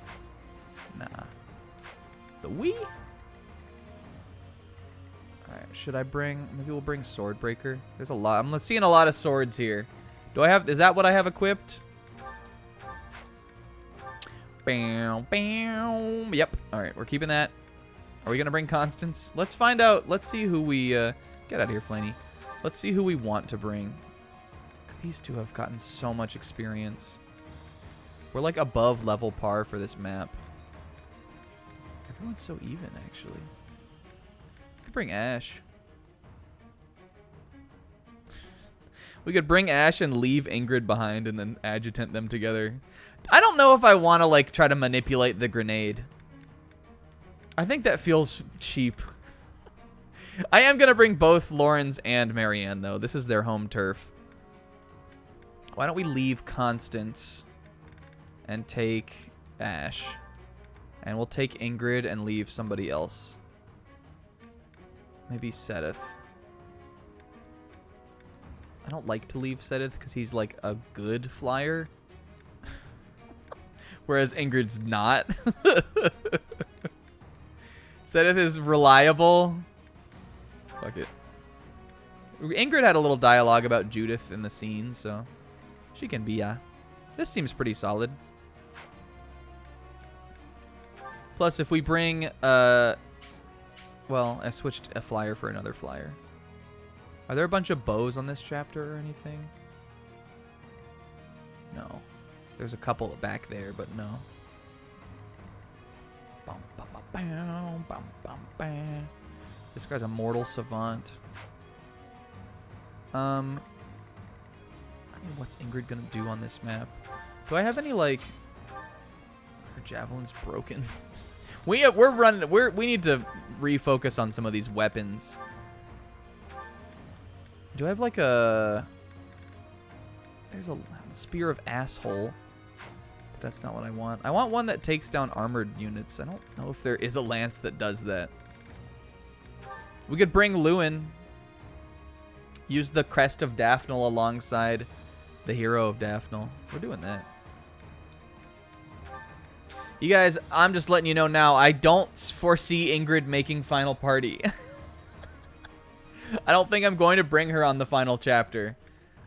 nah. The Wii? All right, should I bring? Maybe we'll bring Swordbreaker. There's a lot. I'm seeing a lot of swords here. Do I have? Is that what I have equipped? Bam, bam. Yep. All right, we're keeping that. Are we gonna bring Constance? Let's find out. Let's see who we get out of here, Flaney. Let's see who we want to bring. These two have gotten so much experience. We're like above level par for this map. Everyone's so even, actually. We could bring Ash. We could bring Ash and leave Ingrid behind and then adjutant them together. I don't know if I want to like try to manipulate the grenade. I think that feels cheap. I am going to bring both Lawrence and Marianne, though. This is their home turf. Why don't we leave Constance and take Ash? And we'll take Ingrid and leave somebody else. Maybe Sedith. I don't like to leave Sedith because he's like a good flyer. Whereas Ingrid's not. Sedith is reliable. Fuck it. Ingrid had a little dialogue about Judith in the scene, so she can be, this seems pretty solid. Plus, if we bring, well, I switched a flyer for another flyer. Are there a bunch of bows on this chapter or anything? No. There's a couple back there, but no. This guy's a mortal savant. I mean, what's Ingrid gonna do on this map? Do I have any, like... Her javelin's broken. we need to refocus on some of these weapons. Do I have, like, a... There's a spear of asshole. But that's not what I want. I want one that takes down armored units. I don't know if there is a lance that does that. We could bring Lewin. Use the crest of Daphnel alongside the hero of Daphnel. We're doing that. You guys, I'm just letting you know now, I don't foresee Ingrid making final party. I don't think I'm going to bring her on the final chapter.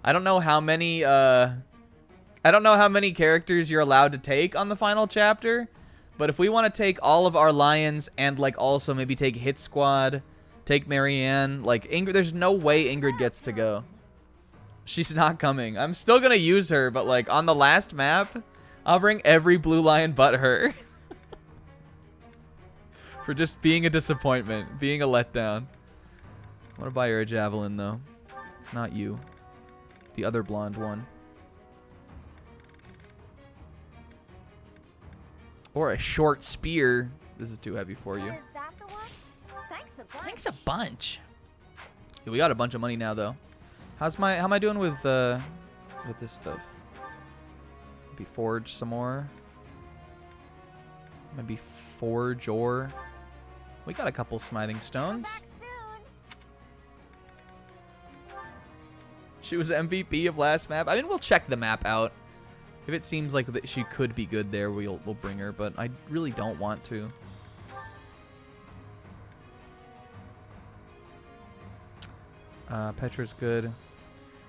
I don't know how many characters you're allowed to take on the final chapter, but if we want to take all of our lions and like also maybe take Hit Squad, take Marianne, like Ingrid, there's no way Ingrid gets to go. She's not coming. I'm still gonna use her, but like on the last map, I'll bring every blue lion but her. For just being a disappointment, being a letdown. I want to buy her a javelin though. Not you. The other blonde one. Or a short spear. This is too heavy for you. Is that the one? Thanks a bunch. Thanks a bunch. Yeah, we got a bunch of money now though. How am I doing with this stuff? Maybe forge some more. Maybe forge ore. We got a couple smithing stones. She was MVP of last map. I mean, we'll check the map out. If it seems like that she could be good there, we'll bring her, but I really don't want to. Petra's good.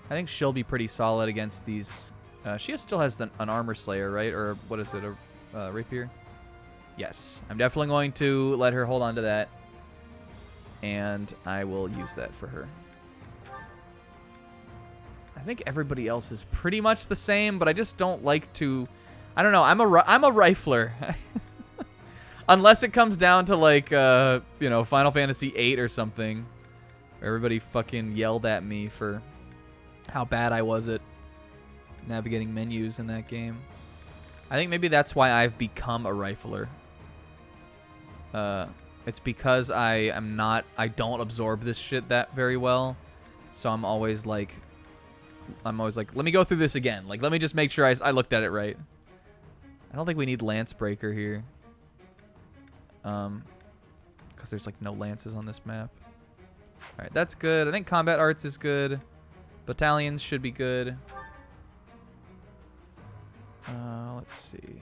I think she'll be pretty solid against these. She still has an armor slayer, right? Or what is it, a rapier? Yes. I'm definitely going to let her hold on to that. And I will use that for her. I think everybody else is pretty much the same, but I just don't like to... I don't know. I'm a rifler. Unless it comes down to like, you know, Final Fantasy VIII or something. Where everybody fucking yelled at me for how bad I was at navigating menus in that game. I think maybe that's why I've become a rifler. It's because I don't absorb this shit that very well. So I'm always like, let me go through this again. Like, let me just make sure I looked at it right. I don't think we need Lancebreaker here. Because there's like no lances on this map. Alright, that's good. I think combat arts is good. Battalions should be good. Let's see.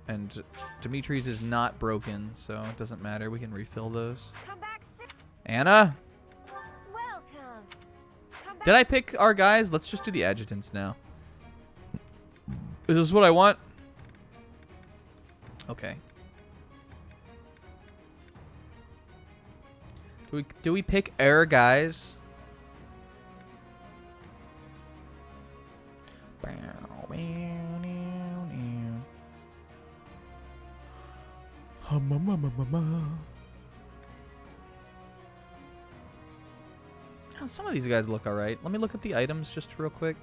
And Dimitri's is not broken, so it doesn't matter. We can refill those. Anna? Did I pick our guys? Let's just do the adjutants now. Is this what I want? Okay. Do we pick our guys? Oh, some of these guys look alright. Let me look at the items just real quick.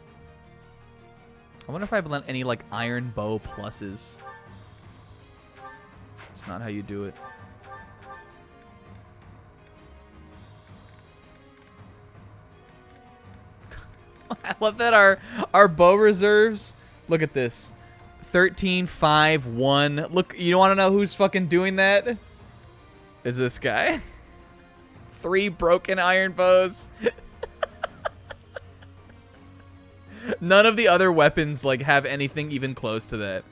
I wonder if I've lent any like iron bow pluses. That's not how you do it. I love that our bow reserves. Look at this. 13, 5, 1. Look, you want to know who's fucking doing that? Is this guy. 3 broken iron bows. None of the other weapons like have anything even close to that.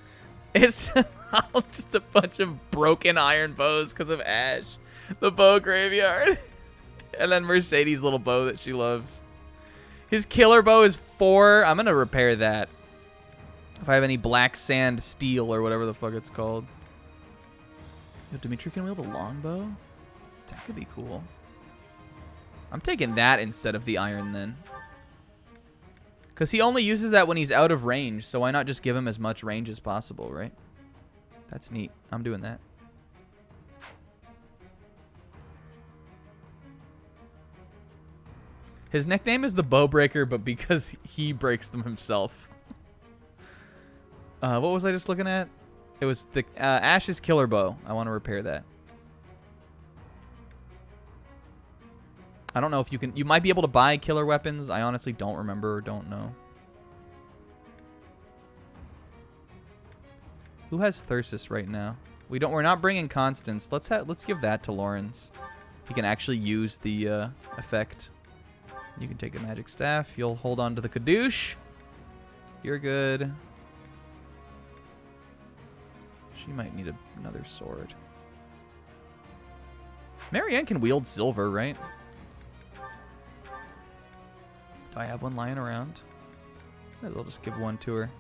It's all just a bunch of broken iron bows because of Ash. The bow graveyard. And then Mercedes' little bow that she loves. His killer bow is 4. I'm going to repair that. If I have any black sand steel or whatever the fuck it's called. Yo, Dimitri can wield a longbow? That could be cool. I'm taking that instead of the iron then. Because he only uses that when he's out of range, so why not just give him as much range as possible, right? That's neat. I'm doing that. His nickname is the Bowbreaker, but because he breaks them himself. What was I just looking at? It was the Ash's killer bow. I want to repair that. I don't know if you can... You might be able to buy killer weapons. I honestly don't remember or don't know. Who has Thyrsus right now? We're not bringing Constance. Let's give that to Lawrence. He can actually use the effect. You can take a magic staff. You'll hold on to the Kadoosh. You're good. She might need another sword. Marianne can wield silver, right? Do I have one lying around? I'll just give one to her.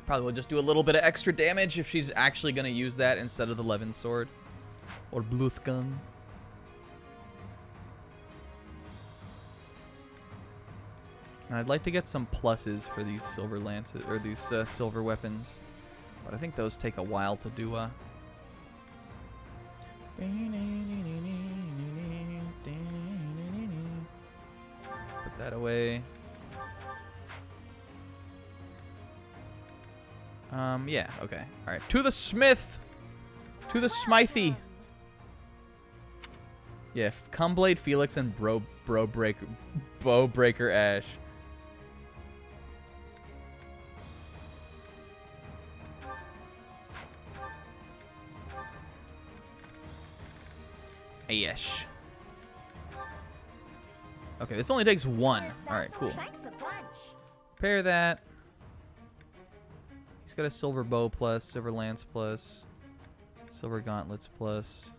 Probably will just do a little bit of extra damage if she's actually going to use that instead of the Levin sword. Or Bluthgun. And I'd like to get some pluses for these silver lances, or these silver weapons. But I think those take a while to do. Put that away. Yeah, okay. Alright. To the smith! To the smithy! Yeah, Cumblade Felix and Bowbreaker Ash. Ayesh. Okay, this only takes one. Alright, cool. Thanks a bunch. Repair that. He's got a silver bow plus, silver lance plus, silver gauntlets plus.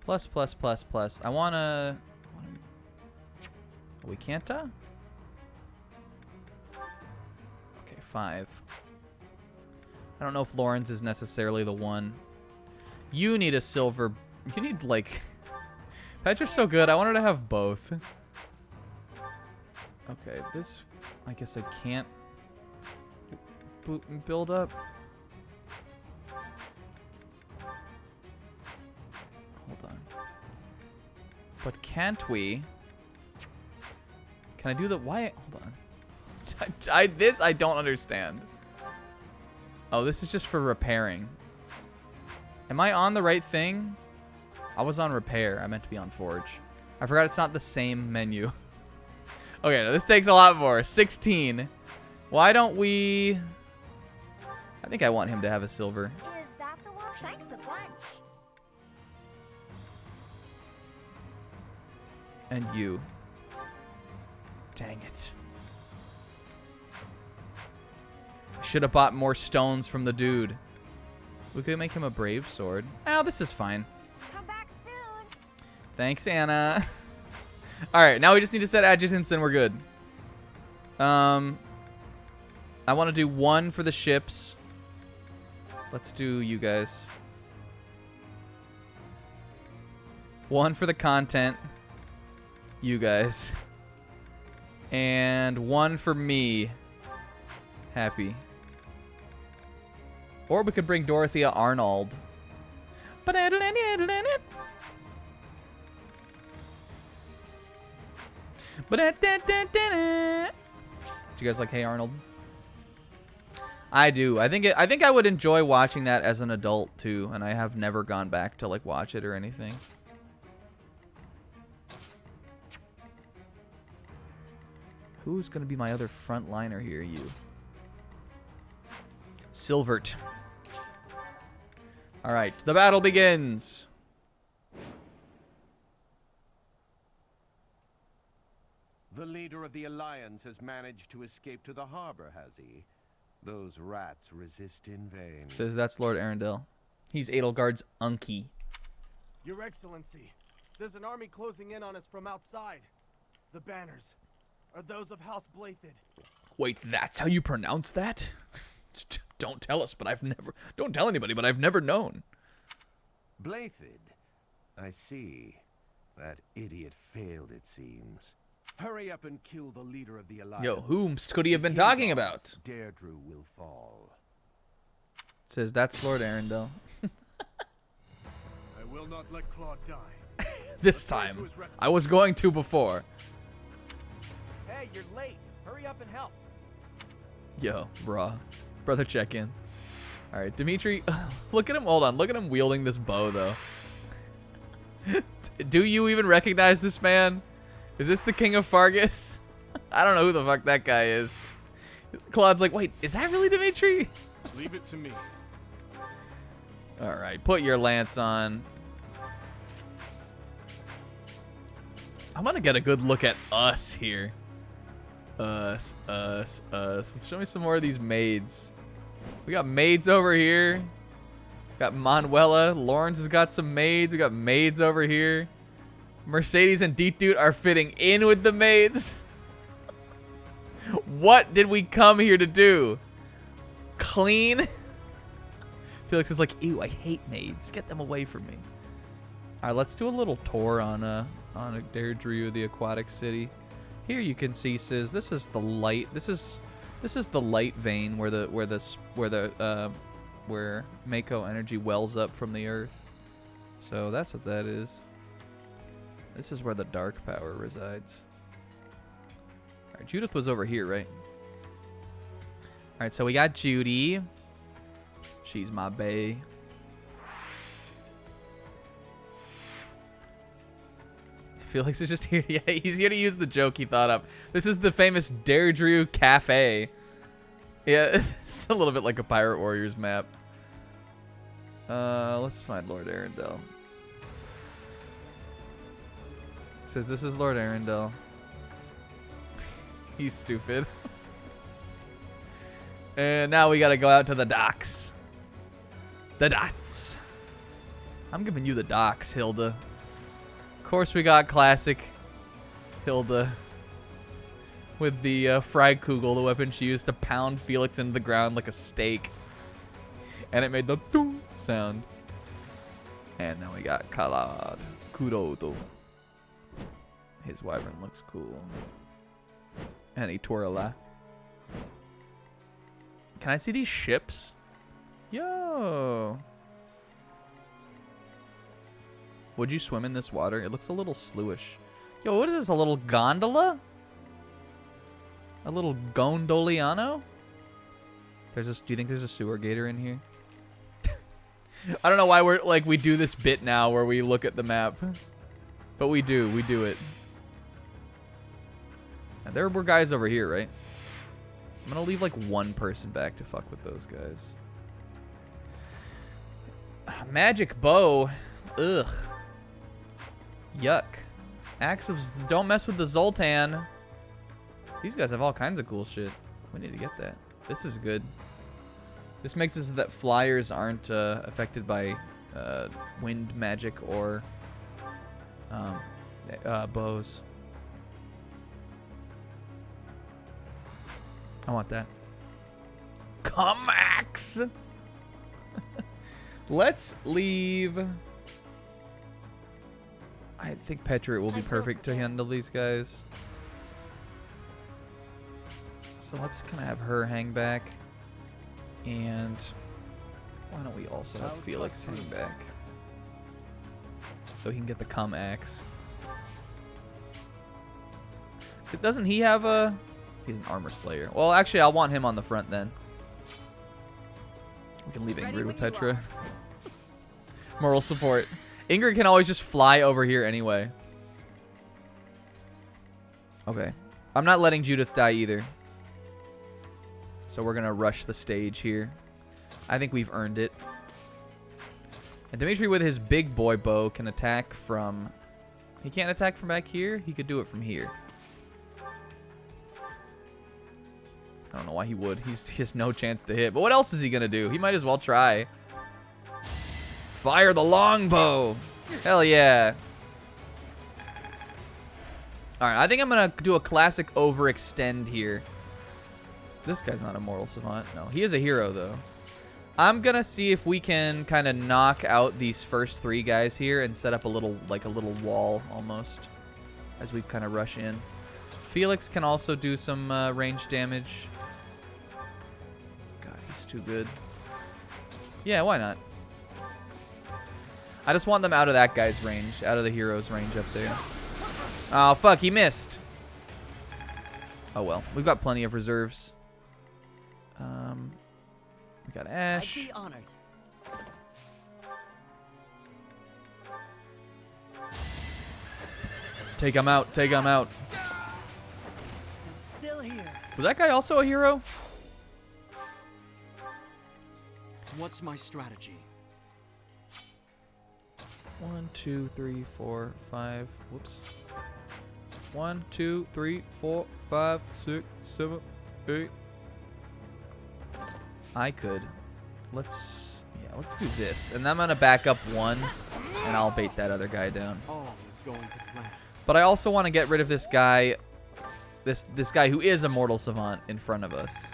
Plus. I wanna... We can't, Okay, 5. I don't know if Lawrence is necessarily the one. You need a silver... You need, like... Petra's so good. I want her to have both. Okay, this... I guess I can't... build up. Hold on. But can't we? Can I do the... Why? Hold on. This I don't understand. Oh, this is just for repairing. Am I on the right thing? I was on repair. I meant to be on forge. I forgot it's not the same menu. Okay, no, this takes a lot more. 16. Why don't we... I think I want him to have a silver. Is that the one? Thanks a bunch. And you. Dang it. Should have bought more stones from the dude. We could make him a brave sword. Oh, this is fine. Come back soon. Thanks, Anna. Alright, now we just need to set adjutants and we're good. I want to do 1 for the ships. Let's do you guys. 1 for the content. You guys. And 1 for me. Happy. Or we could bring Dorothea Arnold. Do you guys like Hey Arnold? I do. I think I would enjoy watching that as an adult too, and I have never gone back to like watch it or anything. Who's gonna be my other frontliner here? You. Silvert. All right, the battle begins. The leader of the Alliance has managed to escape to the harbor, has he? Those rats resist in vain. Says that's Lord Arundel. He's Edelgard's uncle. Your Excellency, there's an army closing in on us from outside. The banners are those of House Blathid. Wait, that's how you pronounce that? Don't tell us, but don't tell anybody, but I've never known. Blathid? I see. That idiot failed, it seems. Hurry up and kill the leader of the Alliance. Yo, whom could he have been talking about? Deirdre will fall. Says that's Lord Arundel. I will not let Claude die. This time. I was going to before. Hey, you're late. Hurry up and help. Yo, bruh. Brother, check in. All right, Dimitri, look at him. Hold on. Look at him wielding this bow, though. Do you even recognize this man? Is this the King of Fargus? I don't know who the fuck that guy is. Claude's like, wait, is that really Dimitri? Leave it to me. All right, put your lance on. I'm gonna get a good look at us here. Us. Show me some more of these maids. We got maids over here. Got Manuela. Lawrence has got some maids. We got maids over here. Mercedes and Deet Doot are fitting in with the maids. What did we come here to do? Clean? Felix is like, ew, I hate maids. Get them away from me. All right, let's do a little tour on a Deirdre, the aquatic city. Here you can see, Sis, this is the light. This is the light vein where Mako energy wells up from the earth. So that's what that is. This is where the dark power resides. All right, Judith was over here, right? All right, so we got Judy. She's my bae. Felix is just here. Yeah, he's here to use the joke he thought up. This is the famous Deirdre Cafe. Yeah, it's a little bit like a Pirate Warriors map. Let's find Lord Arundel. It says this is Lord Arundel. He's stupid. And now we gotta go out to the docks. The dots. I'm giving you the docks, Hilda. Of course we got classic Hilda. With the Freikugel, the weapon she used to pound Felix into the ground like a steak. And it made the doom sound. And then we got Kalad. Kurodo. His wyvern looks cool. And Itorala. Can I see these ships? Yo. Would you swim in this water? It looks a little slowish. Yo, what is this? A little gondola? A little gondoliano? Do you think there's a sewer gator in here? I don't know why we do this bit now where we look at the map. But we do it. And there were guys over here, right? I'm gonna leave like one person back to fuck with those guys. Magic bow. Ugh. Yuck. Axe of... Don't mess with the Zoltan. These guys have all kinds of cool shit. We need to get that. This is good. This makes it so that flyers aren't affected by wind magic or bows. I want that. Come, Axe! Let's leave... I think Petra will be perfect to handle these guys. So let's kind of have her hang back. And why don't we also have Felix hang back? So he can get the cum axe. Doesn't he have a... He's an armor slayer. Well, actually, I'll want him on the front then. We can leave Ingrid with Petra. Moral support. Ingrid can always just fly over here anyway. Okay. I'm not letting Judith die either. So we're going to rush the stage here. I think we've earned it. And Dimitri with his big boy bow can attack from... He can't attack from back here. He could do it from here. I don't know why he would. He has no chance to hit. But what else is he going to do? He might as well try. Fire the longbow. Hell yeah. Alright, I think I'm going to do a classic overextend here. This guy's not a mortal savant. No, he is a hero, though. I'm going to see if we can kind of knock out these first three guys here and set up a little, like a little wall almost as we kind of rush in. Felix can also do some range damage. God, he's too good. Yeah, why not? I just want them out of that guy's range, out of the hero's range up there. Oh, fuck, he missed. Oh, well. We've got plenty of reserves. We got Ash. I'd be honored. Take him out. Take him out. I'm still here. Was that guy also a hero? What's my strategy? 1, 2, 3, 4, 5. Whoops. 1, 2, 3, 4, 5, 6, 7, 8. I could. Let's do this. And I'm going to back up 1, and I'll bait that other guy down. All is going to plan. But I also want to get rid of this guy, this guy who is a mortal savant in front of us.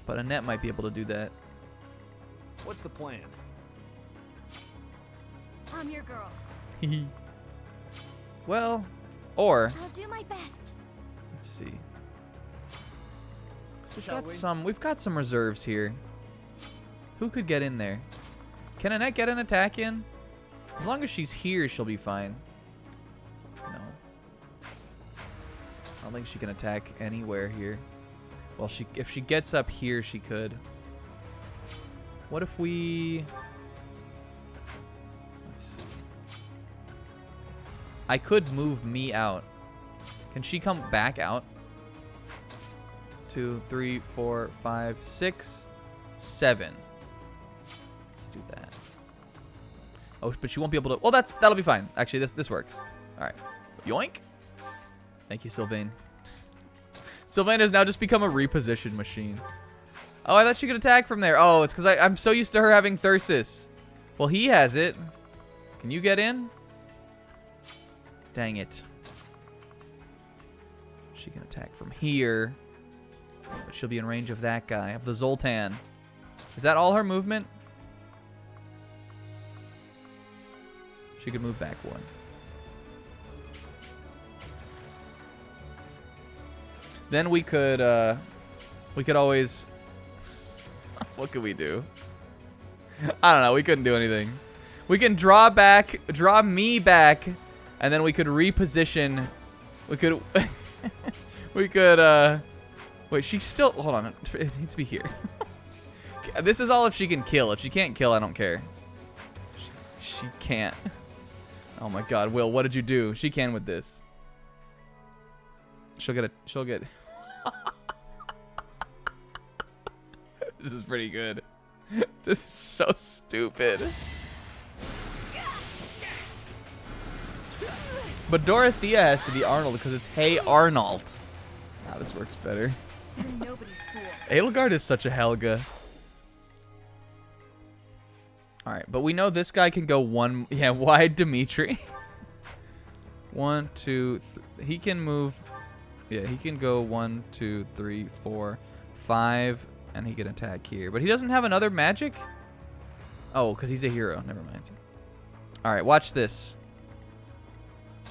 But Annette might be able to do that. What's the plan? I'm your girl. Well, or I'll do my best. let's see. We've got some reserves here. Who could get in there? Can Annette get an attack in? As long as she's here, she'll be fine. No. I don't think she can attack anywhere here. Well, if she gets up here, she could. What if we... Let's see. I could move me out. Can she come back out? 2, 3, 4, 5, 6, 7. Let's do that. Oh, but she won't be able to... Well, that'll be fine. Actually, this works. All right. Yoink. Thank you, Sylvain. Sylvain has now just become a reposition machine. Oh, I thought she could attack from there. Oh, it's because I'm so used to her having Thyrsus. Well, he has it. Can you get in? Dang it. She can attack from here. But she'll be in range of that guy, of the Zoltan. Is that all her movement? She could move back 1. Then we could always... What could we do? I don't know. We couldn't do anything. We can draw me back, and then we could reposition. We could... we could, Wait, she's still... Hold on. It needs to be here. This is all if she can kill. If she can't kill, I don't care. She can't. Oh my god, Will, what did you do? She can with this. She'll get... This is pretty good. This is so stupid. But Dorothea has to be Arnold because it's Hey Arnold. Now this works better. Nobody's fool. Edelgard is such a Helga. Alright, but we know this guy can go one... Yeah, wide Dimitri. 1, 2, 3... He can move... Yeah, he can go 1, 2, 3, 4, 5... And he can attack here. But he doesn't have another magic? Oh, because he's a hero. Never mind. Alright, watch this.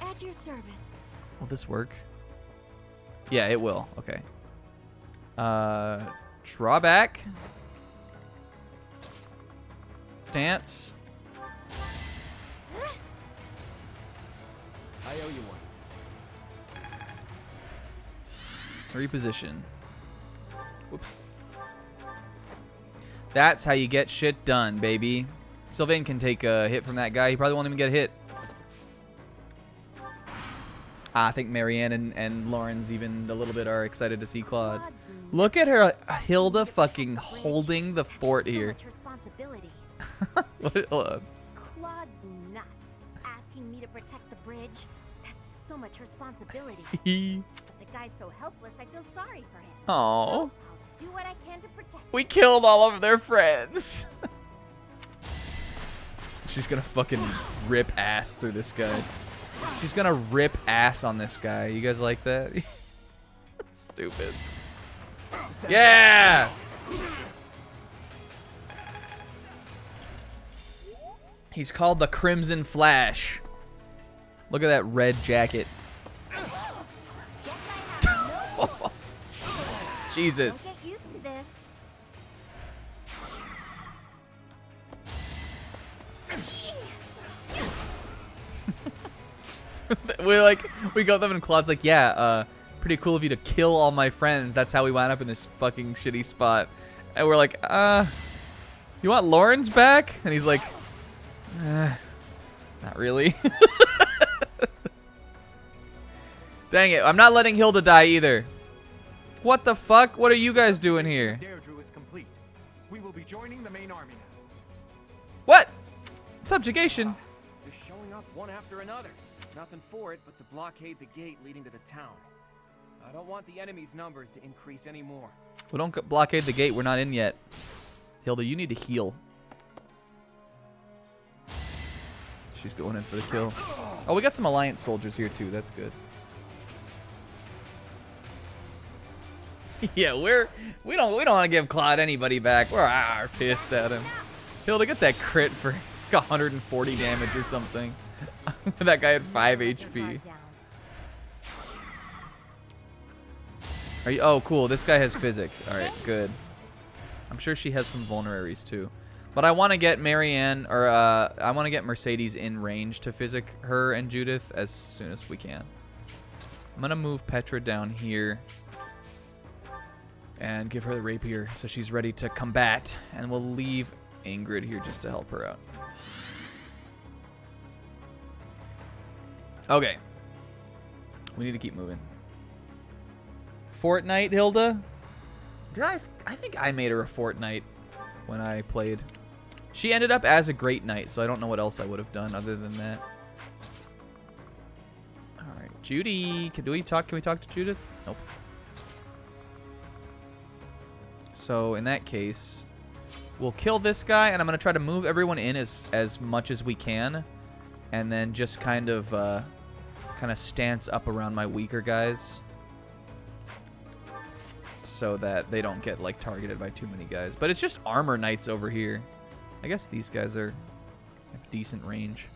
At your service. Will this work? Yeah, it will. Okay. Draw back. Dance. I owe you one. Reposition. Whoops. That's how you get shit done, baby. Sylvain can take a hit from that guy. He probably won't even get hit. I think Marianne and Lauren's even a little bit are excited to see Claude. Look at her, Hilda fucking holding the fort here. What? Hold on. Claude's nuts. Asking me to protect the bridge. That's so much responsibility. But the guy's so helpless, I feel sorry for him. Aww. Do what I can to protect We killed all of their friends. She's gonna fucking rip ass through this guy. She's gonna rip ass on this guy. You guys like that? Stupid. Yeah! He's called the Crimson Flash. Look at that red jacket. Jesus. Don't get used to this. we go them and Claude's like, yeah, pretty cool of you to kill all my friends. That's how we wound up in this fucking shitty spot. And we're like, you want Lauren's back? And he's like, not really. Dang it, I'm not letting Hilda die either. What the fuck? What are you guys doing here? Deirdre is complete. We will be joining the main army now. What? Subjugation. They're showing up one after another. Nothing for it but to blockade the gate leading to the town. I don't want the enemy's numbers to increase anymore. Well, don't blockade the gate. We're not in yet. Hilda, you need to heal. She's going in for the kill. Oh, we got some Alliance soldiers here too. That's good. Yeah, we don't want to give Claude anybody back. We're pissed at him. Hilda, get that crit for 140 damage or something. That guy had 5 HP. Are you? Oh, cool. This guy has physic. All right, good. I'm sure she has some vulneraries too. But I want to get Marianne, or I want to get Mercedes in range to physic her and Judith as soon as we can. I'm gonna move Petra down here and give her the rapier so she's ready to combat, and we'll leave Ingrid here just to help her out. Okay. We need to keep moving. Fortnite, Hilda? Did I think I made her a Fortnite when I played. She ended up as a Great Knight, so I don't know what else I would have done other than that. All right, Judy, can we talk to Judith? Nope. So in that case, we'll kill this guy, and I'm gonna try to move everyone in as much as we can, and then just kind of stance up around my weaker guys, so that they don't get like targeted by too many guys. But it's just armor knights over here. I guess these guys have decent range.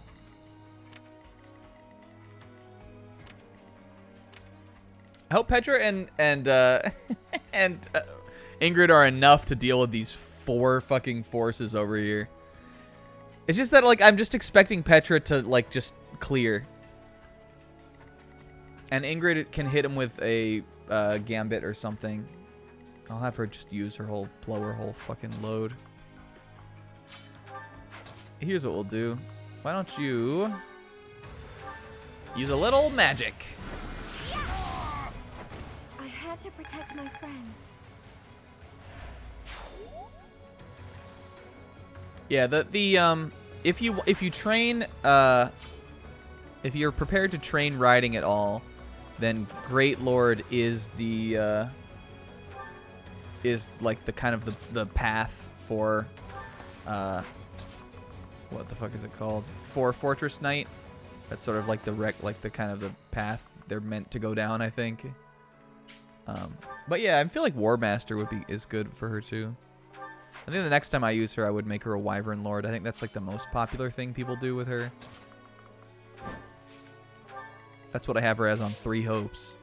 I hope Petra and Ingrid are enough to deal with these 4 fucking forces over here. It's just that like I'm just expecting Petra to like just clear, and Ingrid can hit him with a gambit or something. I'll have her just use her whole fucking load. Here's what we'll do. Why don't you use a little magic? I had to protect my friends. Yeah, if you train if you're prepared to train riding at all, then Great Lord is the is like the kind of the path for what the fuck is it called? For Fortress Knight. That's sort of like the kind of the path they're meant to go down, I think. But yeah, I feel like War Master is good for her too. I think the next time I use her, I would make her a Wyvern Lord. I think that's like the most popular thing people do with her. That's what I have her as on 3 Hopes.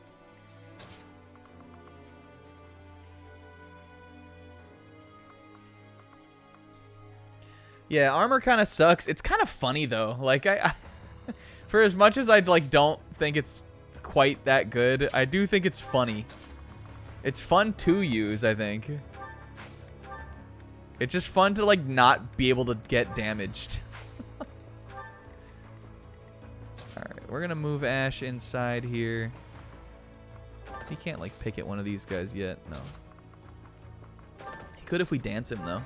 Yeah, armor kind of sucks. It's kind of funny though. Like I for as much as I'd like don't think it's quite that good, I do think it's funny. It's fun to use, I think. It's just fun to like not be able to get damaged. Alright, we're gonna move Ash inside here. He can't like pick at one of these guys yet, no. He could if we dance him though.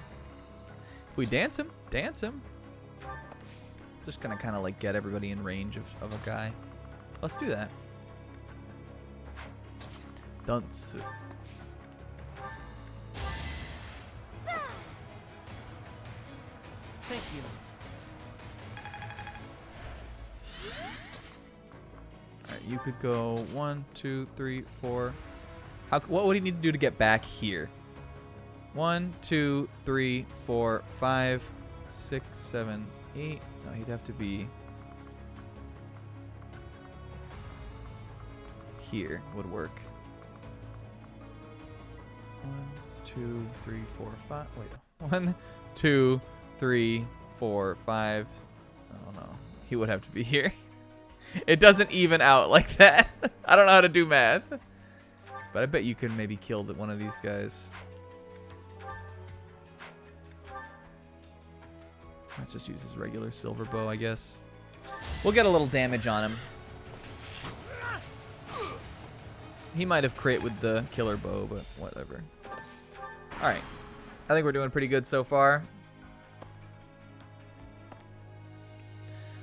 If we dance him. Just gonna kind of like get everybody in range of a guy. Let's do that. Dance. Thank you. Alright, you could go 1, 2, 3, 4. What would he need to do to get back here? 1, 2, 3, 4, 5, 6, 7, 8. No, he'd have to be here. Would work. 1, 2, 3, 4, 5. Wait. 1, 2, 3, 4, 5. Oh no. He would have to be here. It doesn't even out like that. I don't know how to do math. But I bet you can maybe kill one of these guys. Let's just use his regular silver bow, I guess. We'll get a little damage on him. He might have crit with the killer bow, but whatever. Alright. I think we're doing pretty good so far.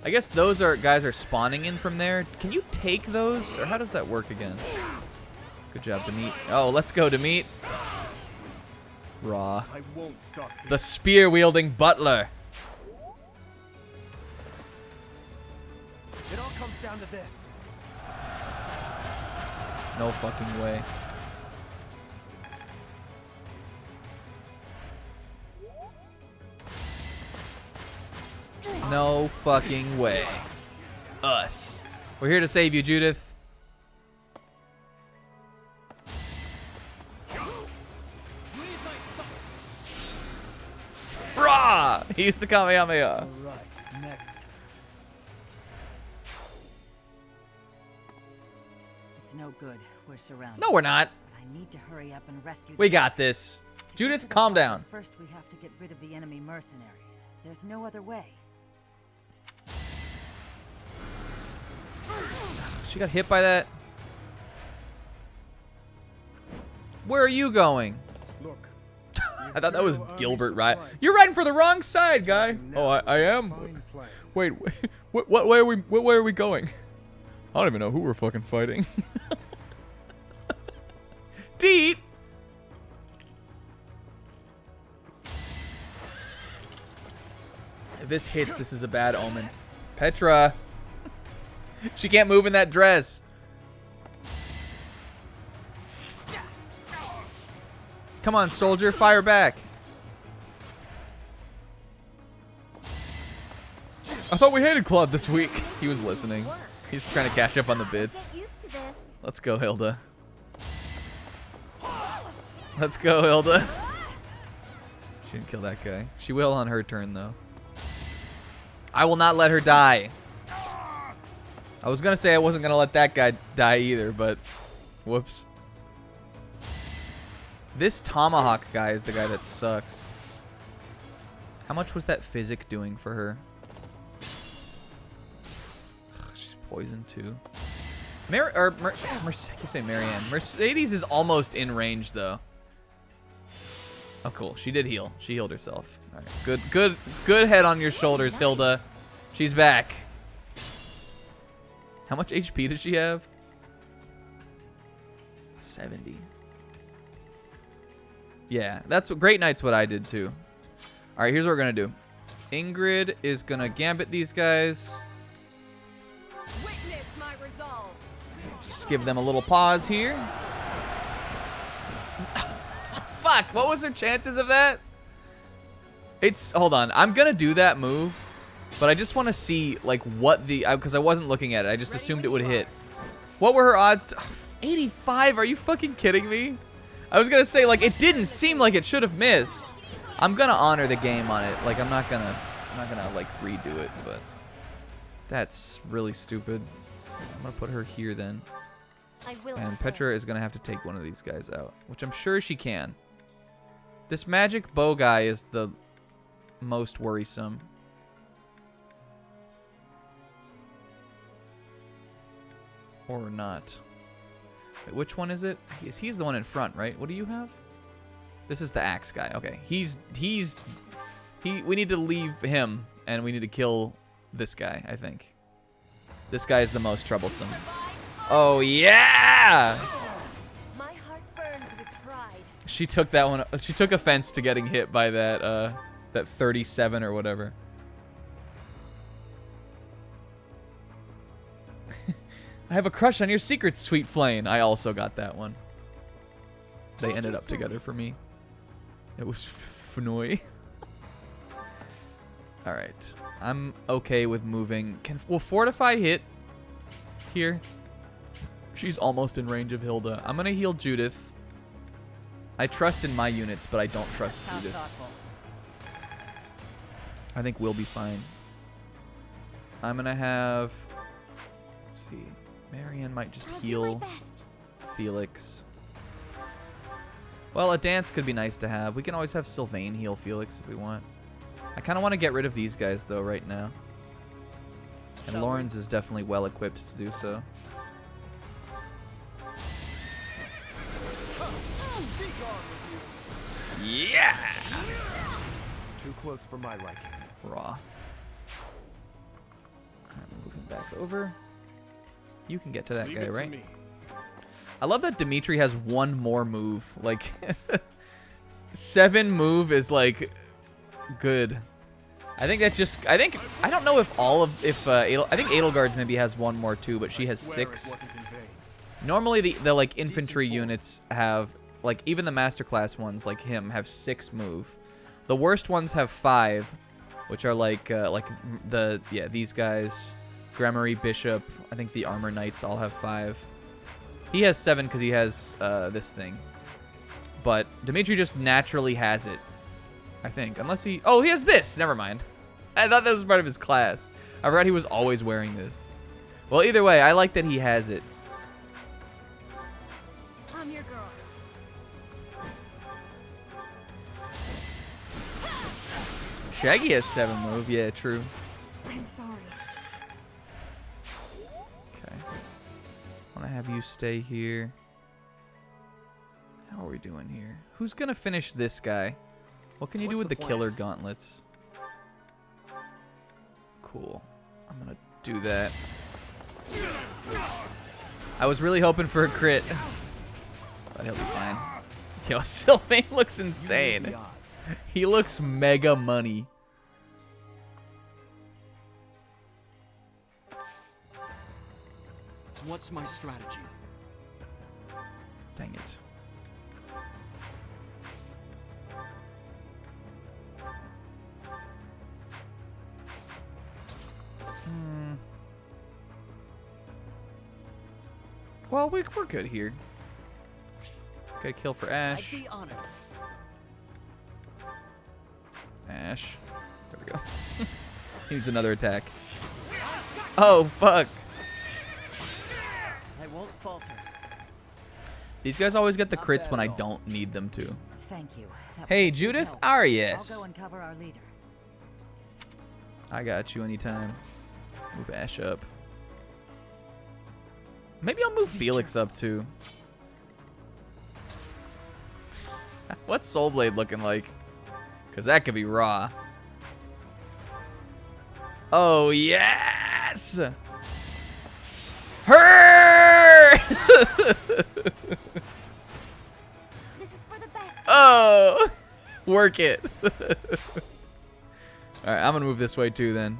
I guess those guys are spawning in from there. Can you take those? Or how does that work again? Good job, Demeet. Oh, let's go, Demeet. Raw. I won't stop here. The spear-wielding butler. It all comes down to this. No fucking way. No fucking way. Us. We're here to save you, Judith. Rah! He used to Kamehameha. All right, next. It's no good. We're surrounded. No, we're not. But I need to hurry up and rescue. We got this. Judith, calm down. First, we have to get rid of the enemy mercenaries. There's no other way. She got hit by that. Where are you going? Look. I thought that was Gilbert, right? You're riding for the wrong side, guy. Oh, I am. Wait, what way are we going? I don't even know who we're fucking fighting. Deet. If this hits, this is a bad omen. Petra. She can't move in that dress. Come on, soldier, fire back. I thought we hated Claude this week. He was listening. He's trying to catch up on the bits. Let's go, Hilda. Let's go, Hilda. She didn't kill that guy. She will on her turn, though. I will not let her die. I was going to say I wasn't going to let that guy die either, but whoops. This Tomahawk guy is the guy that sucks. How much was that physic doing for her? She's poisoned too. I keep saying Marianne. Mercedes is almost in range though. Oh cool, she did heal. She healed herself. All right, good head on your shoulders, Hilda. She's back. How much HP does she have? 70. Yeah, that's what Great Knight's what I did too. All right, here's what we're gonna do. Ingrid is gonna gambit these guys. Witness my resolve. Just give them a little pause here. Fuck, what was her chances of that? Hold on, I'm gonna do that move, but I just want to see like what because I wasn't looking at it. I just assumed it would hit. What were her odds? 85? Are you fucking kidding me? I was gonna say like it didn't seem like it should have missed. I'm gonna honor the game on it. Like I'm not gonna like redo it, but that's really stupid. I'm gonna put her here then. And Petra is gonna have to take one of these guys out, which I'm sure she can. This magic bow guy is the most worrisome. Or not. Wait, which one is it? He's the one in front, right? What do you have? This is the axe guy. Okay, we need to leave him and we need to kill this guy, I think. This guy is the most troublesome. Oh yeah! My heart burns with pride. She took that one. She took offense to getting hit by that that 37 or whatever. I have a crush on your secret, sweet flame. I also got that one. They ended up together for me. It was Fnoy. All right, I'm okay with moving. Will Fortify hit here? She's almost in range of Hilda. I'm gonna heal Judith. I trust in my units, but I don't trust Judith. I think we'll be fine. I'm gonna have. Let's see. Marianne might just heal Felix. Well, a dance could be nice to have. We can always have Sylvain heal Felix if we want. I kind of want to get rid of these guys, though, right now. And Lawrence is definitely well equipped to do so. Yeah! Too close for my liking. Raw. back over. You can get to that Leave guy, it to right? me. I love that Dimitri has one more move. Like, 7 move is like good. I think that just, I don't know if I think Edelgard's maybe has one more too, but she has 6. Normally the like infantry units have, like even the masterclass ones like him have 6 move. The worst ones have 5, which are like these guys, Gremory, Bishop, I think the Armor Knights all have 5. He has 7 because he has this thing. But Dimitri just naturally has it, I think. Unless he... Oh, he has this! Never mind. I thought that was part of his class. I forgot he was always wearing this. Well, either way, I like that he has it. I'm your girl. Shaggy has 7 move. Yeah, true. I'm sorry. Okay. I want to have you stay here. How are we doing here? Who's going to finish this guy? What can you do with the killer gauntlets? Cool. I'm going to do that. I was really hoping for a crit. But he'll be fine. Yo, Sylvain looks insane. He looks mega money. What's my strategy? Dang it. Well, we're good here. Okay, kill for Ash. I'd be honored. Ash. There we go. He needs another attack. Oh, fuck. I won't falter. These guys always get the crits when I don't need them to. Thank you. Hey, Judith Arias. I'll go and cover our leader. I got you anytime. Move Ash up. Maybe I'll move Felix up too. What's Soul Blade looking like? Because that could be raw. Oh, yes! Her! This is for the best. Oh! Work it. Alright, I'm going to move this way too then.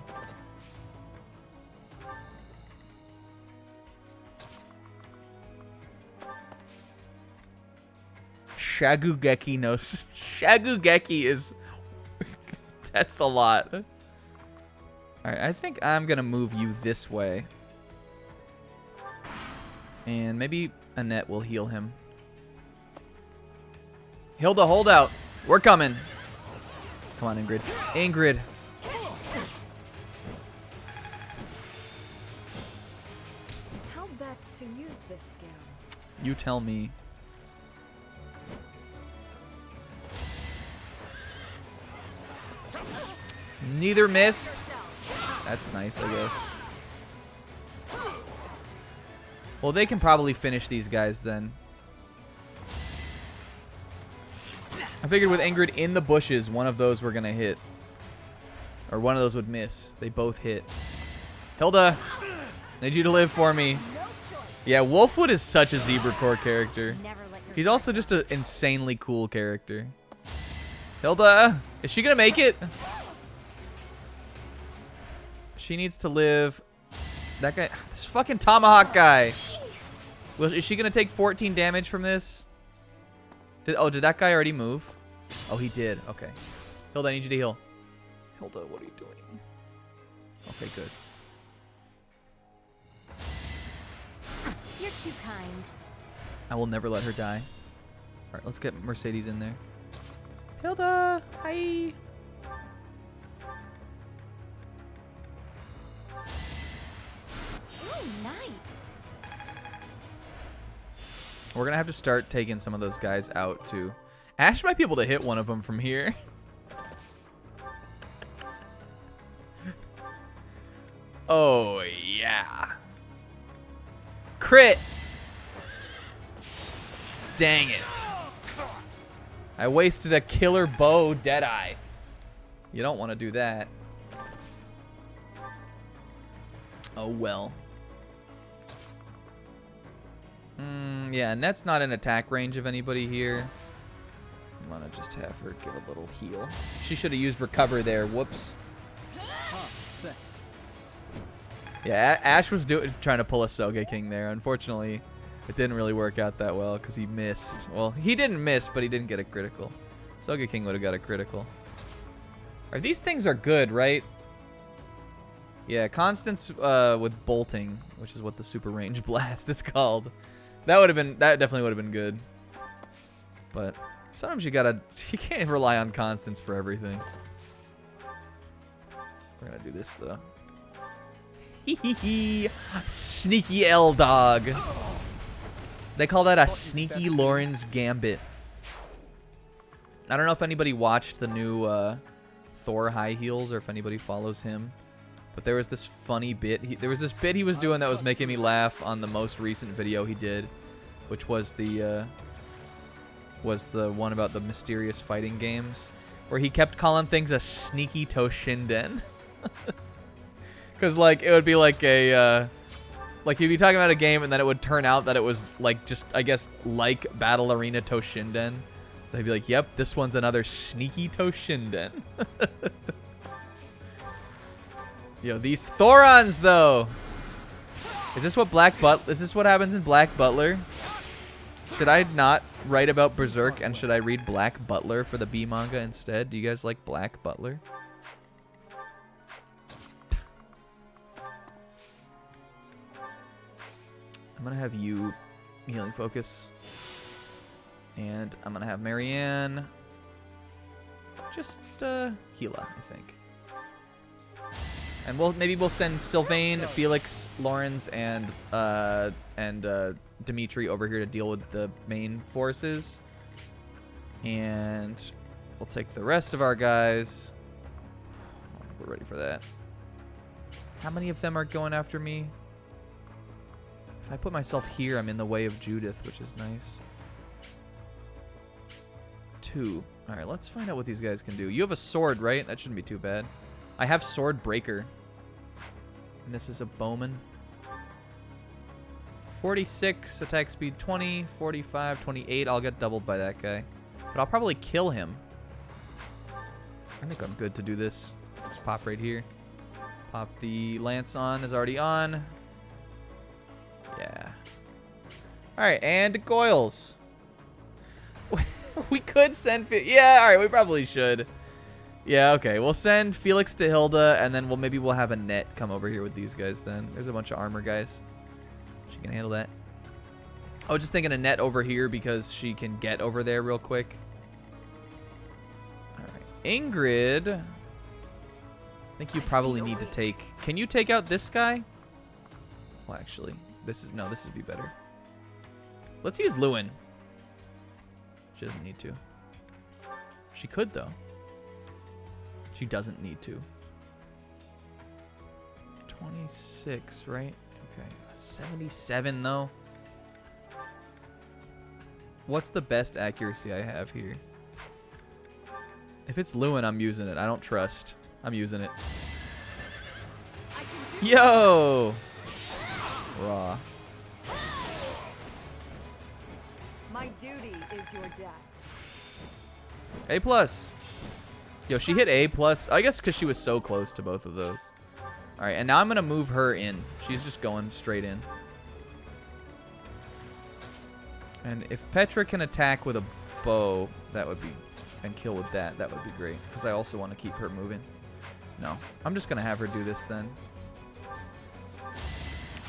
Shagugeki knows. Shagugeki is... That's a lot. Alright, I think I'm going to move you this way. And maybe Annette will heal him. Hilda, hold out. We're coming. Come on, Ingrid. Ingrid. How best to use this skill? You tell me. Neither missed. That's nice, I guess. Well, they can probably finish these guys then. I figured with Ingrid in the bushes, one of those were going to hit. Or one of those would miss. They both hit. Hilda, need you to live for me. Yeah, Wolfwood is such a Zebra Core character. He's also just an insanely cool character. Hilda, is she going to make it? She needs to live. That guy, this fucking Tomahawk guy. Well, is she going to take 14 damage from this? Did that guy already move? Oh, he did. Okay. Hilda, I need you to heal. Hilda, what are you doing? Okay, good. You're too kind. I will never let her die. All right, let's get Mercedes in there. Hilda, hi. Ooh, nice. We're going to have to start taking some of those guys out, too. Ash might be able to hit one of them from here. Oh, yeah. Crit. Dang it. I wasted a killer bow, Deadeye. You don't want to do that. Oh well. Yeah, Net's not in attack range of anybody here. I'm gonna just have her give a little heal. She should have used recover there. Whoops. Thanks. Yeah, Ash was trying to pull a Sogeking there. Unfortunately, it didn't really work out that well because he missed. Well, he didn't miss, but he didn't get a critical. Sogeking would have got a critical. These things are good, right? Yeah, Constance with bolting, which is what the super range blast is called. That definitely would have been good. But sometimes you can't rely on Constance for everything. We're gonna do this though. Sneaky L dog. They call that a sneaky Lauren's Gambit. I don't know if anybody watched the new Thor high heels or if anybody follows him. But there was this funny bit. There was this bit he was doing that was making me laugh on the most recent video he did, which was the one about the mysterious fighting games, where he kept calling things a sneaky Toshinden. Because like it would be like a like he'd be talking about a game and then it would turn out that it was like just I guess like Battle Arena Toshinden. So he'd be like, "Yep, this one's another sneaky Toshinden." Yo, these Thorons though. Is this what happens in Black Butler? Should I not write about Berserk and should I read Black Butler for the B manga instead? Do you guys like Black Butler? I'm gonna have you healing focus. And I'm gonna have Marianne just heal up, I think. And maybe we'll send Sylvain, Felix, Lawrence, and Dimitri over here to deal with the main forces. And we'll take the rest of our guys. We're ready for that. How many of them are going after me? If I put myself here, I'm in the way of Judith, which is nice. 2. All right, let's find out what these guys can do. You have a sword, right? That shouldn't be too bad. I have Sword Breaker. And this is a bowman. 46, attack speed 20, 45, 28. I'll get doubled by that guy. But I'll probably kill him. I think I'm good to do this. Just pop right here. Pop the lance on, is already on. Yeah. Alright, and Goyles. We could send... Yeah, alright, we probably should. Yeah, okay. We'll send Felix to Hilda, and then maybe we'll have a net come over here with these guys then. There's a bunch of armor guys. She can handle that. I was just thinking a net over here because she can get over there real quick. Alright. Ingrid. I think you probably need to take... Can you take out this guy? Well, actually, this would be better. Let's use Lewin. She doesn't need to. She could, though. She doesn't need to. 26, right? Okay. 77, though. What's the best accuracy I have here? If it's Lewin, I'm using it. I don't trust. I'm using it. Yo! Raw. My duty is your death. A+. Yo, she hit A+. I guess because she was so close to both of those. All right, and now I'm going to move her in. She's just going straight in. And if Petra can attack with a bow, that would be... And kill with that, that would be great. Because I also want to keep her moving. No, I'm just going to have her do this then.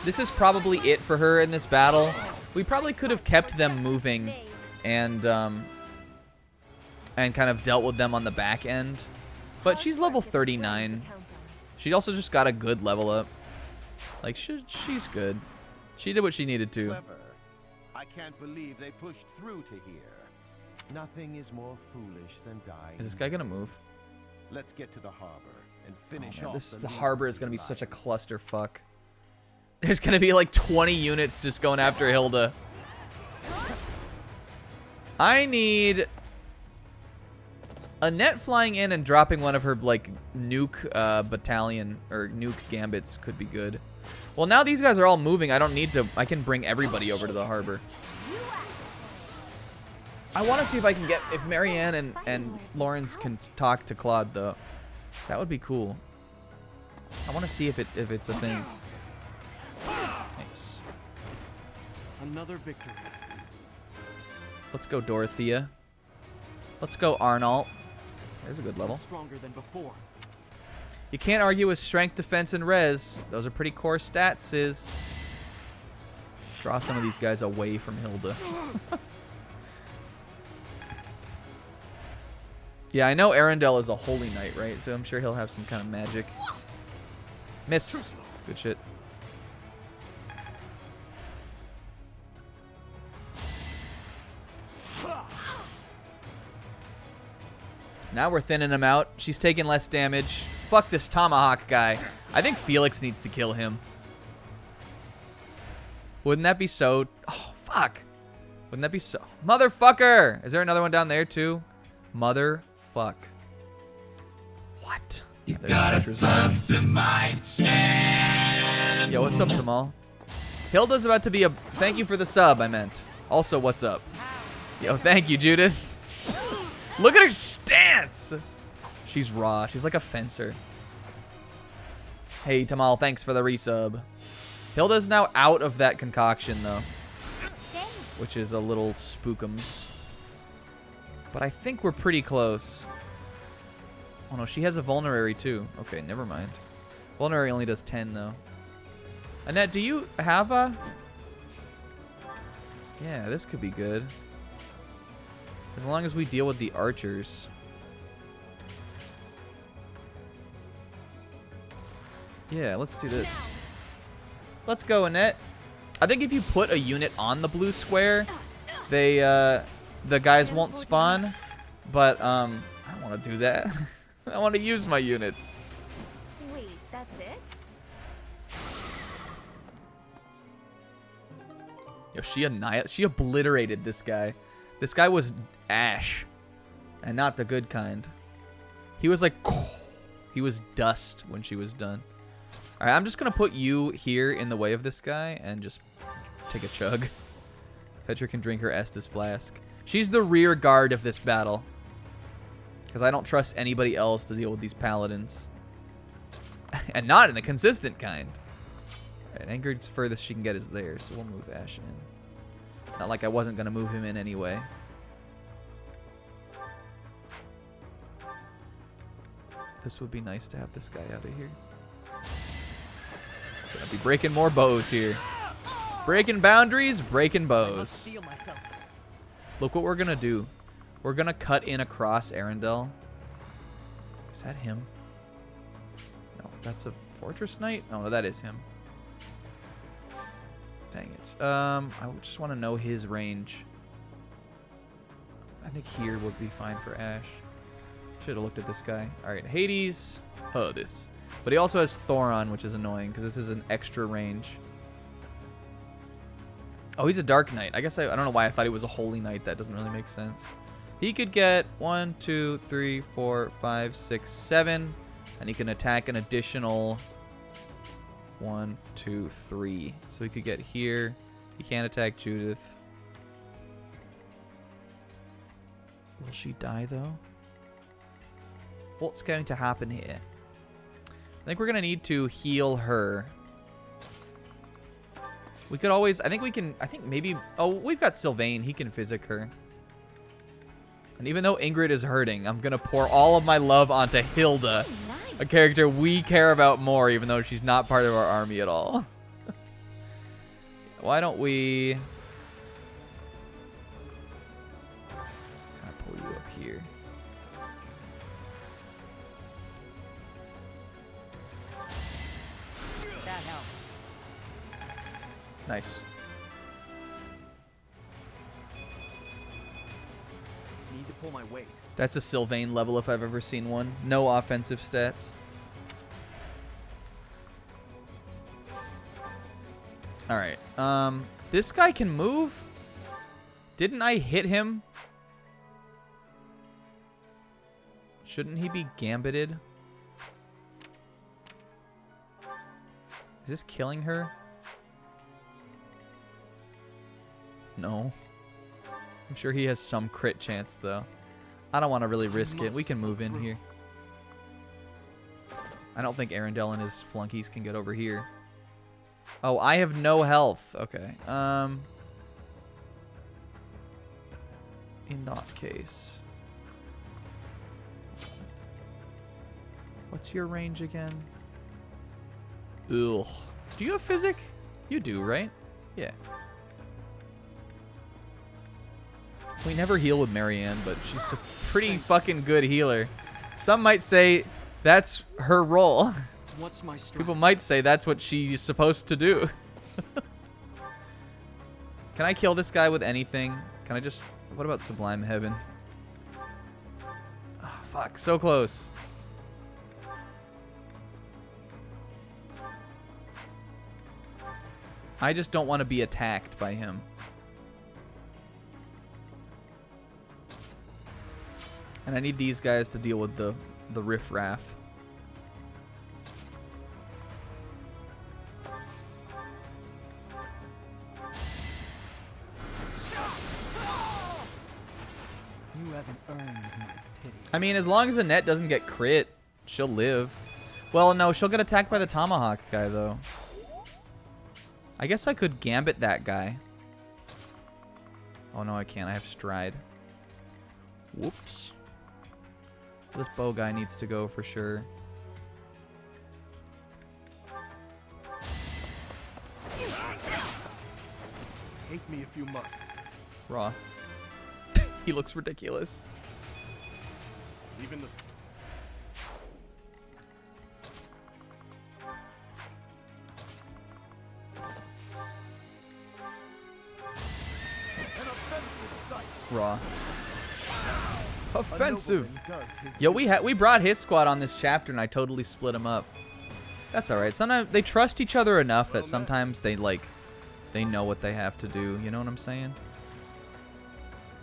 This is probably it for her in this battle. We probably could have kept them moving and kind of dealt with them on the back end. But she's level 39. She also just got a good level up. Like, she's good. She did what she needed to. Clever. I can't believe they pushed through to here. Nothing is more foolish than dying. Is this guy gonna move? Let's get to the harbor and finish off. The the harbor is gonna be such a clusterfuck. There's gonna be like 20 units just going after Hilda. I need Annette flying in and dropping one of her like nuke battalion or nuke gambits could be good. Well, now these guys are all moving. I don't need to. I can bring everybody over to the harbor. I want to see if I can get, if Marianne and Lawrence can talk to Claude, though. That would be cool. I want to see if it's a thing. Nice. Another victory. Let's go, Dorothea. Let's go, Arnold. There's a good level. Stronger than before. You can't argue with strength, defense, and res. Those are pretty core stats, Sis. Draw some of these guys away from Hilda. Yeah, I know Arendelle is a holy knight, right? So I'm sure he'll have some kind of magic. Miss. Good shit. Now we're thinning him out. She's taking less damage. Fuck this tomahawk guy. I think Felix needs to kill him. Wouldn't that be so... Oh, fuck. Wouldn't that be so... Motherfucker! Is there another one down there, too? Motherfuck. What? You got a sub to my channel. Yo, what's up, Tamal? Hilda's about to be a... Thank you for the sub, I meant. Also, what's up? Yo, thank you, Judith. Look at her stance! She's raw. She's like a fencer. Hey, Tamal, thanks for the resub. Hilda's now out of that concoction, though. Which is a little spookums. But I think we're pretty close. Oh, no, she has a vulnerary, too. Okay, never mind. Vulnerary only does 10, though. Annette, do you have a... Yeah, this could be good. As long as we deal with the archers. Yeah, let's do this. Let's go, Annette. I think if you put a unit on the blue square, they, the guys won't spawn. But, I don't want to do that. I want to use my units. Wait, that's it? Yo, she obliterated this guy. This guy was ash, and not the good kind. He was like, he was dust when she was done. All right, I'm just gonna put you here in the way of this guy and just take a chug. Petra can drink her Estus flask. She's the rear guard of this battle, because I don't trust anybody else to deal with these paladins, and not in the consistent kind. All right, Ingrid's furthest she can get is there, so we'll move Ash in. Not like I wasn't gonna move him in anyway. This would be nice to have this guy out of here. Gonna be breaking more bows here. Breaking boundaries, breaking bows. Look what we're gonna do. We're gonna cut in across Arendelle. Is that him? No, that's a fortress knight? Oh, no, that is him. Dang it. I just want to know his range. I think here would be fine for Ash. Should have looked at this guy. All right, Hades. Oh, this. But he also has Thoron, which is annoying because this is an extra range. Oh, he's a Dark Knight. I guess I don't know why I thought he was a Holy Knight. That doesn't really make sense. He could get 1, 2, 3, 4, 5, 6, 7. And he can attack an additional 1, 2, 3. So he could get here. He can't attack Judith. Will she die, though? What's going to happen here? I think we're going to need to heal her. We could always... I think we can... I think maybe... Oh, we've got Sylvain. He can physic her. And even though Ingrid is hurting, I'm going to pour all of my love onto Hilda. A character we care about more, even though she's not part of our army at all. Why don't we... kind of pull you up here. That helps. Nice. Need to pull my weight. That's a Sylvain level if I've ever seen one. No offensive stats. All right. This guy can move. Didn't I hit him? Shouldn't he be gambited? Is this killing her? No. I'm sure he has some crit chance, though. I don't want to really risk it. We can move in here. I don't think Arendelle and his flunkies can get over here. Oh, I have no health. Okay. In that case. What's your range again? Ugh. Do you have physic? You do, right? Yeah. We never heal with Marianne, but she's a pretty fucking good healer. Some might say that's her role. What's my strategy? People might say that's what she's supposed to do. Can I kill this guy with anything? Can I just... What about Sublime Heaven? Oh, fuck. So close. I just don't want to be attacked by him. And I need these guys to deal with the riffraff. You haven't earned my pity. I mean, as long as Annette doesn't get crit, she'll live. Well, no, she'll get attacked by the Tomahawk guy, though. I guess I could Gambit that guy. Oh, no, I can't. I have Stride. Whoops. This bow guy needs to go for sure. Hate me if you must. Raw. He looks ridiculous. Even the... Raw. Offensive. Yo, we brought Hit Squad on this chapter and I totally split them up. That's all right. Sometimes they trust each other enough that sometimes they know what they have to do. You know what I'm saying?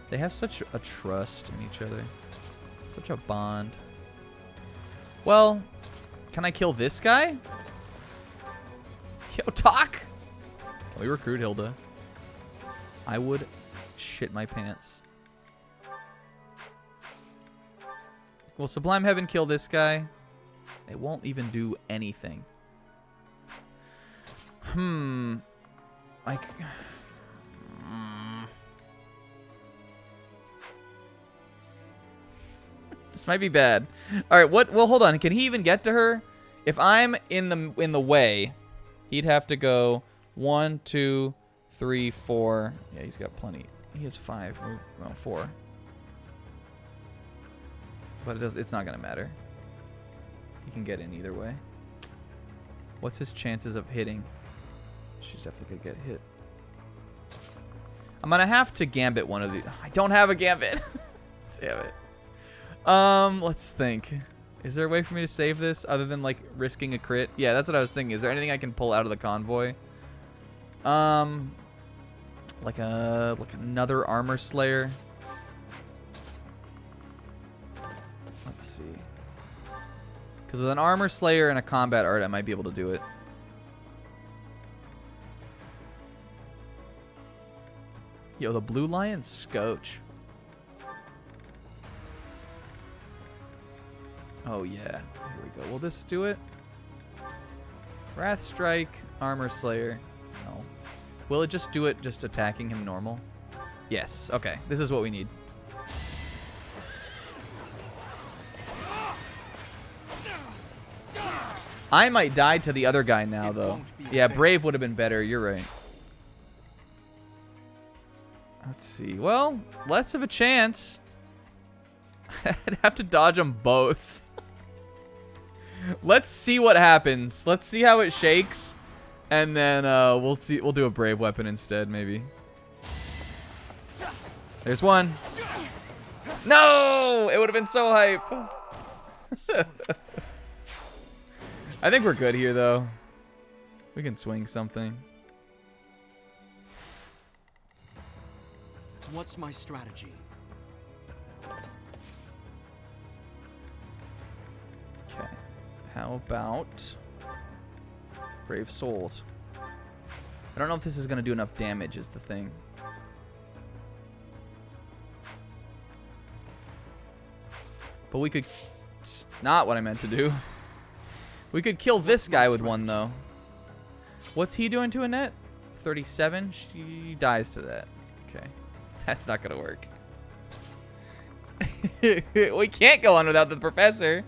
They have such a trust in each other. Such a bond. Well, can I kill this guy? Yo, talk. Can we recruit Hilda? I would shit my pants. Will Sublime Heaven kill this guy? It won't even do anything. Like... This might be bad. All right, what? Well, hold on. Can he even get to her? If I'm in the way, he'd have to go 1, 2, 3, 4. Yeah, he's got plenty. He has 5. Well, 4. But it's not gonna matter. He can get in either way. What's his chances of hitting? She's definitely gonna get hit. I'm gonna have to Gambit one of these. I don't have a Gambit. Damn it. Let's think. Is there a way for me to save this other than like risking a crit? Yeah, that's what I was thinking. Is there anything I can pull out of the convoy? Like another Armor Slayer. Let's see. Because with an Armor Slayer and a Combat Art, I might be able to do it. Yo, the Blue Lion Scotch. Oh, yeah. Here we go. Will this do it? Wrath Strike, Armor Slayer. No. Will it just do it just attacking him normal? Yes. Okay. This is what we need. I might die to the other guy now, though. Yeah, Brave would have been better. You're right. Let's see. Well, less of a chance. I'd have to dodge them both. Let's see what happens. Let's see how it shakes. And then we'll see. We'll do a Brave weapon instead, maybe. There's one. No! It would have been so hype. I think we're good here, though. We can swing something. What's my strategy? Okay. How about Brave souls. I don't know if this is going to do enough damage is the thing. But we could... It's not what I meant to do. We could kill this guy with one, though. What's he doing to Annette? 37? She dies to that. Okay. That's not going to work. We can't go on without the professor.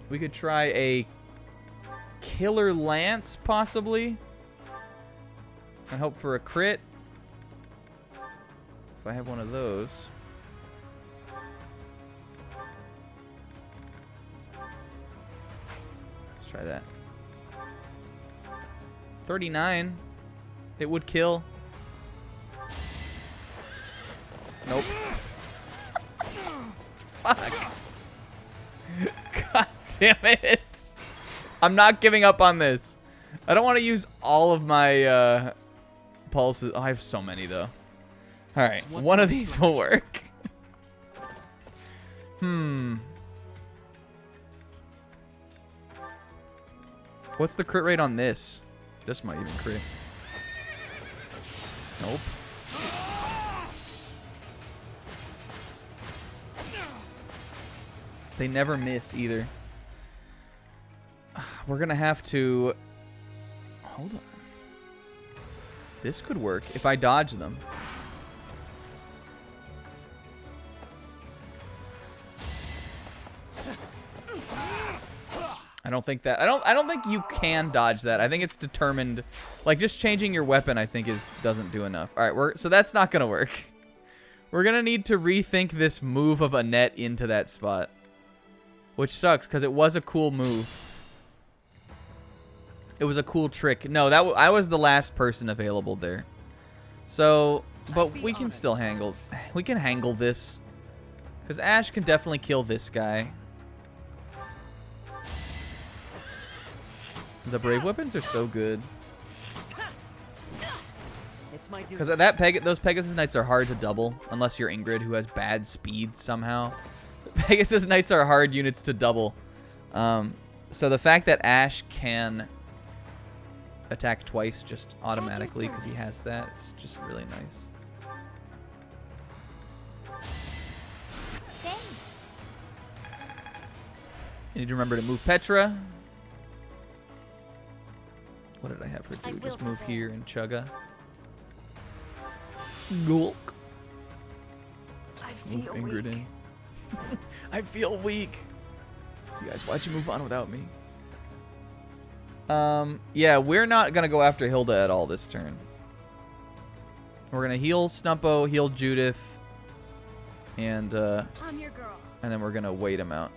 We could try a Killer Lance, possibly. And hope for a crit. If I have one of those. Let's try that. 39. It would kill. Nope. Fuck. God damn it. I'm not giving up on this. I don't want to use all of my pulses. Oh, I have so many, though. Alright, one of these will work. What's the crit rate on this? This might even crit. Nope. They never miss either. We're gonna have to... Hold on. This could work if I dodge them. I don't think that... I don't think you can dodge that. I think it's determined... Like, just changing your weapon, I think, doesn't do enough. Alright, so that's not gonna work. We're gonna need to rethink this move of Annette into that spot. Which sucks, because it was a cool move. It was a cool trick. No, I was the last person available there. So, but we can still hangle. We can hangle this. Because Ash can definitely kill this guy. The brave weapons are so good. Because those Pegasus Knights are hard to double. Unless you're Ingrid, who has bad speed somehow. Pegasus Knights are hard units to double. So the fact that Ash can attack twice just automatically because he has that, it's just really nice. Thanks. I need to remember to move Petra. What did I have her do? Just move here and chugga. Gulk. Move Ingrid in. I feel weak. You guys, why'd you move on without me? Yeah, we're not gonna go after Hilda at all this turn. We're gonna heal Snumpo, heal Judith, and I'm your girl. And then we're gonna wait him out.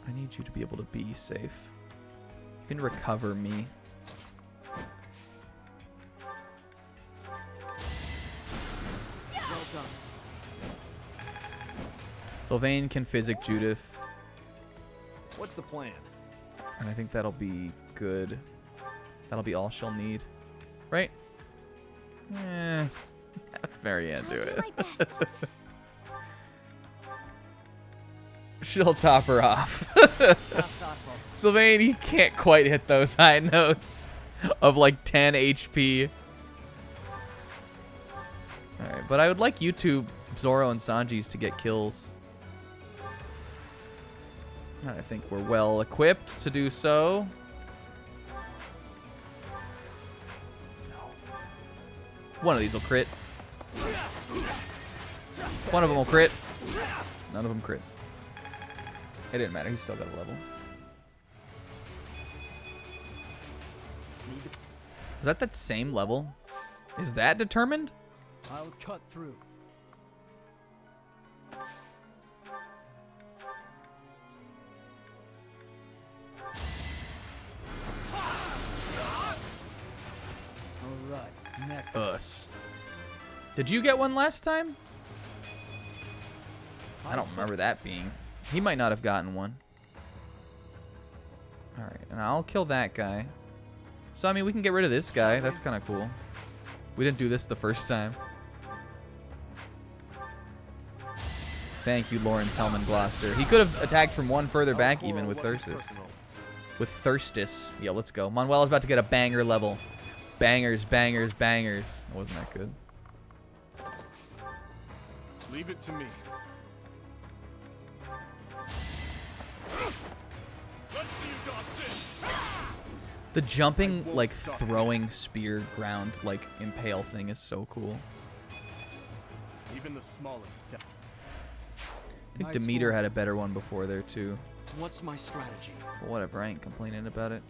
I need you to be able to be safe. You can recover me. Well done. Sylvain can physic Judith. What's the plan? And I think that'll be good. That'll be all she'll need. Right? Very into it. She'll top her off. Sylvain, he can't quite hit those high notes of like 10 HP. Alright, but I would like you two, Zoro and Sanji's, to get kills. I think we're well equipped to do so. One of these will crit. One of them will crit. None of them crit. It didn't matter. He still got a level. Is that same level? Is that determined? I'll cut through. Alright, next. Us. Did you get one last time? I don't remember that being. He might not have gotten one. Alright, and I'll kill that guy. So, I mean, we can get rid of this guy. That's kind of cool. We didn't do this the first time. Thank you, Lawrence Hellman Gloucester. He could have attacked from one further back even with Thursis. With Thurstis. Yeah, let's go. Manuela's about to get a banger level. Bangers, bangers, bangers. It wasn't that good. Leave it to me. The jumping, like, throwing spear ground, like, impale thing is so cool. Even the smallest step. I think Demeter had a better one before there, too. What's my strategy? But whatever, I ain't complaining about it.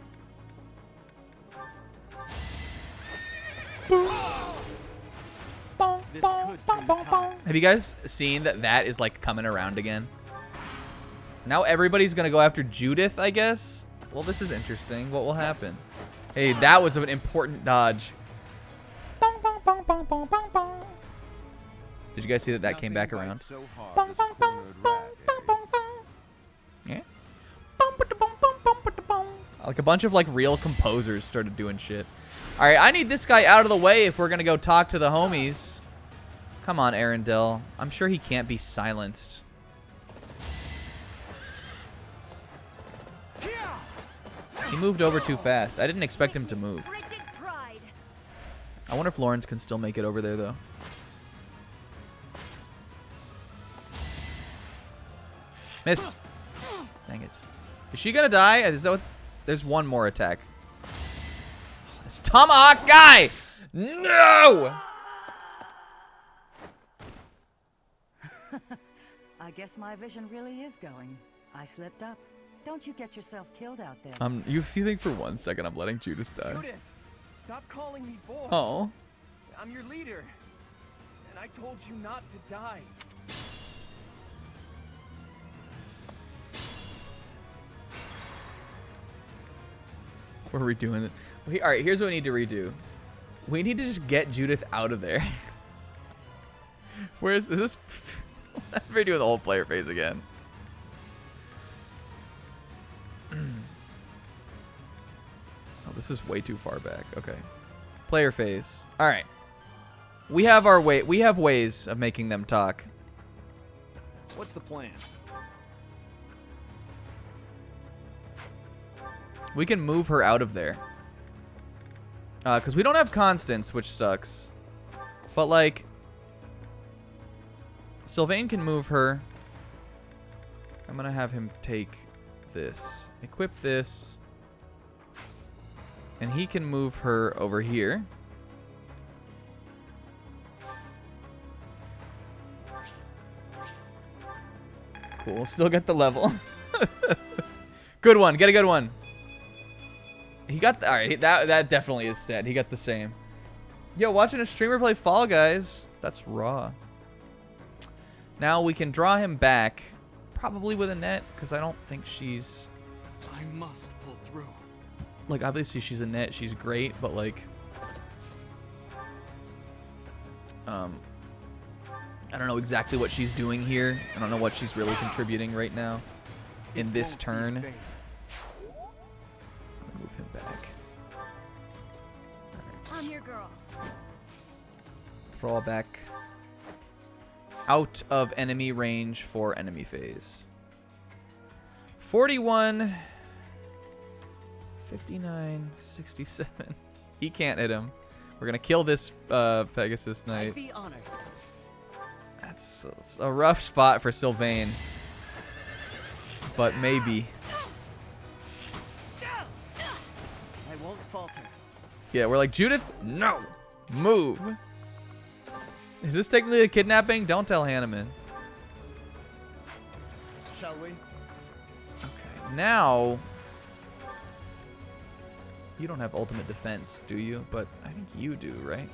Have you guys seen that that is, like, coming around again? Now everybody's gonna go after Judith, I guess? Well, this is interesting. What will happen? Hey, that was an important dodge. Did you guys see that that came back around? Yeah. Like a bunch of like real composers started doing shit. All right, I need this guy out of the way if we're gonna go talk to the homies. Come on, Arendelle. I'm sure he can't be silenced. He moved over too fast. I didn't expect him to move. I wonder if Lawrence can still make it over there, though. Miss. Dang it. Is she gonna die? Is that what? There's one more attack. Oh, this tomahawk guy! No! I guess my vision really is going. I slipped up. Don't you get yourself killed out there. You feeling for 1 second I'm letting Judith die. Judith, stop calling me boy. Oh. I'm your leader, and I told you not to die. What are we doing? All right, here's what we need to redo. We need to just get Judith out of there. Is this? We're doing the whole player phase again. Oh, this is way too far back. Okay. Player phase. All right. We have our way. We have ways of making them talk. What's the plan? We can move her out of there. Because we don't have Constance, which sucks. But, like, Sylvain can move her. I'm going to have him take this. Equip this. And he can move her over here. Cool. Still get the level. Good one. Get a good one. He got all right. That definitely is set. He got the same. Yo, watching a streamer play Fall Guys. That's raw. Now we can draw him back, probably with a net, because I don't think she's. I must pull through. Like obviously she's a net. She's great, but like, I don't know exactly what she's doing here. I don't know what she's really contributing right now in this turn. Move him back. Right. I'm your girl. Throw back. Out of enemy range for enemy phase. 41. 59. 67. He can't hit him. We're going to kill this Pegasus Knight. I'd be honored. That's a rough spot for Sylvain. But maybe. I won't falter. Yeah, we're like, Judith, no. Move. Is this technically a kidnapping? Don't tell Hanneman. Shall we? Okay, now. You don't have ultimate defense, do you? But I think you do, right?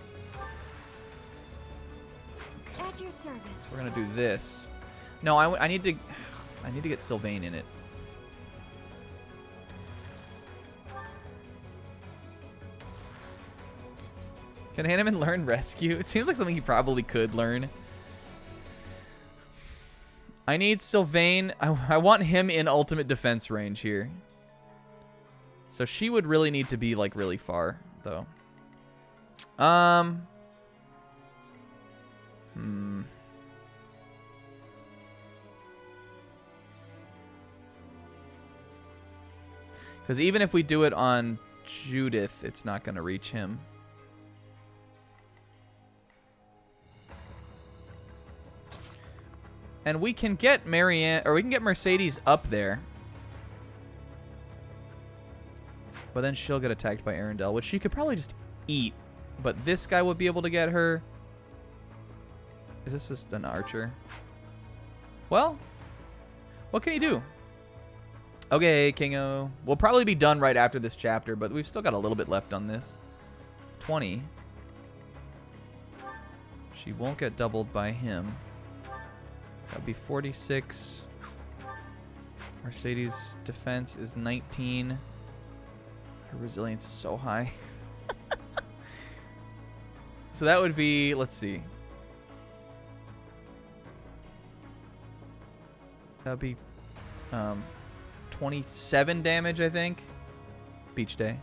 Okay. At your service. So we're gonna do this. No, I need to get Sylvain in it. Can Hanneman learn rescue? It seems like something he probably could learn. I need Sylvain. I want him in ultimate defense range here. So she would really need to be like really far, though. Because even if we do it on Judith, it's not going to reach him. And we can get Marianne, or we can get Mercedes up there. But then she'll get attacked by Arendelle, which she could probably just eat. But this guy would be able to get her. Is this just an archer? Well, what can he do? Okay, Kingo. We'll probably be done right after this chapter, but we've still got a little bit left on this. 20. She won't get doubled by him. That'd be 46. Mercedes' defense is 19. Her resilience is so high. So that would be, let's see. That would be 27 damage, I think. Beach Day.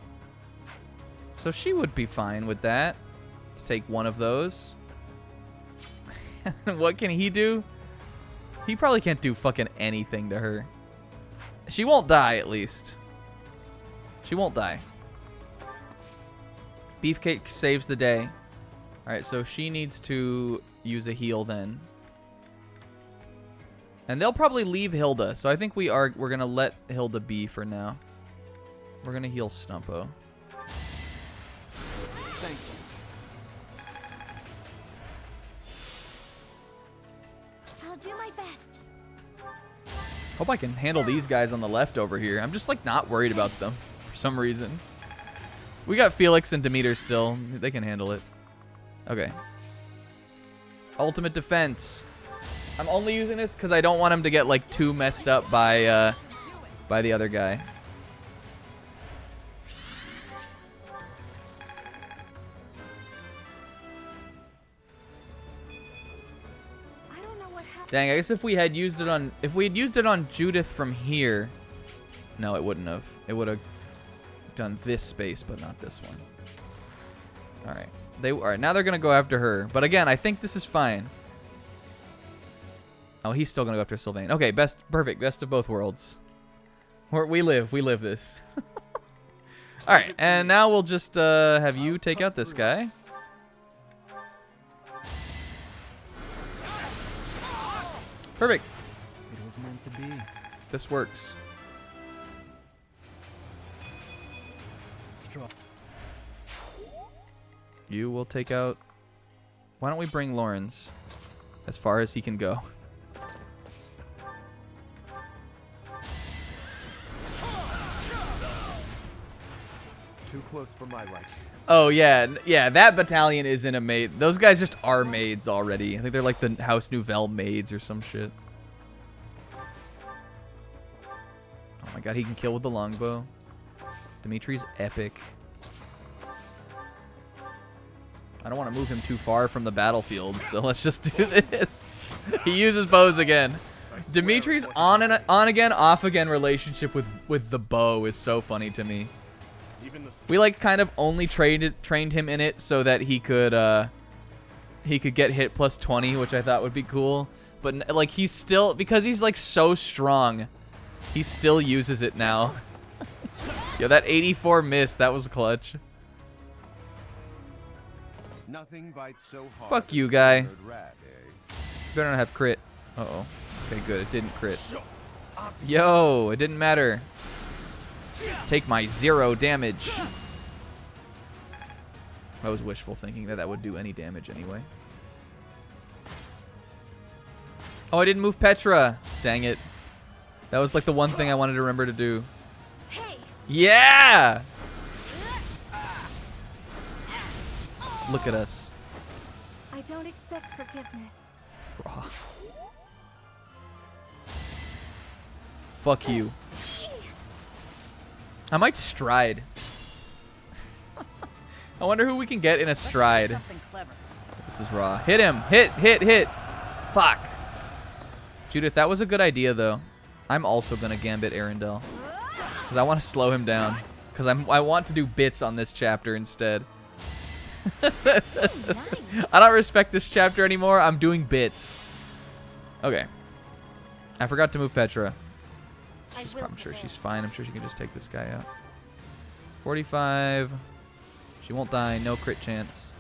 So she would be fine with that. To take one of those. What can he do? He probably can't do fucking anything to her. She won't die, at least. She won't die. Beefcake saves the day. Alright, so she needs to use a heal then. And they'll probably leave Hilda. So I think we're gonna let Hilda be for now. We're gonna heal Snumpo. Thank you. I'll do my best. Hope I can handle these guys on the left over here. I'm just like not worried about them for some reason. So we got Felix and Demeter still. They can handle it. Okay. Ultimate defense. I'm only using this because I don't want him to get like too messed up by the other guy. Dang, I guess if we had used it on Judith from here, no, it wouldn't have. It would have done this space, but not this one. All right. All right, now they're going to go after her. But again, I think this is fine. Oh, he's still going to go after Sylvain. Okay, perfect. Best of both worlds. We live this. All right, and now we'll just have you take out this guy. Perfect. It was meant to be. This works. Strong. You will take out... Why don't we bring Lawrence as far as he can go? Too close for my liking. Oh, yeah. Yeah, that battalion isn't a maid. Those guys just are maids already. I think they're like the House Nouvelle maids or some shit. Oh my god, he can kill with the longbow. Dimitri's epic. I don't want to move him too far from the battlefield, so let's just do this. He uses bows again. Dimitri's on again, off again relationship with the bow is so funny to me. We like kind of only trained him in it so that he could get hit plus 20, which I thought would be cool. But like he's still, because he's like so strong, he still uses it now. Yo, that 84 miss, that was clutch. Nothing bites so hard. Fuck you, guy. Better not have crit. Uh-oh. Okay, good. It didn't crit. Yo, it didn't matter. Take my 0 damage. I was wishful thinking that would do any damage anyway. Oh, I didn't move Petra. Dang it. That was like the one thing I wanted to remember to do. Yeah! Look at us. I don't expect forgiveness. Raw. Fuck you. I might stride. I wonder who we can get in a stride. This is raw. Hit him. Hit. Fuck. Judith, that was a good idea, though. I'm also going to gambit Arendelle. Because I want to slow him down. Because I want to do bits on this chapter instead. I don't respect this chapter anymore. I'm doing bits. Okay. I forgot to move Petra. I'm sure she's fine. I'm sure she can just take this guy out. 45. She won't die. No crit chance.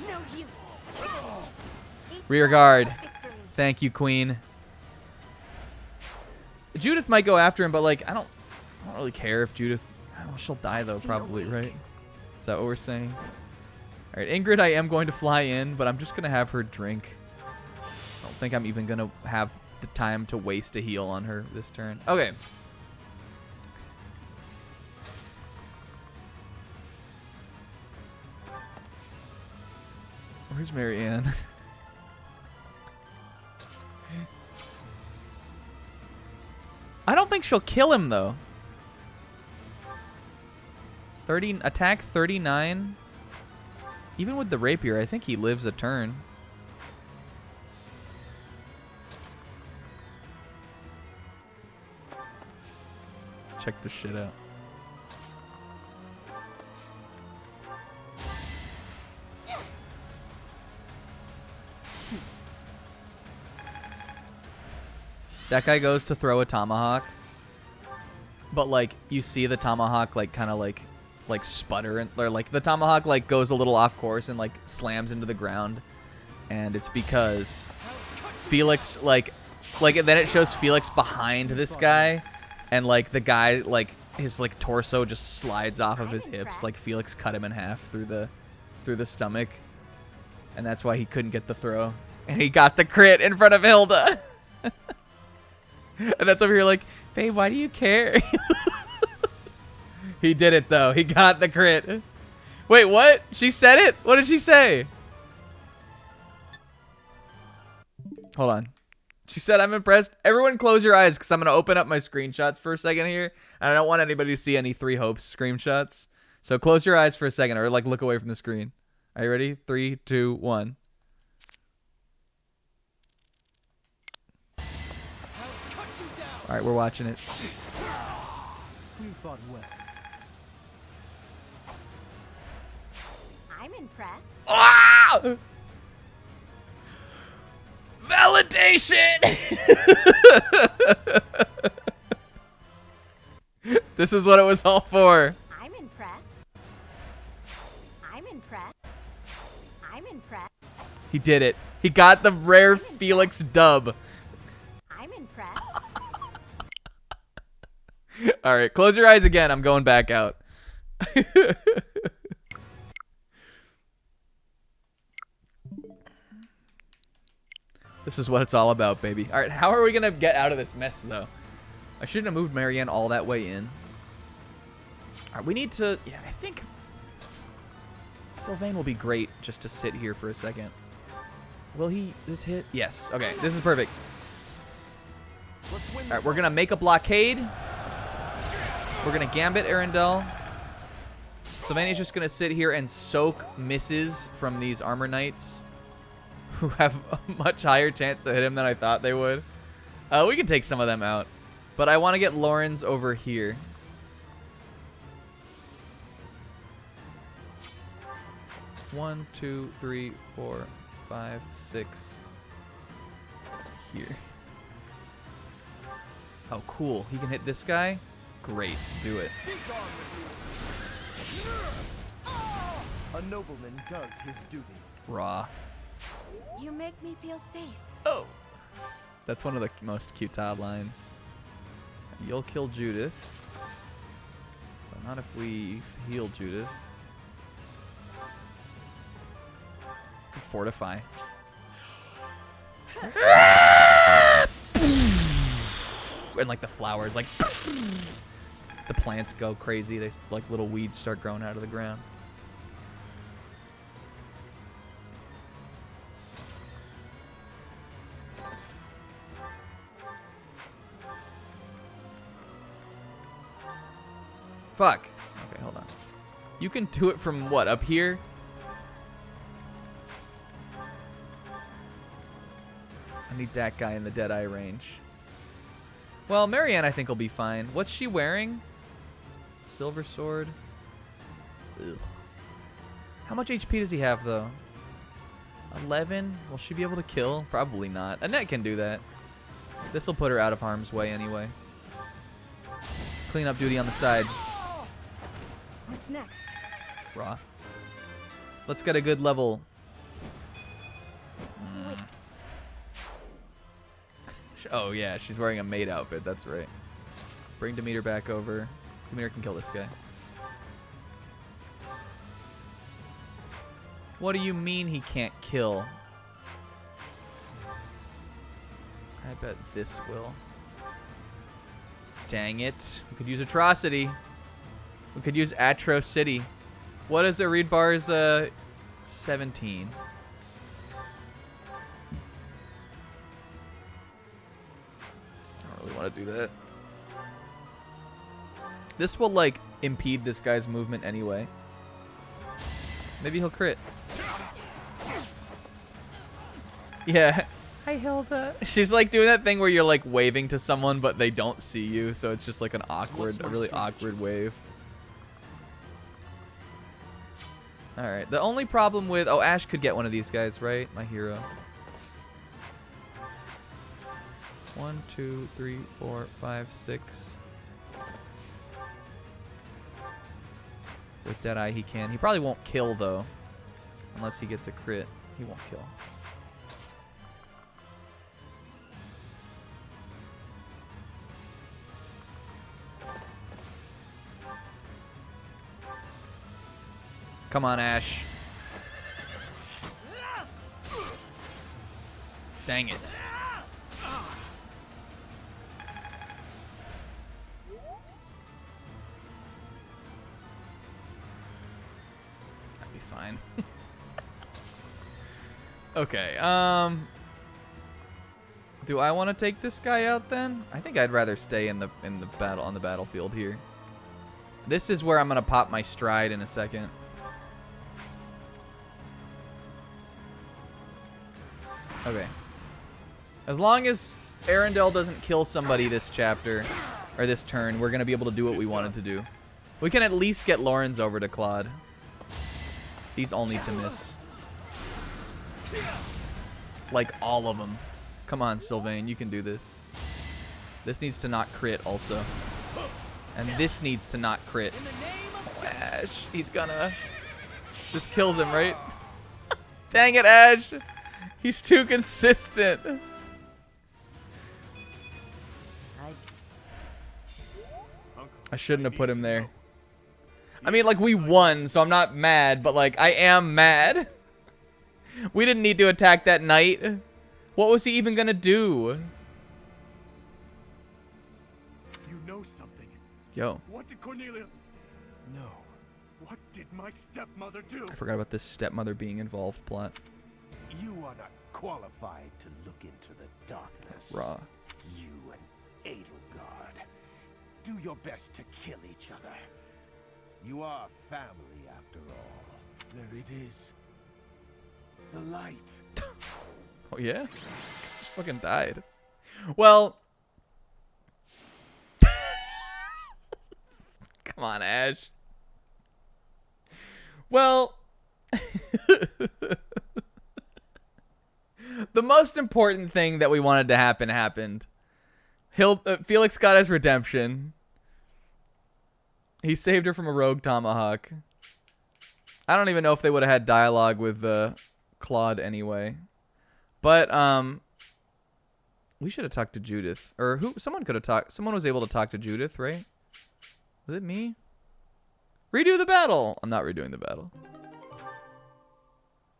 No use. Rear guard. Thank you, Queen. Judith might go after him, but like I don't really care if Judith. I don't know, she'll die though, probably, right? Is that what we're saying? All right, Ingrid, I am going to fly in, but I'm just gonna have her drink. I don't think I'm even gonna have the time to waste a heal on her this turn. Okay. Where's Marianne? I don't think she'll kill him though. 30 attack 39. Even with the rapier, I think he lives a turn. Check this shit out. That guy goes to throw a tomahawk, but like you see the tomahawk like kind of like sputter, and or like the tomahawk like goes a little off course and like slams into the ground, and it's because Felix like then it shows Felix behind this guy, and like the guy like his like torso just slides off of his hips, like Felix cut him in half through the stomach, and that's why he couldn't get the throw, and he got the crit in front of Hilda. And that's over here like, babe, why do you care? He did it though. He got the crit. Wait, what? She said it? What did she say? Hold on. She said, I'm impressed. Everyone close your eyes because I'm going to open up my screenshots for a second here. And I don't want anybody to see any Three Hopes screenshots. So close your eyes for a second or like look away from the screen. Are you ready? 3, 2, 1. All right, we're watching it. You fought well. I'm impressed. Ah! Validation! This is what it was all for. I'm impressed. I'm impressed. I'm impressed. He did it. He got the rare Felix dub. I'm impressed. All right, close your eyes again. I'm going back out. This is what it's all about, baby. All right, how are we going to get out of this mess, though? I shouldn't have moved Marianne all that way in. All right, we need to... Yeah, I think... Sylvain will be great just to sit here for a second. Will he... This hit? Yes. Okay, this is perfect. All right, we're going to make a blockade. We're going to Gambit Arendelle. Sylvania's just going to sit here and soak misses from these Armor Knights who have a much higher chance to hit him than I thought they would. We can take some of them out. But I want to get Lawrence over here. One, 2, 3, 4, 5, 6. Here. Oh, cool. He can hit this guy? Great. Do it. A nobleman does his duty. Raw. You make me feel safe. Oh. That's one of the most cute lines. You'll kill Judith. But not if we heal Judith. Fortify. And like the flowers, like the plants go crazy. They like little weeds start growing out of the ground. Fuck. Okay, hold on. You can do it from what, up here? I need that guy in the Deadeye range. Well, Marianne I think will be fine. What's she wearing? Silver sword. Ugh. How much HP does he have though? 11? Will she be able to kill? Probably not. Annette can do that. This will put her out of harm's way anyway. Cleanup duty on the side. What's next? Raw. Let's get a good level. Oh yeah, she's wearing a maid outfit. That's right. Bring Demeter back over. Demeter can kill this guy. What do you mean he can't kill? I bet this will. Dang it. We could use Atrocity. We could use Atrocity. What is a read bar's 17? I don't really want to do that. This will like impede this guy's movement anyway. Maybe he'll crit. Yeah. Hi, Hilda. She's like doing that thing where you're like waving to someone, but they don't see you, so it's just like an awkward, a really awkward wave. All right. The only problem with Ash could get one of these guys, right? My hero. 1, 2, 3, 4, 5, 6. With Deadeye, he can. He probably won't kill though, unless he gets a crit. He won't kill. Come on, Ash. Dang it. That'd be fine. Okay, do I want to take this guy out then? I think I'd rather stay in the battle on the battlefield here. This is where I'm gonna pop my stride in a second. Okay. As long as Arendelle doesn't kill somebody this chapter, or this turn, we're going to be able to do what we wanted to do. We can at least get Lawrence over to Claude. These all need to miss. Like all of them. Come on, Sylvain, you can do this. This needs to not crit also. And this needs to not crit. Ash, he's gonna... This kills him, right? Dang it, Ash! He's too consistent. I shouldn't have put him there. I mean, like, we won, so I'm not mad, but, like, I am mad. We didn't need to attack that knight. What was he even gonna do? You know something. Yo. What did Cornelia... No. What did my stepmother do? I forgot about this stepmother being involved plot. You are not qualified to look into the darkness. Raw. You and Edelgard. Do your best to kill each other. You are family after all. There it is. The light. Oh yeah? Just fucking died. Well. Come on, Ash. Well. The most important thing that we wanted to happen happened. Felix got his redemption. He saved her from a rogue tomahawk. I don't even know if they would have had dialogue with Claude anyway. But we should have talked to Judith, or someone could have talked. Someone was able to talk to Judith, right? Was it me? Redo the battle. I'm not redoing the battle.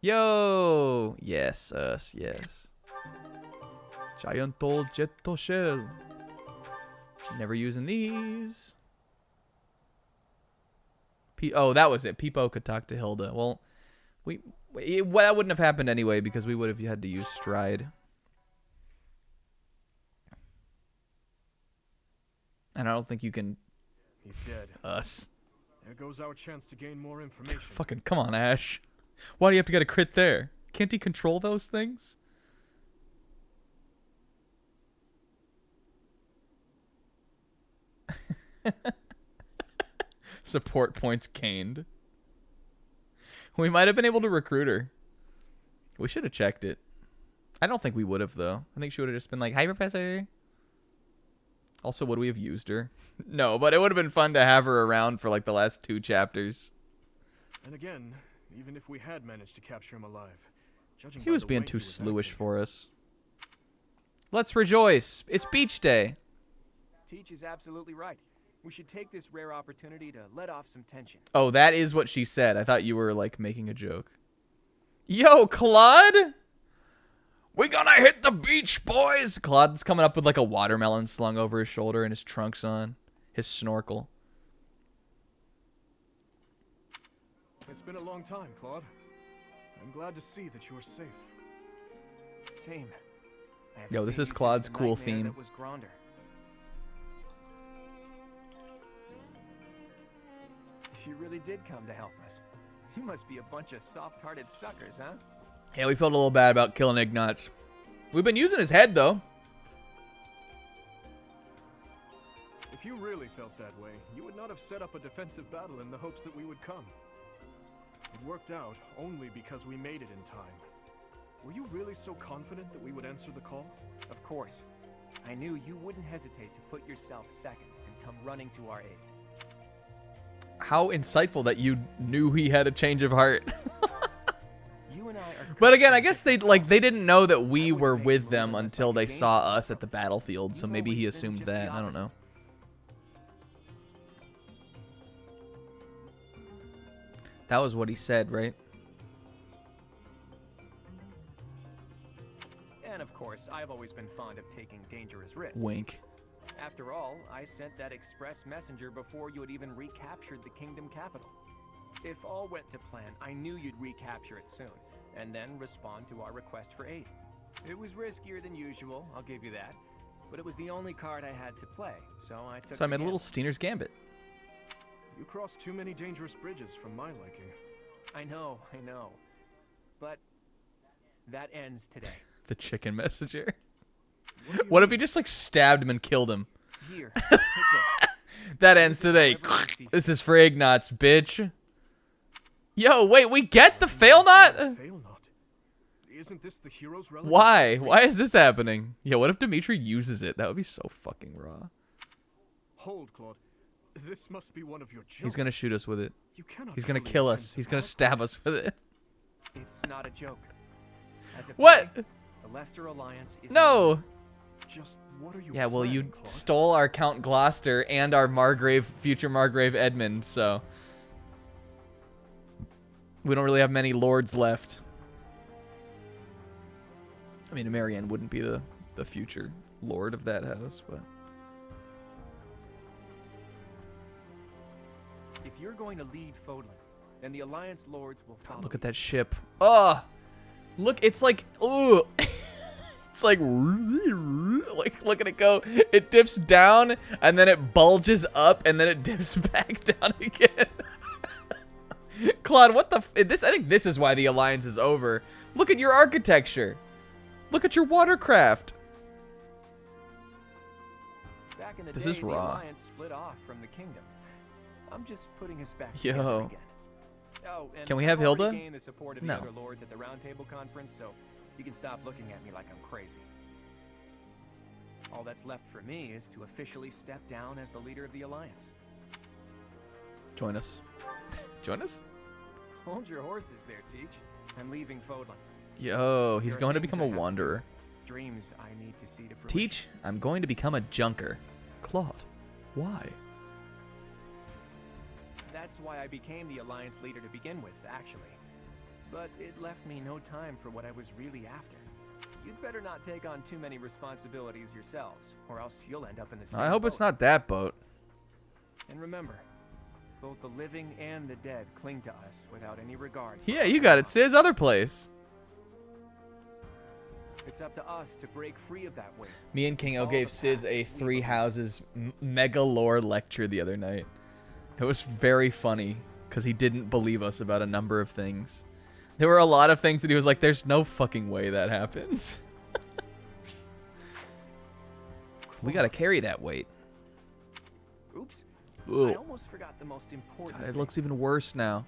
Yo! Yes, us, yes. Giant old Jetto shell. Never using these. Oh, that was it. Peepo could talk to Hilda. Well, that wouldn't have happened anyway because we would have had to use Stride. And I don't think you can... He's dead. Us. There goes our chance to gain more information. Fucking come on, Ash. Why do you have to get a crit there? Can't he control those things? Support points gained. We might have been able to recruit her. We should have checked it. I don't think we would have, though. I think she would have just been like, "Hi, Professor." Also, would we have used her? No, but it would have been fun to have her around for like the last 2 chapters. And again, even if we had managed to capture him alive, judging He by was the being way too he was sluish acting, for us. Let's rejoice. It's beach day. Teach is absolutely right. We should take this rare opportunity to let off some tension. Oh, that is what she said. I thought you were like making a joke. Yo, Claude! We gonna hit the beach, boys! Claude's coming up with like a watermelon slung over his shoulder and his trunks on. His snorkel. It's been a long time, Claude. I'm glad to see that you are safe. Same. Yo, this is Claude's cool theme. That was Gronder. She really did come to help us. You must be a bunch of soft-hearted suckers, huh? Yeah, we felt a little bad about killing Ignatz. We've been using his head, though. If you really felt that way, you would not have set up a defensive battle in the hopes that we would come. It worked out only because we made it in time. Were you really so confident that we would answer the call? Of course. I knew you wouldn't hesitate to put yourself second and come running to our aid. How insightful that you knew he had a change of heart. You and I are But again, I guess they didn't know that we were with them until they saw us at the battlefield, so maybe he assumed that. I don't know. That was what he said, right? And of course, I've always been fond of taking dangerous risks. Wink. After all, I sent that express messenger before you had even recaptured the kingdom capital. If all went to plan, I knew you'd recapture it soon, and then respond to our request for aid. It was riskier than usual, I'll give you that, but it was the only card I had to play, so I took So I made a the little Steiner's Gambit. You crossed too many dangerous bridges from my liking. I know. But that ends today. The chicken messenger. What if he just like stabbed him and killed him? Here, take this. That ends today. This is for Ignatz, bitch. Yo, wait, we get the fail knot? Isn't this the hero's relic? Why? Why is this happening? Yo, what if Dimitri uses it? That would be so fucking raw. Hold, Claude. This must be one of your jokes. He's gonna shoot us with it. You cannot He's gonna truly kill intend us. to He's gonna help stab us. us with it. It's not a joke. As of What? today, the Lester Alliance is No. Just what are you Yeah, well, you planning, Claude? stole our Count Gloucester and our Margrave, future Margrave Edmund, so we don't really have many lords left. I mean, Marianne wouldn't be the future lord of that house, but If you're going to lead Fodlan, then the Alliance lords will follow. look at that ship. Oh, look, it's like, oh, it's like look at it go. It dips down and then it bulges up and then it dips back down again. Claude, what the this? I think this is why the Alliance is over. Look at your architecture. Look at your watercraft. Back in the This day, is the raw. Alliance split off from the kingdom. I'm just putting us back Yo. together again. Oh, and Can we have I've already Hilda? gained the support of No. the other lords at the Roundtable Conference, so you can stop looking at me like I'm crazy. All that's left for me is to officially step down as the leader of the Alliance. Join us. Join us? Hold your horses there, Teach. I'm leaving Fodlan. Yo, he's There are going to things become I a have to do, wanderer. Dreams I need to see to fruition. Teach, I'm going to become a junker. Claude, why? That's why I became the Alliance leader to begin with, actually. But it left me no time for what I was really after. You'd better not take on too many responsibilities yourselves, or else you'll end up in the same I hope boat. it's not that boat. And remember, both the living and the dead cling to us without any regard. for Yeah, you got it, Sis. Other place. It's up to us to break free of that weight. Me and King O Follow gave the Sis path a we Three Houses mega lore lecture the other night. It was very funny because he didn't believe us about a number of things. There were a lot of things that he was like, there's no fucking way that happens. We gotta carry that weight. Oops. Ooh. I almost forgot the most important God, it thing. looks even worse now.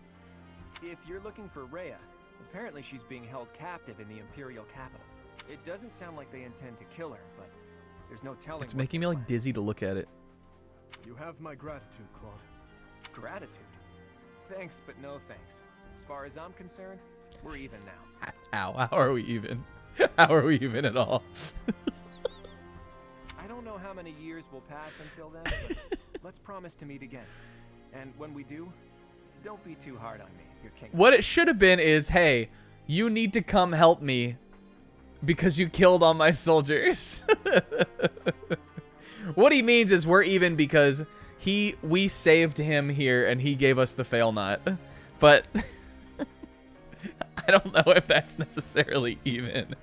If you're looking for Rhea, apparently she's being held captive in the Imperial capital. It doesn't sound like they intend to kill her, but There's no telling. It's making me like dizzy to look at it. You have my gratitude, Claude. Gratitude? Thanks, but no thanks. As far as I'm concerned, we're even now. Ow, how are we even? How are we even at all? I don't know how many years will pass until then, but let's promise to meet again. And when we do, don't be too hard on me, your king. What it should have been is, hey, you need to come help me because you killed all my soldiers. What he means is we're even because we saved him here and he gave us the fail knot. But I don't know if that's necessarily even.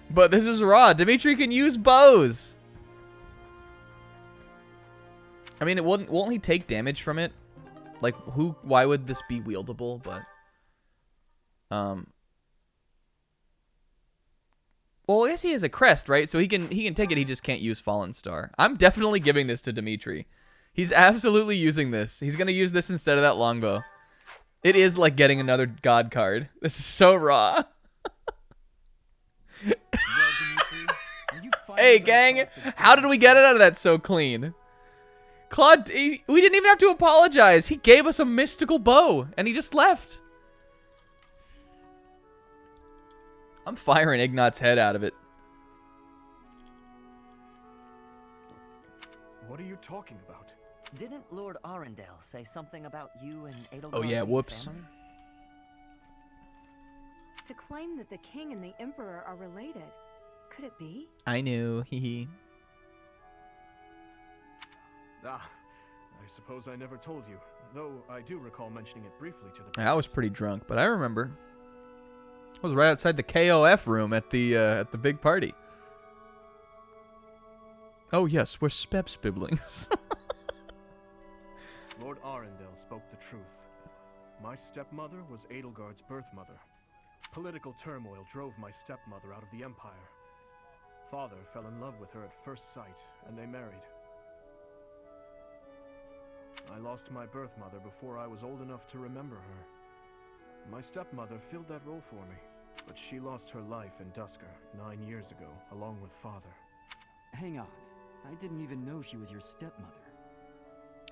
But this is raw. Dimitri can use bows. I mean, won't he take damage from it? Like, why would this be wieldable? But well, I guess he has a crest, right? So he can take it. He just can't use Fallen Star. I'm definitely giving this to Dimitri. He's absolutely using this. He's gonna use this instead of that longbow. It is like getting another god card. This is so raw. Hey, gang, how did we get it out of that so clean? Claude, we didn't even have to apologize. He gave us a mystical bow, and he just left. I'm firing Ignat's head out of it. What are you talking about? Didn't Lord Arundel say something about you and Edelgard? Oh yeah, whoops. Family? To claim that the king and the emperor are related, could it be? I knew, hee. Ah, I suppose I never told you, though I do recall mentioning it briefly to the I was pretty drunk, but I remember. I was right outside the KOF room at the big party. Oh yes, we're Spebs-Bibblings. Lord Arundel spoke the truth. My stepmother was Edelgard's birth mother. Political turmoil drove my stepmother out of the Empire. Father fell in love with her at first sight, and they married. I lost my birth mother before I was old enough to remember her. My stepmother filled that role for me, but she lost her life in Dusker 9 years ago, along with Father. Hang on. I didn't even know she was your stepmother.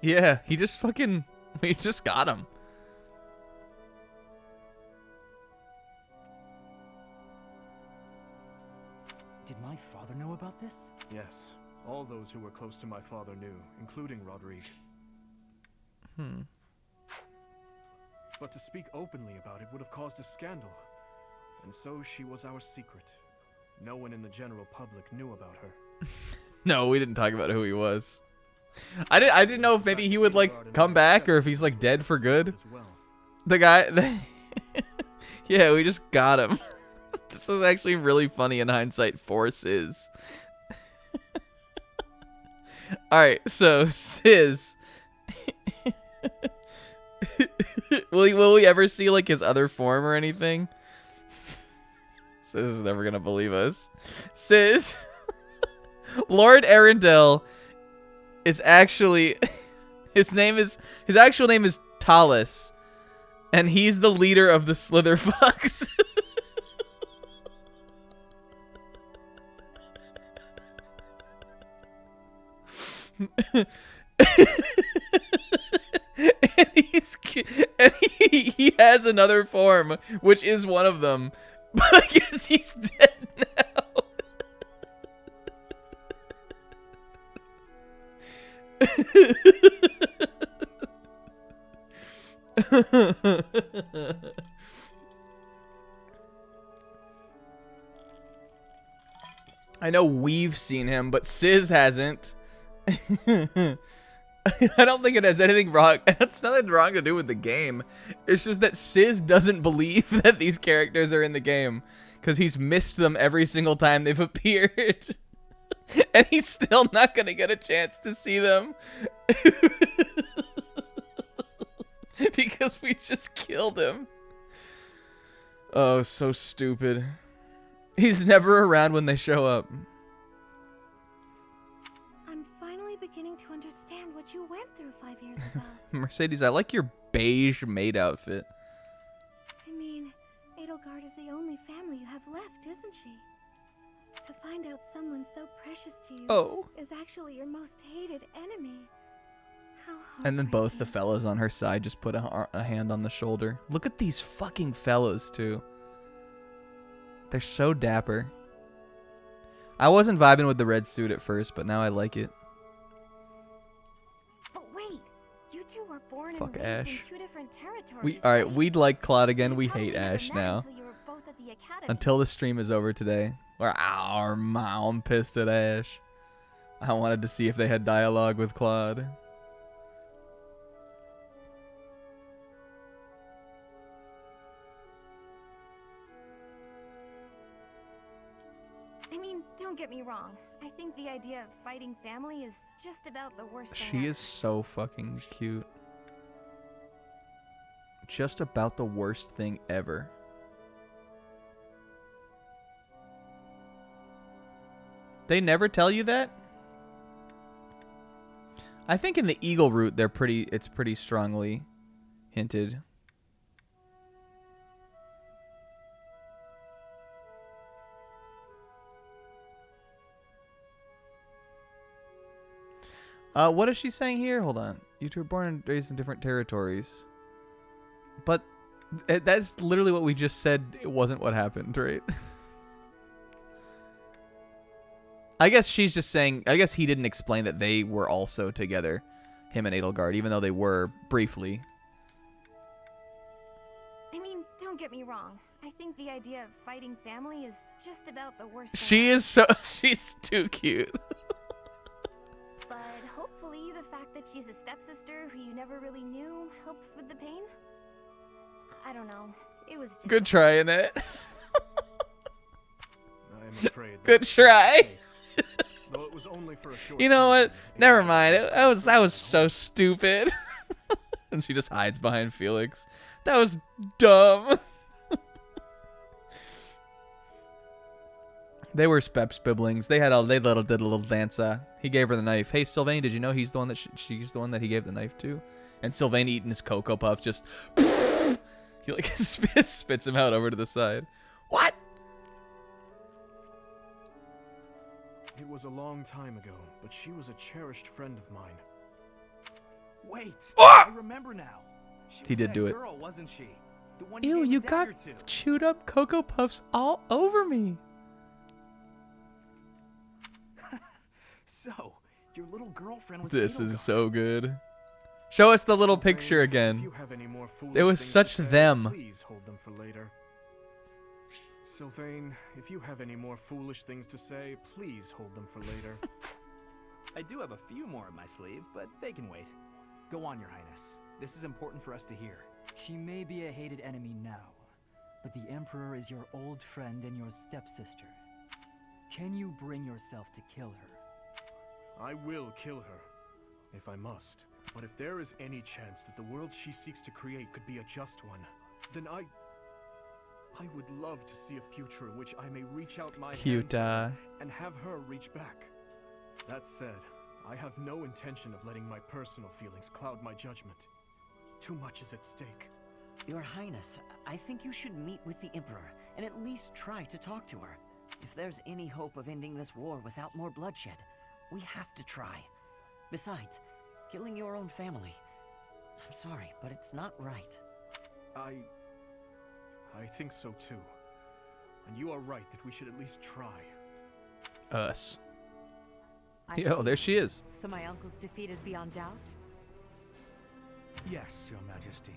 Yeah, he just got him. Did my father know about this? Yes, all those who were close to my father knew, including Rodrigue. But to speak openly about it would have caused a scandal. And so she was our secret. No one in the general public knew about her. No, we didn't talk about who he was. I didn't know if maybe he would like come back or if he's like dead for good. The guy yeah, we just got him. This is actually really funny in hindsight for Sizz. Alright, so Sizz. Will we ever see like his other form or anything? Sizz is never gonna believe us. Sizz. Lord Arundel is actually his actual name is Talus, and he's the leader of the Slitherfucks. and he has another form, which is one of them, but I guess he's dead now. I know we've seen him, but Sizz hasn't. I don't think it has anything wrong. It's nothing wrong to do with the game. It's just that Sizz doesn't believe that these characters are in the game because he's missed them every single time they've appeared. And he's still not going to get a chance to see them. Because we just killed him. Oh, so stupid. He's never around when they show up. I'm finally beginning to understand what you went through 5 years ago. Mercedes, I like your beige maid outfit. I mean, isn't she? To find out someone so precious to you is actually your most hated enemy. How And then both the fellas on her side just put a hand on the shoulder. Look at these fucking fellas, too. They're so dapper. I wasn't vibing with the red suit at first, but now I like it. But wait, you two were born Fuck and raised Ash. in 2 different territories. Alright, we'd like Claude again. So you We probably hate never Ash met now. until you were both at the academy. Until the stream is over today. Our mom pissed at Ash. I wanted to see if they had dialogue with Claude. I mean, don't get me wrong. I think the idea of fighting family is just about the worst thing She ever. is so fucking cute. Just about the worst thing ever. They never tell you that? I think in the Eagle route it's pretty strongly hinted. What is she saying here? Hold on. You two were born and raised in different territories. But that's literally what we just said. It wasn't what happened, right? I guess she's just saying, I guess he didn't explain that they were also together, him and Edelgard, even though they were briefly. I mean, don't get me wrong. I think the idea of fighting family is just about the worst thing She is so, she's too cute. But hopefully the fact that she's a stepsister who you never really knew helps with the pain. I don't know. It was just Good try, Annette. I'm afraid Good that's try. the case. Though it was only for a short You know time, what? Never mind. That was so stupid. And she just hides behind Felix. That was dumb. They were siblings. They did a little dance. He gave her the knife. Hey, Sylvain, did you know he's the one that she's the one that he gave the knife to? And Sylvain eating his Cocoa Puff just he like spits him out over to the side. What? It was a long time ago, but she was a cherished friend of mine. Wait, Ah! I remember now. She He was did that do it. girl, wasn't she? The one Ew, gave you the got dagger to. chewed up Cocoa Puffs all over me. So, your little girlfriend was This Edelgard. is so good. Show us the little picture If again. you have any more foolish It was things such to say, them. Please hold them for later. Sylvain, if you have any more foolish things to say, please hold them for later. I do have a few more in my sleeve, but they can wait. Go on, Your Highness. This is important for us to hear. She may be a hated enemy now, but the Emperor is your old friend and your stepsister. Can you bring yourself to kill her? I will kill her, if I must. But if there is any chance that the world she seeks to create could be a just one, then I would love to see a future in which I may reach out my Cute, hand to her and have her reach back. That said, I have no intention of letting my personal feelings cloud my judgment. Too much is at stake. Your Highness, I think you should meet with the Emperor and at least try to talk to her. If there's any hope of ending this war without more bloodshed, we have to try. Besides, killing your own family, I'm sorry, but it's not right. I think so too. And you are right that we should at least try. Us. I Oh, see. there she is. So my uncle's defeat is beyond doubt? Yes, Your Majesty.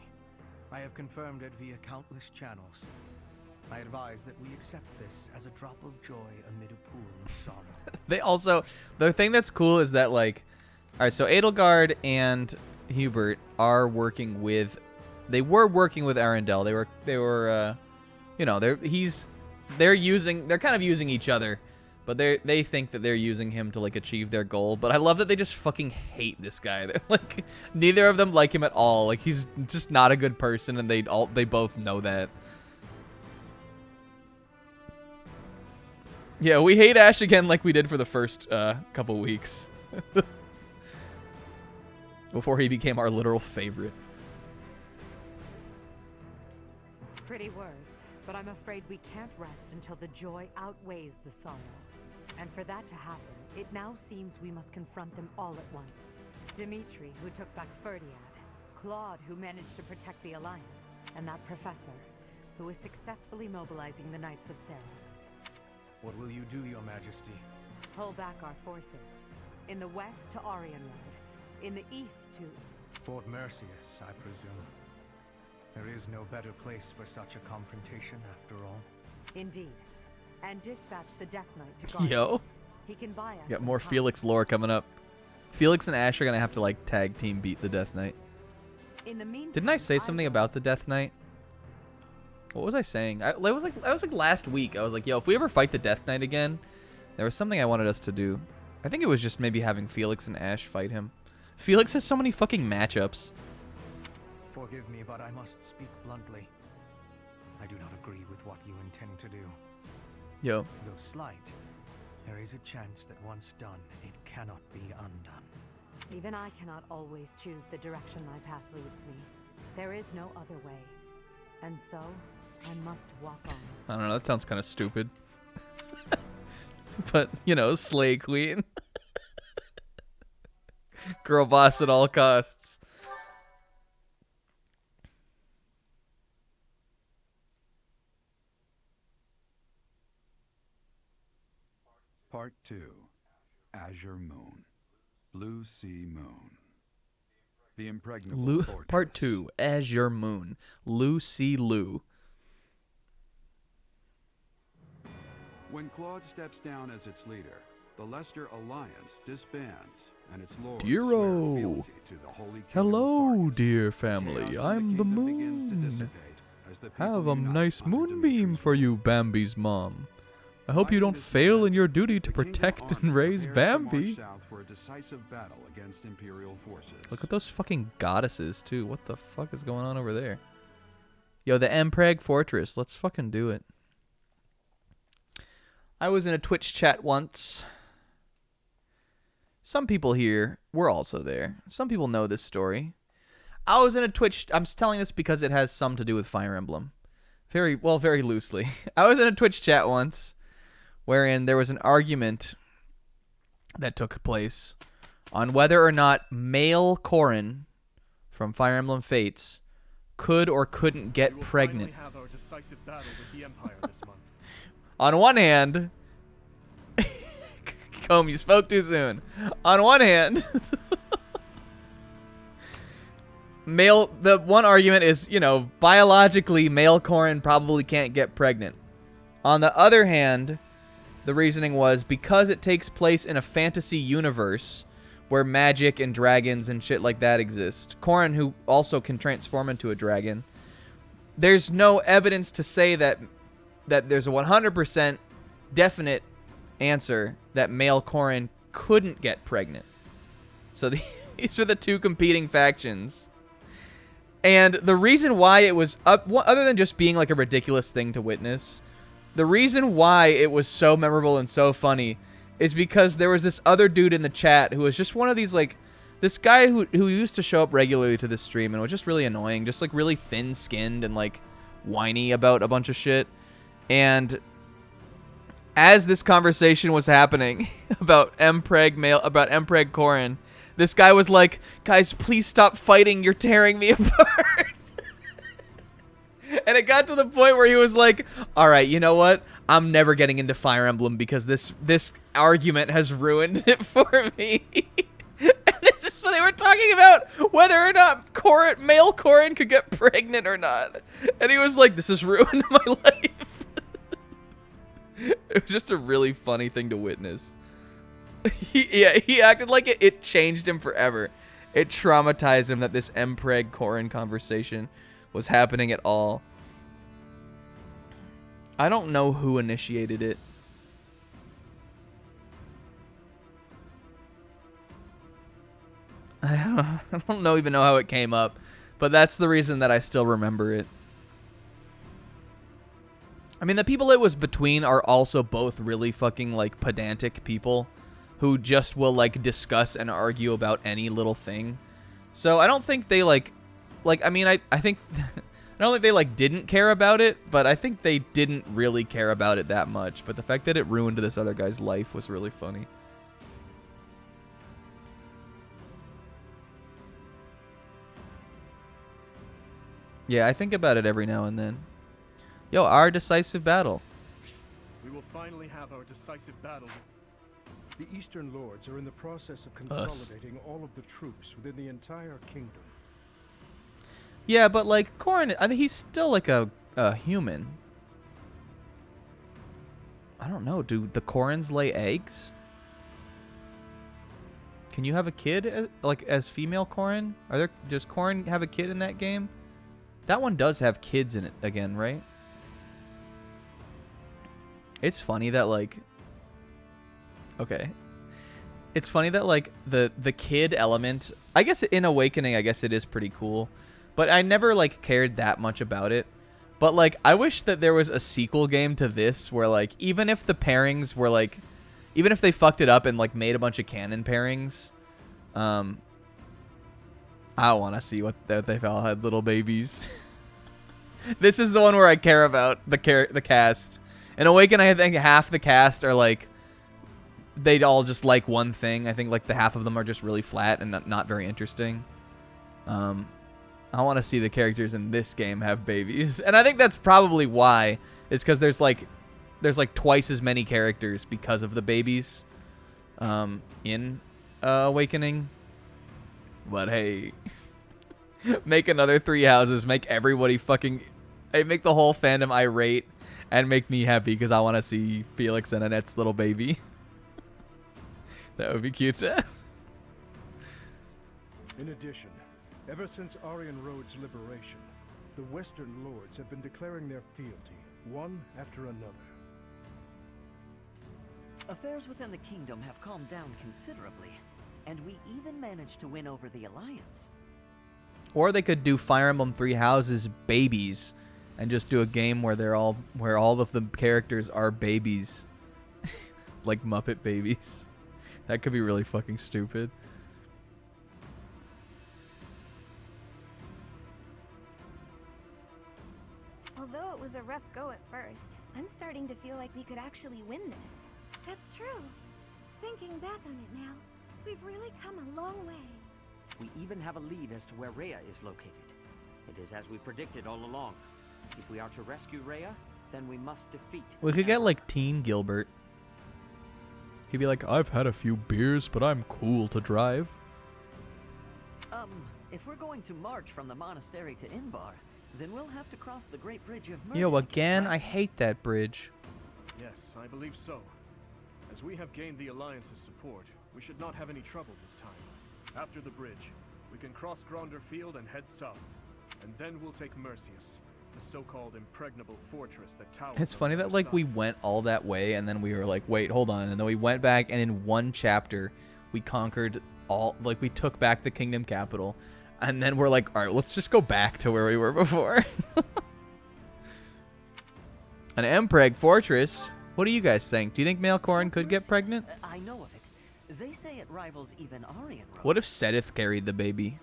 I have confirmed it via countless channels. I advise that we accept this as a drop of joy amid a pool of sorrow. They also, the thing that's cool is that, like, all right, so Edelgard and Hubert are working with, they were working with Arendelle. They were, you know, they're kind of using each other, but they think that they're using him to, like, achieve their goal. But I love that they just fucking hate this guy. They're like, neither of them like him at all. Like, he's just not a good person, and they both know that. Yeah, we hate Ash again like we did for the first couple weeks. Before he became our literal favorite. Pretty words. But I'm afraid we can't rest until the joy outweighs the sorrow. And for that to happen, it now seems we must confront them all at once. Dimitri, who took back Ferdiad, Claude, who managed to protect the Alliance, and that professor, who is successfully mobilizing the Knights of Ceres. What will you do, Your Majesty? Pull back our forces. In the west to Arian Road. In the east to... Fort Mercius, I presume. There is no better place for such a confrontation, after all. Indeed. And dispatch the Death Knight to guard Yo. it. He can buy us Got some more time. Felix lore coming up. Felix and Ash are gonna have to like tag team beat the Death Knight. In the meantime, Didn't I say something about the Death Knight? What was I saying? I was like last week. I was like, yo, if we ever fight the Death Knight again, there was something I wanted us to do. I think it was just maybe having Felix and Ash fight him. Felix has so many fucking matchups. Forgive me, but I must speak bluntly. I do not agree with what you intend to do. Yo. Though slight, there is a chance that once done, it cannot be undone. Even I cannot always choose the direction my path leads me. There is no other way. And so, I must walk on. I don't know, that sounds kind of stupid. But, you know, slay queen. Girl boss at all costs. Part 2. Azure Moon. Blue Sea Moon. The Impregnable Fortress. Part 2. Azure Moon. Lucy Lou. When Claude steps down as its leader, the Leicester Alliance disbands, and its lords swear Dearo. fealty to the Holy Kingdom of Hello, Fargus. dear family. Chaos in I'm the kingdom begins to moon. dissipate as the people Have a unite nice under moonbeam for you, Bambi's mom. I hope you don't fail in your duty to protect and raise prepares to march Bambi. south for a decisive battle against Imperial forces. Look at those fucking goddesses, too. What the fuck is going on over there? Yo, the Empreg Fortress. Let's fucking do it. I was in a Twitch chat once. Some people here were also there. Some people know this story. I was in a Twitch... I'm telling this because it has some to do with Fire Emblem. Very loosely. I was in a Twitch chat once wherein there was an argument that took place on whether or not male Corrin from Fire Emblem Fates could or couldn't get pregnant. Have our decisive battle with the Empire this month. On one hand, Comb, you spoke too soon. On one hand, the one argument is, you know, biologically male Corrin probably can't get pregnant. On the other hand, the reasoning was because it takes place in a fantasy universe where magic and dragons and shit like that exist. Corrin, who also can transform into a dragon, there's no evidence to say that there's a 100% definite answer that male Corrin couldn't get pregnant. So these are the two competing factions. And the reason why it was other than just being like a ridiculous thing to witness, the reason why it was so memorable and so funny is because there was this other dude in the chat who was just one of these, like, this guy who used to show up regularly to this stream and was just really annoying, just like really thin-skinned and like whiny about a bunch of shit. And as this conversation was happening about Empreg Corrin, this guy was like, guys, please stop fighting, you're tearing me apart. And it got to the point where he was like, all right, you know what? I'm never getting into Fire Emblem because this argument has ruined it for me. And this is what they were talking about, whether or not male Corrin could get pregnant or not. And he was like, this has ruined my life. It was just a really funny thing to witness. He acted like it changed him forever. It traumatized him that this Empreg Corrin conversation was happening at all. I don't know who initiated it. I don't even know how it came up, but that's the reason that I still remember it. I mean, the people it was between are also both really fucking, like, pedantic people who just will, like, discuss and argue about any little thing. So I don't think they, I mean, I think... I I don't think they like didn't care about it, but I think they didn't really care about it that much. But the fact that it ruined this other guy's life was really funny. Yeah, I think about it every now and then. Yo, our decisive battle. We will finally have our decisive battle. The Eastern Lords are in the process of consolidating all of the troops within the entire kingdom. Yeah, but like Corrin, I mean, he's still like a human. I don't know. Do the Corrins lay eggs? Can you have a kid like as female Corrin? Does Corrin have a kid in that game? That one does have kids in it again, right? It's funny that like okay. It's funny that like the kid element, I guess in Awakening, I guess it is pretty cool. But I never like cared that much about it. But like I wish that there was a sequel game to this where like even if the pairings were like even if they fucked it up and like made a bunch of canon pairings, I want to see what they all had little babies. This is the one where I care about the cast. In Awaken, I think half the cast are like they'd all just like one thing. I think like the half of them are just really flat and not very interesting. I want to see the characters in this game have babies, and I think that's probably why. Is because there's like twice as many characters because of the babies in Awakening. But hey, make another 3 houses, make everybody fucking, make the whole fandom irate, and make me happy because I want to see Felix and Annette's little baby. That would be cute. In addition, ever since Aryan Road's liberation, the Western Lords have been declaring their fealty, one after another. Affairs within the kingdom have calmed down considerably, and we even managed to win over the Alliance. Or they could do Fire Emblem 3 Houses babies, and just do a game where all of the characters are babies, like Muppet babies. That could be really fucking stupid. Although it was a rough go at first, I'm starting to feel like we could actually win this. That's true. Thinking back on it now, we've really come a long way. We even have a lead as to where Rhea is located. It is as we predicted all along. If we are to rescue Rhea, then we must defeat. We could get like Teen Gilbert. He'd be like, I've had a few beers, but I'm cool to drive. If we're going to march from the monastery to Inbar, then we'll have to cross the Great Bridge of Murder. Yo, again, I hate that bridge. Yes, I believe so. As we have gained the Alliance's support, we should not have any trouble this time. After the bridge, we can cross Gronder Field and head south. And then we'll take Mercius, the so-called impregnable fortress that towers. It's funny that like we went all that way and then we were like, wait, hold on. And then we went back and in one chapter, we conquered all, like we took back the kingdom capital. And then we're like, all right, let's just go back to where we were before. An Empreg fortress. What do you guys think? Do you think male Corrin could get pregnant? I know of it. They say it rivals even Aryan Road. What if Sedith carried the baby?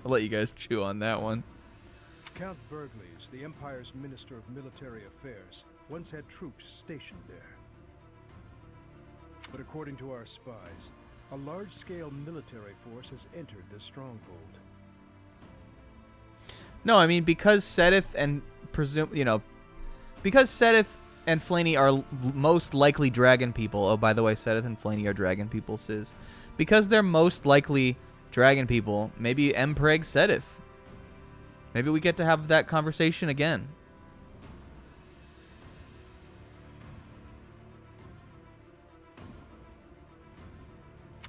I'll let you guys chew on that one. Count Burgleys, the Empire's Minister of Military Affairs, once had troops stationed there. But according to our spies, a large-scale military force has entered the stronghold. No, I mean because Sedith and because Sedith and Flaney are most likely dragon people. Oh, by the way, Sedith and Flaney are dragon people, Sis. Because they're most likely dragon people, maybe Empreg Sedith. Maybe we get to have that conversation again.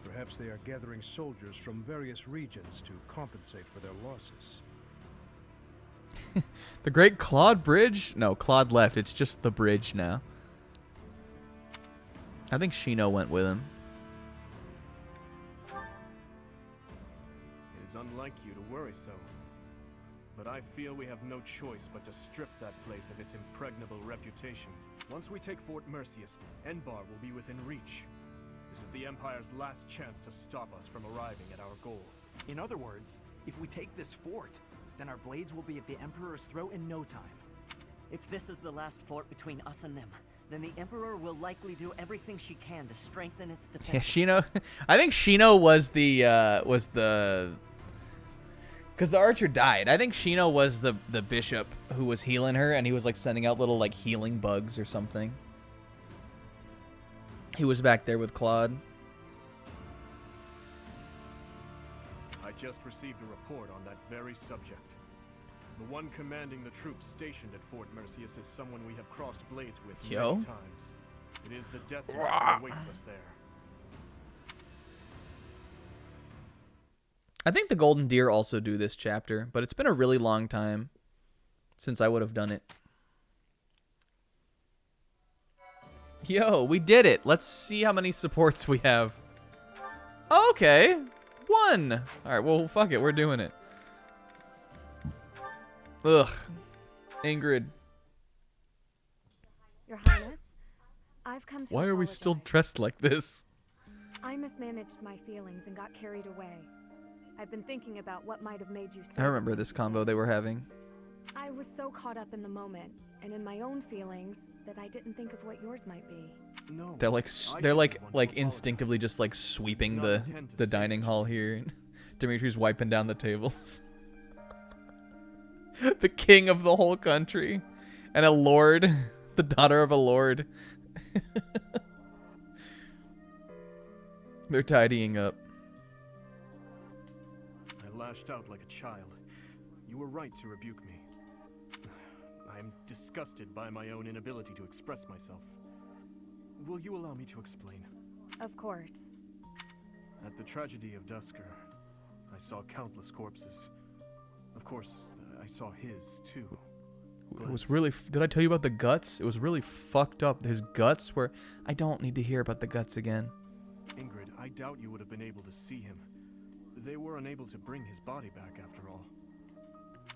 Perhaps they are gathering soldiers from various regions to compensate for their losses. The Great Claude Bridge? No, Claude left. It's just the bridge now. I think Shino went with him. It is unlike you to worry so. But I feel we have no choice but to strip that place of its impregnable reputation. Once we take Fort Mercius, Enbar will be within reach. This is the Empire's last chance to stop us from arriving at our goal. In other words, If we take this fort, then our blades will be at the Emperor's throat in no time. If this is the last fort between us and them, then the Emperor will likely do everything she can to strengthen its Yeah, defenses. Shino. I think Shino was the because the archer died. I think Shino was the bishop who was healing her, and he was like sending out little like healing bugs or something. He was back there with Claude. I just received a report on that very subject. The one commanding the troops stationed at Fort Mercius is someone we have crossed blades with Yo. many times. It is the death that awaits us there. I think the Golden Deer also do this chapter, but it's been a really long time since I would have done it. Yo, we did it. Let's see how many supports we have. Okay. 1. All right, well, fuck it. We're doing it. Ugh. Ingrid. Your Highness, I've come to Why are we still dressed like this? I mismanaged my feelings and got carried away. I've been thinking about what might have made you so. I remember this combo they were having. I was so caught up in the moment and in my own feelings that I didn't think of what yours might be. No. They're like instinctively just like sweeping the dining hall here. Dimitri's wiping down the tables. The king of the whole country and a lord, the daughter of a lord. They're tidying up. I lashed out like a child. You were right to rebuke me. I'm disgusted by my own inability to express myself. Will you allow me to explain? Of course. At the tragedy of Dusker, I saw countless corpses. Of course, I saw his too. It was really. Did I tell you about the guts? It was really fucked up. His guts were. I don't need to hear about the guts again. Ingrid, I doubt you would have been able to see him. They were unable to bring his body back after all.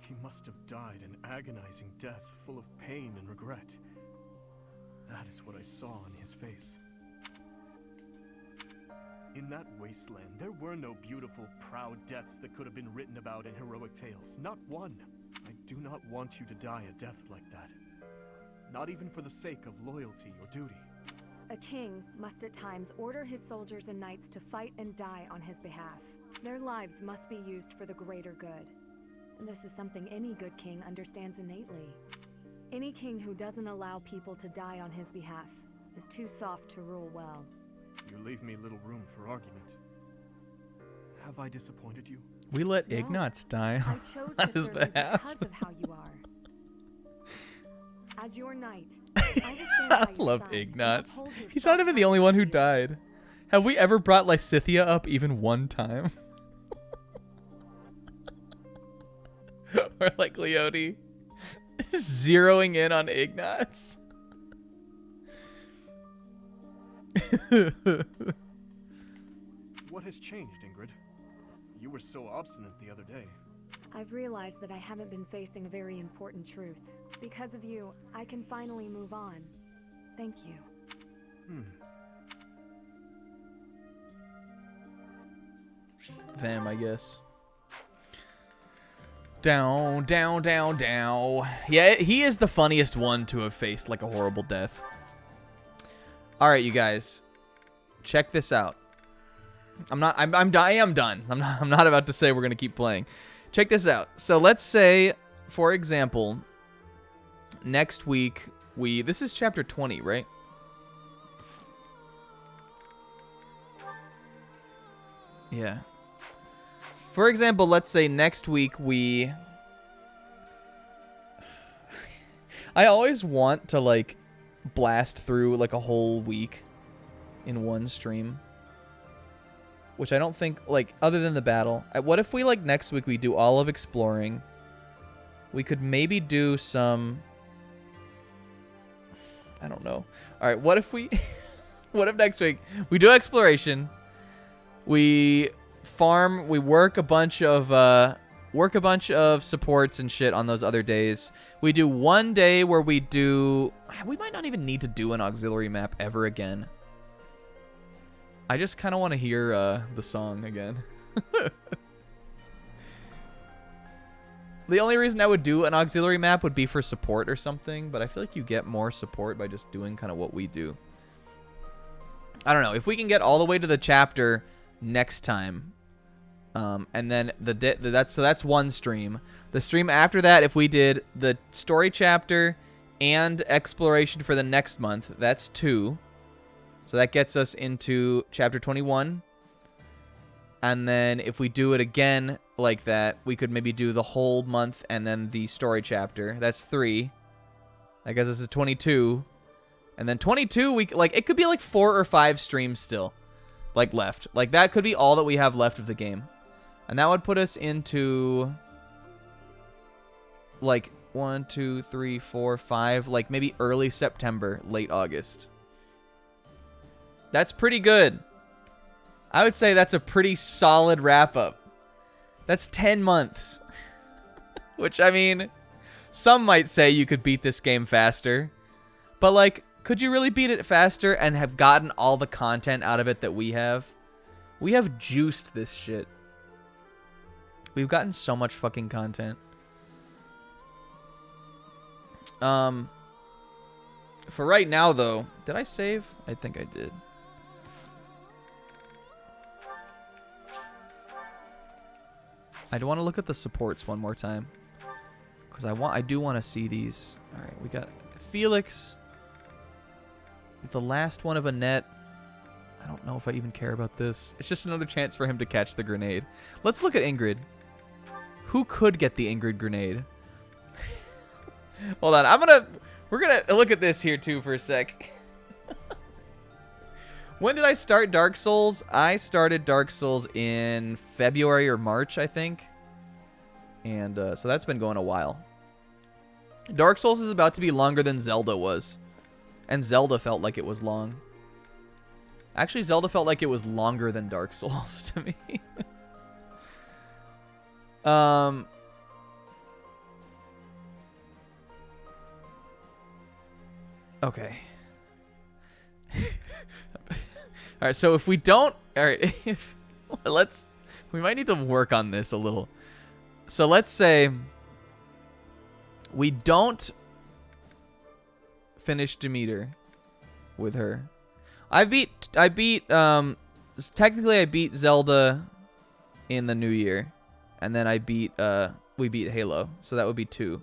He must have died an agonizing death, full of pain and regret. That is what I saw on his face. In that wasteland, there were no beautiful, proud deaths that could have been written about in heroic tales. Not one. I do not want you to die a death like that. Not even for the sake of loyalty or duty. A king must at times order his soldiers and knights to fight and die on his behalf. Their lives must be used for the greater good. And this is something any good king understands innately. Any king who doesn't allow people to die on his behalf is too soft to rule well. You leave me little room for argument. Have I disappointed you? We let Ignatz die I chose on to his serve you behalf. because of how you are. As your knight, I will stand by I your love side and Ignatz. uphold your He's not even the only one who died. Have we ever brought Lysithea up even one time? Or like Leone zeroing in on Ignatz. What has changed, Ingrid? You were so obstinate the other day. I've realized that I haven't been facing a very important truth. Because of you, I can finally move on. Thank you. Them, I guess. Down, down, down, down. Yeah, he is the funniest one to have faced like a horrible death. All right, you guys, check this out. I am done. I'm not about to say we're gonna keep playing. Check this out. So let's say, for example, next week this is chapter 20, right? Yeah. For example, let's say next week I always want to like blast through like a whole week in one stream. Which I don't think, like, other than the battle. What if we, like, next week we do all of exploring? We could maybe do some... I don't know. Alright, what if we... what if next week we do exploration, we farm, we work a bunch of supports and shit on those other days. We do one day where we do... We might not even need to do an auxiliary map ever again. I just kind of want to hear the song again. The only reason I would do an auxiliary map would be for support or something, but I feel like you get more support by just doing kind of what we do. I don't know. If we can get all the way to the chapter next time, and then that's one stream. The stream after that, if we did the story chapter and exploration for the next month, that's 2. So that gets us into chapter 21. And then if we do it again like that, we could maybe do the whole month and then the story chapter. That's 3. That gets us to 22. And then 22, it could be like 4 or 5 streams still, like, left. Like, that could be all that we have left of the game. And that would put us into, like, 1, 2, 3, 4, 5, like, maybe early September, late August. That's pretty good. I would say that's a pretty solid wrap-up. That's 10 months. Which, I mean, some might say you could beat this game faster. But, like, could you really beat it faster and have gotten all the content out of it that we have? We have juiced this shit. We've gotten so much fucking content. For right now, though, did I save? I think I did. I do want to look at the supports one more time, because I do want to see these. All right, we got Felix, the last one of Annette. I don't know if I even care about this. It's just another chance for him to catch the grenade. Let's look at Ingrid. Who could get the Ingrid grenade? Hold on, we're gonna look at this here too for a sec. When did I start Dark Souls? I started Dark Souls in February or March, I think. And so that's been going a while. Dark Souls is about to be longer than Zelda was. And Zelda felt like it was long. Actually, Zelda felt like it was longer than Dark Souls to me. Okay. All right, so if we don't, all right, we might need to work on this a little. So let's say we don't finish Demeter with her. Technically I beat Zelda in the new year, and then we beat Halo, so that would be 2.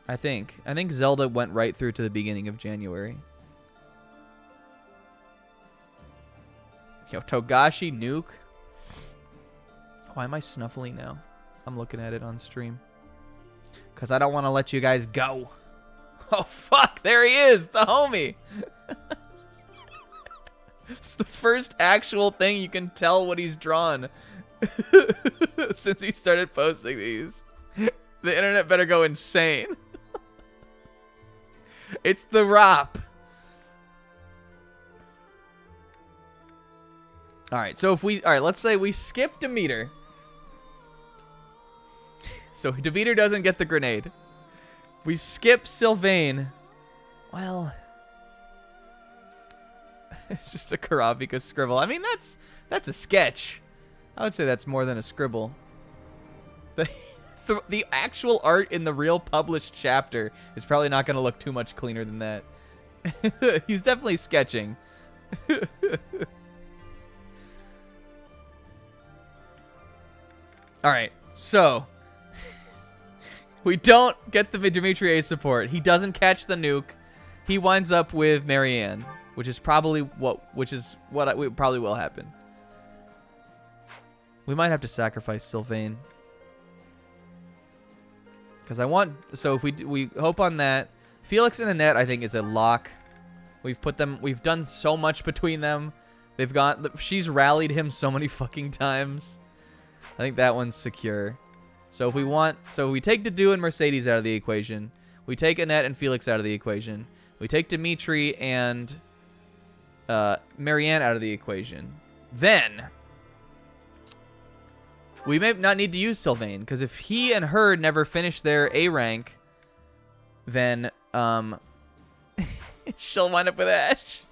I think Zelda went right through to the beginning of January. Yo, Togashi Nuke. Why am I snuffling now? I'm looking at it on stream. Because I don't want to let you guys go. Oh, fuck. There he is. The homie. It's the first actual thing you can tell what he's drawn. Since he started posting these. The internet better go insane. It's the Rop. Alright, so let's say we skip Demeter. So Demeter doesn't get the grenade. We skip Sylvain. Well, it's just a Karabika scribble. I mean, that's a sketch. I would say that's more than a scribble. The actual art in the real published chapter is probably not going to look too much cleaner than that. He's definitely sketching. Alright, so we don't get the Dimitri support. He doesn't catch the nuke. He winds up with Marianne, which is probably what probably will happen. We might have to sacrifice Sylvain. Because if we hope on that. Felix and Annette, I think, is a lock. We've done so much between them. She's rallied him so many fucking times. I think that one's secure. So if we we take Dedu and Mercedes out of the equation. We take Annette and Felix out of the equation. We take Dimitri and Marianne out of the equation. Then we may not need to use Sylvain, because if he and her never finish their A rank, then she'll wind up with Ash.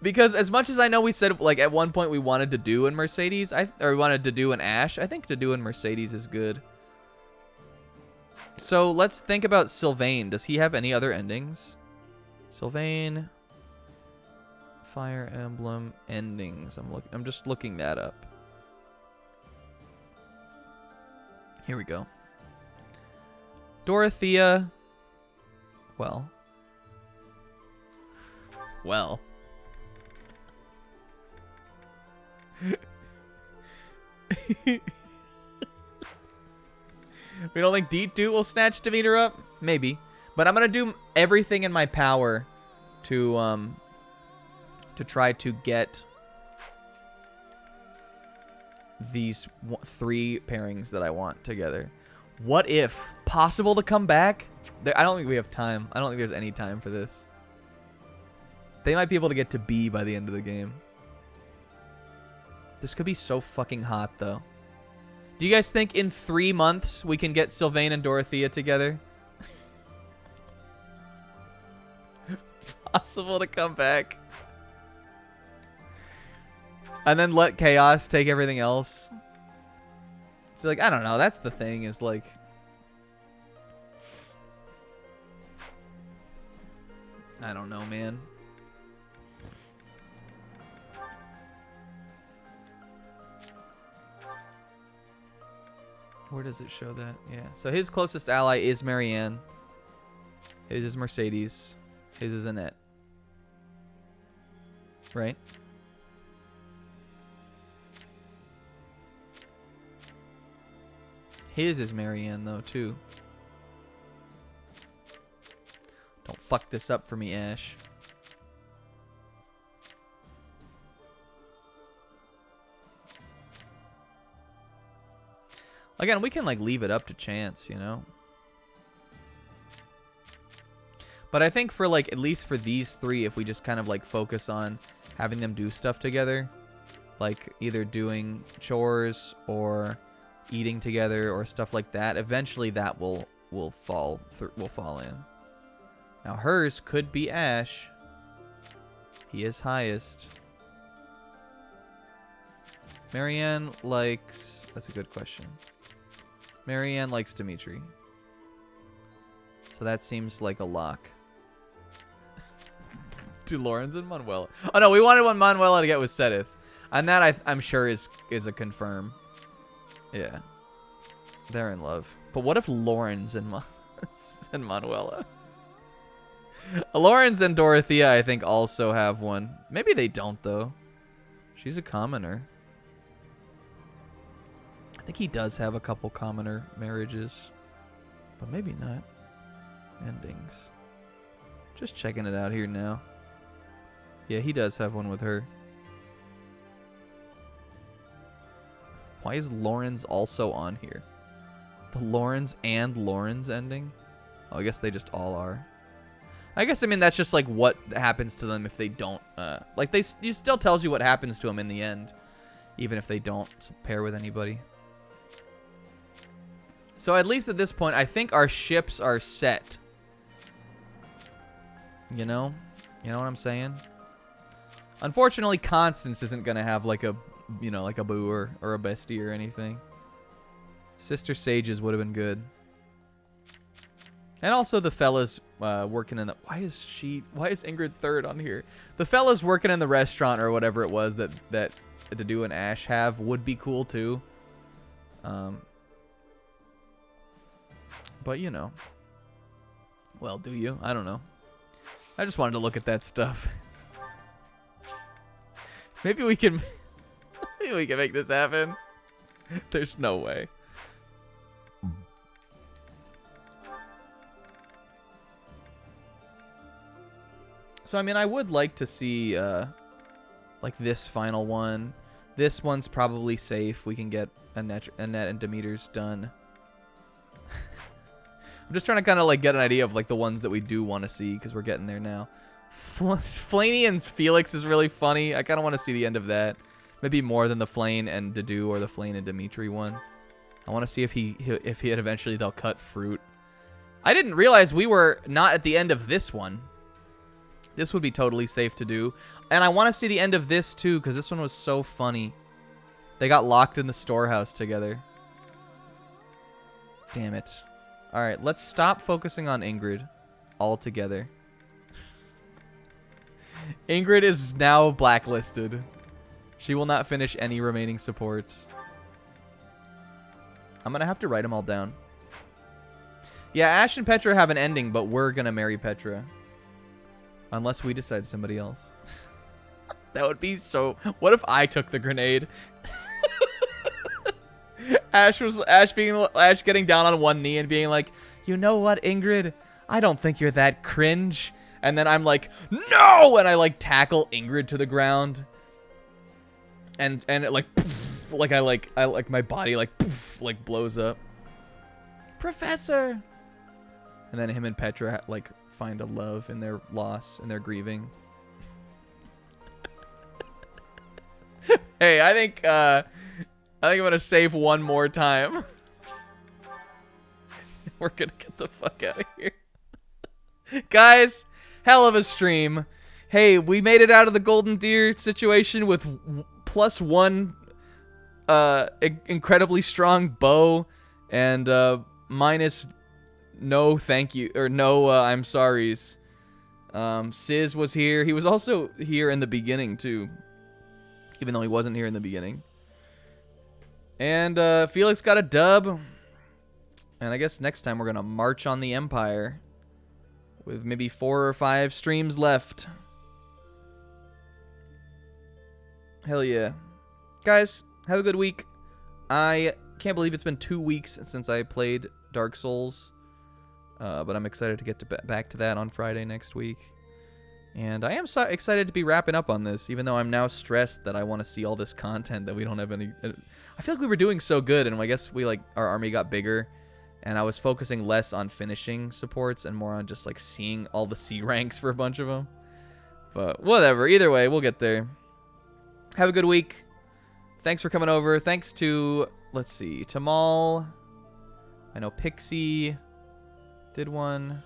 Because as much as I know we said, like, at one point we wanted to do in Mercedes, or we wanted to do in Ash, I think to do in Mercedes is good. So let's think about Sylvain. Does he have any other endings? Sylvain, Fire Emblem endings. I'm just looking that up. Here we go. Dorothea. Well. We don't think D2 will snatch Demeter up? Maybe. But I'm going to do everything in my power to try to get these 3 pairings that I want together. What if? Possible to come back? I don't think we have time. I don't think there's any time for this. They might be able to get to B by the end of the game. This could be so fucking hot, though. Do you guys think in 3 months we can get Sylvain and Dorothea together? Possible to come back. And then let Chaos take everything else. So, like, I don't know. That's the thing, is, like... I don't know, man. Where does it show that? Yeah. So his closest ally is Marianne. His is Mercedes. His is Annette. Right? His is Marianne, though, too. Don't fuck this up for me, Ash. Again, we can, like, leave it up to chance, you know? But I think for, like, at least for these 3, if we just kind of, like, focus on having them do stuff together, like either doing chores or eating together or stuff like that, eventually that will fall in. Now hers could be Ash. He is highest. Marianne likes... That's a good question. Marianne likes Dimitri. So that seems like a lock. To Lawrence and Manuela. Oh no, we wanted one Manuela to get with Sedith. And that I'm sure is a confirm. Yeah. They're in love. But what if Lawrence and Manuela? Lawrence and Dorothea, I think, also have one. Maybe they don't, though. She's a commoner. I think he does have a couple commoner marriages. But maybe not. Endings. Just checking it out here now. Yeah, he does have one with her. Why is Lawrence also on here? The Lawrence and Lawrence ending? Oh, I guess they just all are. I guess, I mean, that's just like what happens to them if they don't, like it still tells you what happens to them in the end, even if they don't pair with anybody. So at least at this point, I think our ships are set. You know what I'm saying? Unfortunately, Constance isn't gonna have like a, you know, like a boo or a bestie or anything. Sister Sages would have been good. And also the fellas working in the... Why is Ingrid third on here? The fellas working in the restaurant or whatever it was that Dedue and Ash have would be cool too. But you know. Well, do you? I don't know. I just wanted to look at that stuff. Maybe we can... Maybe we can make this happen. There's no way. So, I mean, I would like to see, like, this final one. This one's probably safe. We can get Annette and Demeter's done. I'm just trying to kind of, like, get an idea of, like, the ones that we do want to see, because we're getting there now. Flaney and Felix is really funny. I kind of want to see the end of that. Maybe more than the Flane and Dedue or the Flane and Dimitri one. I want to see if eventually they'll cut fruit. I didn't realize we were not at the end of this one. This would be totally safe to do. And I want to see the end of this too, because this one was so funny. They got locked in the storehouse together. Damn it. Alright, let's stop focusing on Ingrid altogether. Ingrid is now blacklisted. She will not finish any remaining supports. I'm going to have to write them all down. Yeah, Ash and Petra have an ending, but we're going to marry Petra. Unless we decide somebody else. That would be so... What if I took the grenade? Ash getting down on one knee and being like, you know what, Ingrid? I don't think you're that cringe. And then I'm like, no! And I like tackle Ingrid to the ground. And it like, poof, like my body like, poof, like blows up. Professor! And then him and Petra like find a love in their loss and their grieving. Hey, I think I'm gonna save one more time. We're gonna get the fuck out of here. Guys, hell of a stream. Hey, we made it out of the Golden Deer situation with +1 incredibly strong bow and minus no thank you or no I'm sorry's. Sizz was here. He was also here in the beginning too, even though he wasn't here in the beginning. And Felix got a dub. And I guess next time we're gonna march on the Empire with maybe 4 or 5 streams left. Hell yeah. Guys, have a good week. I can't believe it's been 2 weeks since I played Dark Souls. But I'm excited to get back to that on Friday next week. And I am so excited to be wrapping up on this, even though I'm now stressed that I want to see all this content that we don't have any... I feel like we were doing so good, and I guess we like our army got bigger, and I was focusing less on finishing supports and more on just like seeing all the C ranks for a bunch of them. But whatever, either way, we'll get there. Have a good week. Thanks for coming over. Thanks to, let's see, Tamal. I know Pixie did one.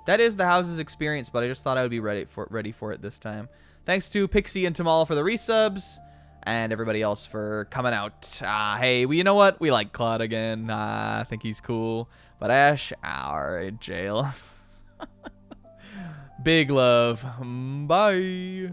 That is the house's experience, but I just thought I would be ready for it this time. Thanks to Pixie and Tamal for the resubs, and everybody else for coming out. Hey, well, you know what? We like Claude again. I think he's cool. But Ash, alright, jail. Big love. Bye.